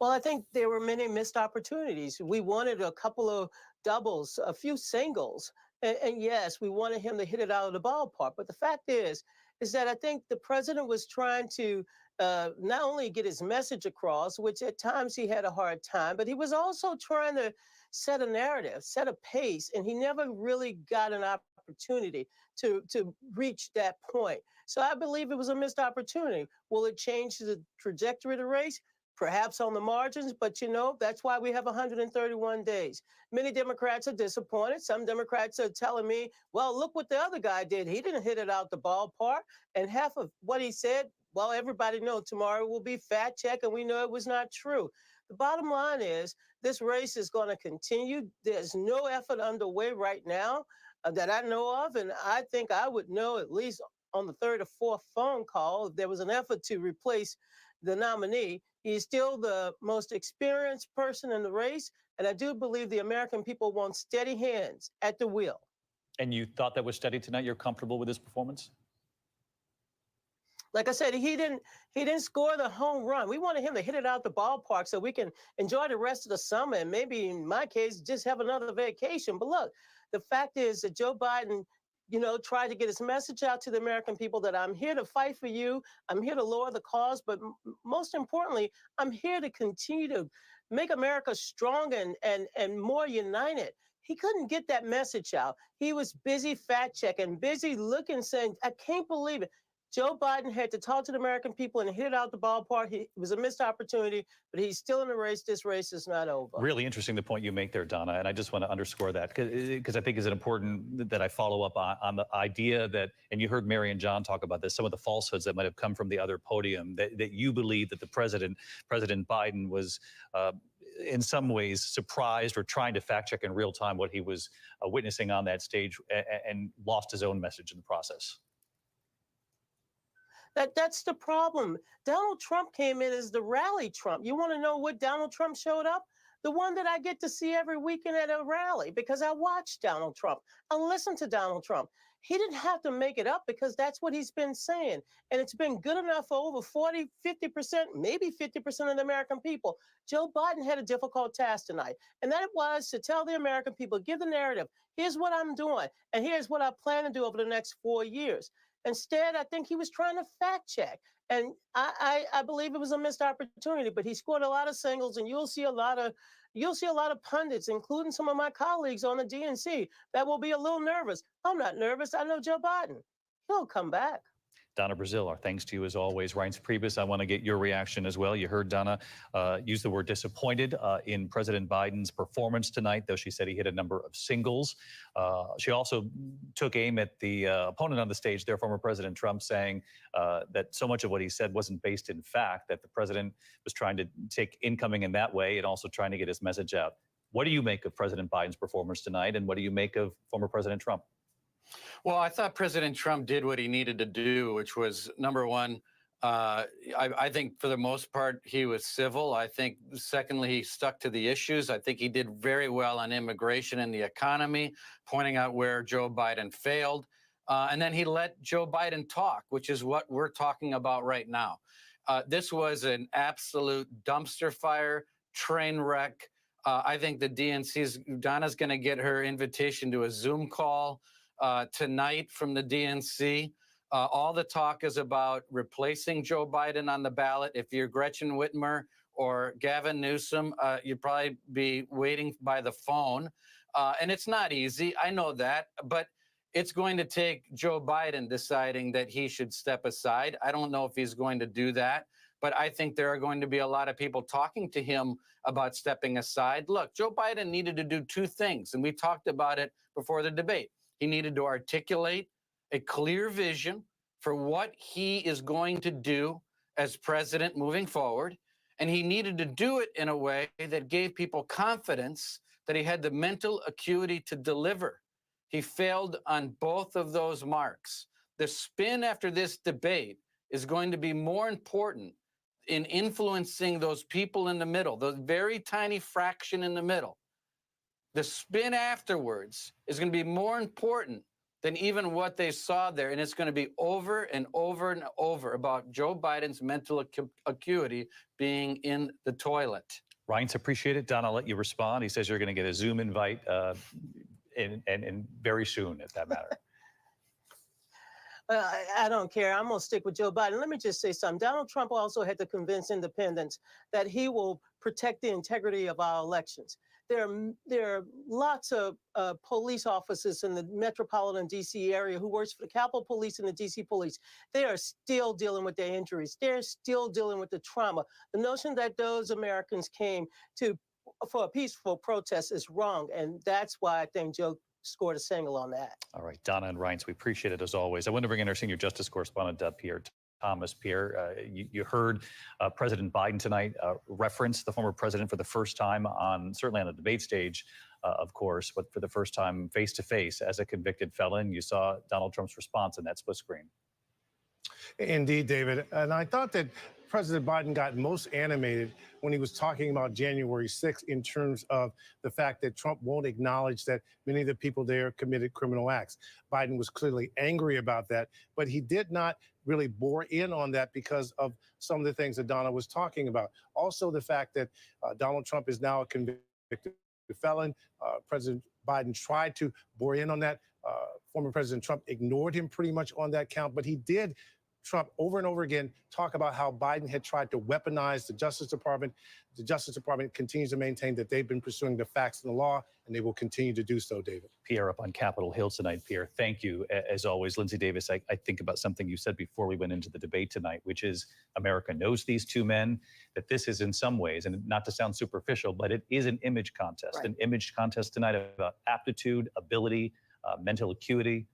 Well, I think there were many missed opportunities. We wanted a couple of doubles, a few singles. And yes, we wanted him to hit it out of the ballpark. But the fact is that I think the president was trying to not only get his message across, which at times he had a hard time, but he was also trying to set a narrative, set a pace, and he never really got an opportunity to reach that point. So I believe it was a missed opportunity. Will it change the trajectory of the race? Perhaps on the margins, but that's why we have 131 days. Many Democrats are disappointed. Some Democrats are telling me, well, look what the other guy did. He didn't hit it out the ballpark. And half of what he said, well, everybody knows tomorrow will be fact checked, and we know it was not true. The bottom line is this race is going to continue. There's no effort underway right now that I know of, and I think I would know at least on the third or fourth phone call if there was an effort to replace the nominee. He's still the most experienced person in the race, and I do believe the American people want steady hands at the wheel. And you thought that was steady tonight? You're comfortable with his performance? Like I said, he didn't score the home run. We wanted him to hit it out the ballpark so we can enjoy the rest of the summer and maybe, in my case, just have another vacation. But look, the fact is that Joe Biden, tried to get his message out to the American people that I'm here to fight for you. I'm here to lower the cost. But most importantly, I'm here to continue to make America strong and more united. He couldn't get that message out. He was busy fact checking, busy looking, saying, I can't believe it. Joe Biden had to talk to the American people and hit it out the ballpark. It was a missed opportunity, but he's still in the race. This race is not over. Really interesting the point you make there, Donna, and I just want to underscore that because I think it's important that I follow up on the idea that, and you heard Mary and John talk about this, some of the falsehoods that might have come from the other podium, that you believe that the President Biden was in some ways surprised or trying to fact check in real time what he was witnessing on that stage and lost his own message in the process. That's the problem. Donald Trump came in as the rally Trump. You want to know what Donald Trump showed up? The one that I get to see every weekend at a rally because I watch Donald Trump. I listen to Donald Trump. He didn't have to make it up because that's what he's been saying. And it's been good enough for over 40, 50%, maybe 50% of the American people. Joe Biden had a difficult task tonight. And that was to tell the American people, give the narrative. Here's what I'm doing. And here's what I plan to do over the next 4 years. Instead, I think he was trying to fact check. And I believe it was a missed opportunity, but he scored a lot of singles, and you'll see a lot of pundits, including some of my colleagues on the DNC, that will be a little nervous. I'm not nervous. I know Joe Biden. He'll come back. Donna Brazile, our thanks to you as always. Reince Priebus, I want to get your reaction as well. You heard Donna use the word disappointed in President Biden's performance tonight, though she said he hit a number of singles. She also took aim at the opponent on the stage there, former President Trump, saying that so much of what he said wasn't based in fact, that the president was trying to take incoming in that way and also trying to get his message out. What do you make of President Biden's performance tonight, and what do you make of former President Trump? Well, I thought President Trump did what he needed to do, which was, number one, I think for the most part, he was civil. I think, secondly, he stuck to the issues. I think he did very well on immigration and the economy, pointing out where Joe Biden failed. And then he let Joe Biden talk, which is what we're talking about right now. This was an absolute dumpster fire, train wreck. I think the Donna's going to get her invitation to a Zoom call tonight from the DNC. All the talk is about replacing Joe Biden on the ballot. If you're Gretchen Whitmer or Gavin Newsom, you'd probably be waiting by the phone. And it's not easy. I know that. But it's going to take Joe Biden deciding that he should step aside. I don't know if he's going to do that, but I think there are going to be a lot of people talking to him about stepping aside. Look, Joe Biden needed to do two things, and we talked about it before the debate. He needed to articulate a clear vision for what he is going to do as president moving forward, and he needed to do it in a way that gave people confidence that he had the mental acuity to deliver. He failed on both of those marks. The spin after this debate is going to be more important in influencing those people in the middle, those very tiny fraction in the middle. The spin afterwards is going to be more important than even what they saw there. And it's going to be over and over and over about Joe Biden's mental acuity being in the toilet. Reince, appreciate it. Don, I'll let you respond. He says you're going to get a Zoom invite and very soon, if that matter. I don't care. I'm going to stick with Joe Biden. Let me just say something. Donald Trump also had to convince independents that he will protect the integrity of our elections. There are lots of police officers in the metropolitan D.C. area who works for the Capitol Police and the D.C. Police. They are still dealing with their injuries. They're still dealing with the trauma. The notion that those Americans came for a peaceful protest is wrong, and that's why I think Joe scored a single on that. All right, Donna and Reince, we appreciate it as always. I want to bring in our senior justice correspondent, Pierre Thomas. Pierre, you heard President Biden tonight reference the former president for the first time certainly on the debate stage, of course, but for the first time face to face as a convicted felon. You saw Donald Trump's response in that split screen. Indeed, David. And I thought that President Biden got most animated when he was talking about January 6th in terms of the fact that Trump won't acknowledge that many of the people there committed criminal acts. Biden was clearly angry about that, but he did not really bore in on that because of some of the things that Donna was talking about. Also, the fact that Donald Trump is now a convicted felon. President Biden tried to bore in on that. Former President Trump ignored him pretty much on that count, but he did, Trump, over and over again, talk about how Biden had tried to weaponize the Justice Department. The Justice Department continues to maintain that they've been pursuing the facts and the law, and they will continue to do so, David. Pierre, up on Capitol Hill tonight. Pierre, thank you. As always, Lindsay Davis, I think about something you said before we went into the debate tonight, which is America knows these two men, that this is in some ways, and not to sound superficial, but it is an image contest, an image contest tonight about aptitude, ability, mental acuity.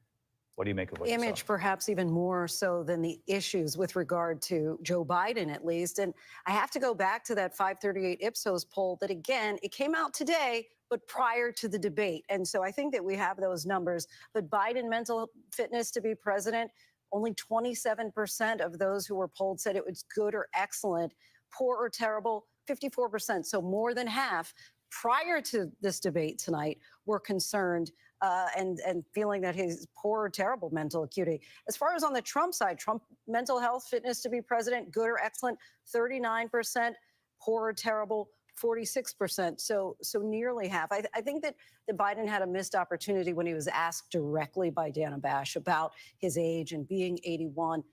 What do you make of what you Image, saw? perhaps even more so than the issues with regard to Joe Biden, at least. And I have to go back to that 538 Ipsos poll that, again, it came out today, but prior to the debate. And so I think that we have those numbers. But Biden mental fitness to be president, only 27% of those who were polled said it was good or excellent, poor or terrible, 54%. So more than half prior to this debate tonight were concerned and feeling that he's poor or terrible mental acuity. As far as on the Trump side, Trump mental health fitness to be president, good or excellent, 39%, poor or terrible, 46%. So nearly half. I think that Biden had a missed opportunity when he was asked directly by Dana Bash about his age and being 81,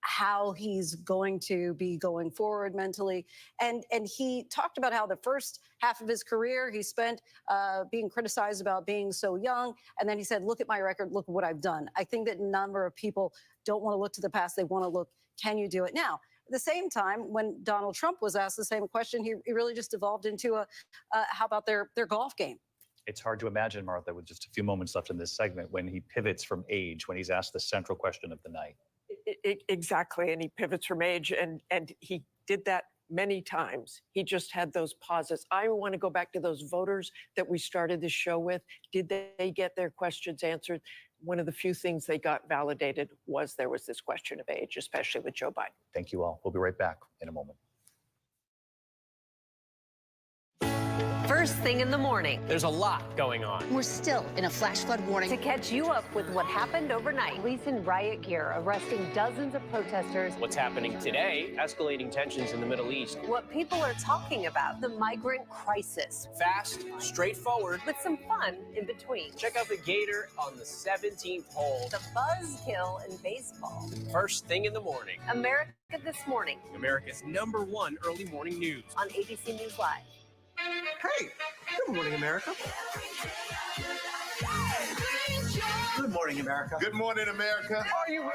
how he's going to be going forward mentally. And he talked about how the first half of his career he spent being criticized about being so young. And then he said, look at my record, look at what I've done. I think that a number of people don't want to look to the past. They want to look, can you do it now? At the same time, when Donald Trump was asked the same question, he really just evolved into how about their golf game? It's hard to imagine, Martha, with just a few moments left in this segment, when he pivots from age, when he's asked the central question of the night. Exactly, and he pivots from age, and he did that many times. He just had those pauses. I want to go back to those voters that we started the show with. Did they get their questions answered? One of the few things they got validated was there was this question of age, especially with Joe Biden. Thank you all. We'll be right back in a moment. First thing in the morning. There's a lot going on. We're still in a flash flood warning. To catch you up with what happened overnight, police in riot gear arresting dozens of protesters. What's happening today? Escalating tensions in the Middle East. What people are talking about, the migrant crisis. Fast, straightforward. With some fun in between. Check out the Gator on the 17th hole. The buzzkill in baseball. First thing in the morning. America This Morning. America's #1 early morning news. On ABC News Live. Hey, good morning, America. Good morning, America. Good morning, America. Are you ready?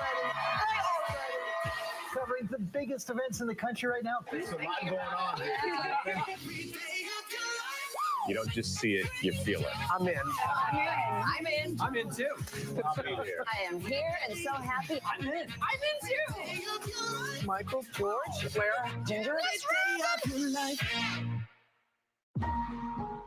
Covering the biggest events in the country right now. There's a lot going on here. You don't just see it, you feel it. I'm in. I'm in. I'm in too. I'll be here. I am here and so happy. I'm in. I'm in too. Michael, George, Clara, Ginger.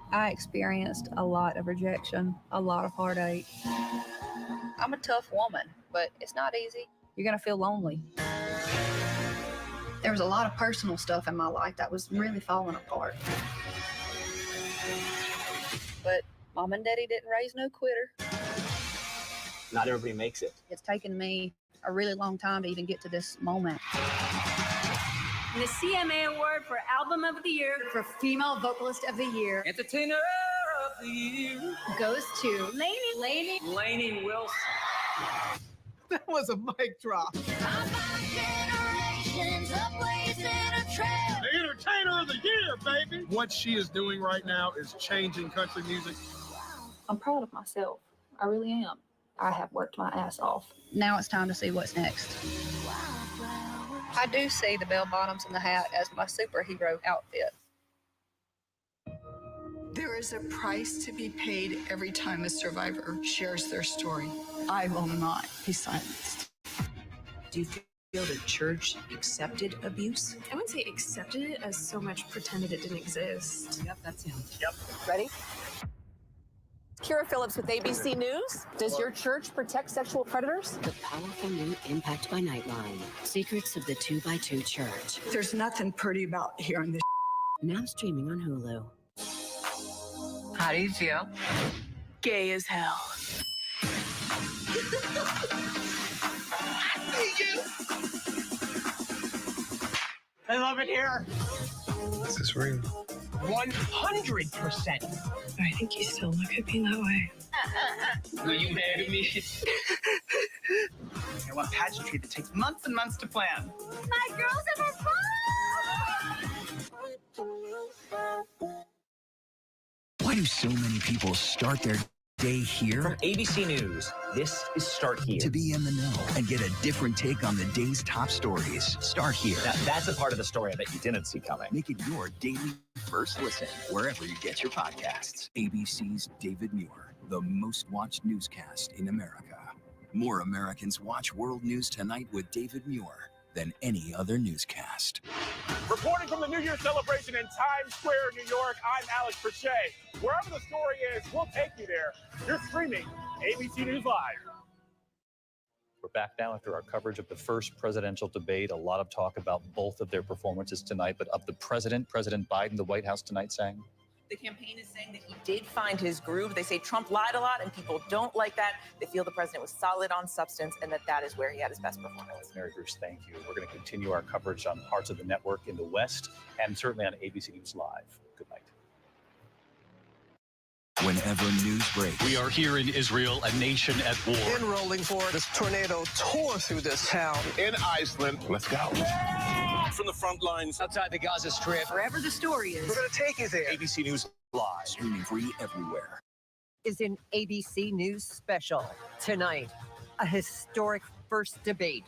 I experienced a lot of rejection, a lot of heartache. I'm a tough woman, but it's not easy. You're going to feel lonely. There was a lot of personal stuff in my life that was really falling apart. But Mom and Daddy didn't raise no quitter. Not everybody makes it. It's taken me a really long time to even get to this moment. The CMA Award for Album of the Year For Female Vocalist of the Year Entertainer of the Year goes to Lainey Wilson. That was a mic drop. The Entertainer of the Year, baby. What she is doing right now is changing country music. I'm proud of myself. I really am. I have worked my ass off. Now it's time to see what's next. I do see the bell bottoms and the hat as my superhero outfit. There is a price to be paid every time a survivor shares their story. I will not be silenced. Do you feel the church accepted abuse? I wouldn't say accepted it as so much pretended it didn't exist. Yep, that's him. Yep. Ready? Kira Phillips with ABC News. Does your church protect sexual predators? The powerful new Impact by Nightline. Secrets of the 2x2 Church. There's nothing pretty about hearing this. Now streaming on Hulu. How do you feel? Gay as hell. I love it here. Is this real? 100%. I think you still look at me that way. Are you mad at me? I want pageantry that takes months and months to plan. My girls have fun! Why do so many people start their day here? From ABC News, this is Start Here. To be in the know and get a different take on the day's top stories. Start here. Now, that's a part of the story I bet you didn't see coming. Make it your daily first listen wherever you get your podcasts. ABC's David Muir, the most watched newscast in America. More Americans watch World News Tonight with David Muir than any other newscast. Reporting from the New Year celebration in Times Square, New York, I'm Alex Perche. Wherever the story is, we'll take you there. You're streaming ABC News Live. We're back now after our coverage of the first presidential debate. A lot of talk about both of their performances tonight, but of the President Biden, the White House tonight saying? The campaign is saying that he did find his groove. They say Trump lied a lot and people don't like that. They feel the president was solid on substance and that is where he had his best performance. Mary Bruce, thank you. We're going to continue our coverage on parts of the network in the West and certainly on ABC News Live. Good night. Whenever news breaks. We are here in Israel, a nation at war. In rolling forward, this tornado tore through this town. In Iceland, let's go. From the front lines Outside the Gaza Strip. Wherever the story is. We're going to take you there. ABC News Live. Streaming free everywhere. Is an ABC News special. Tonight, a historic first debate.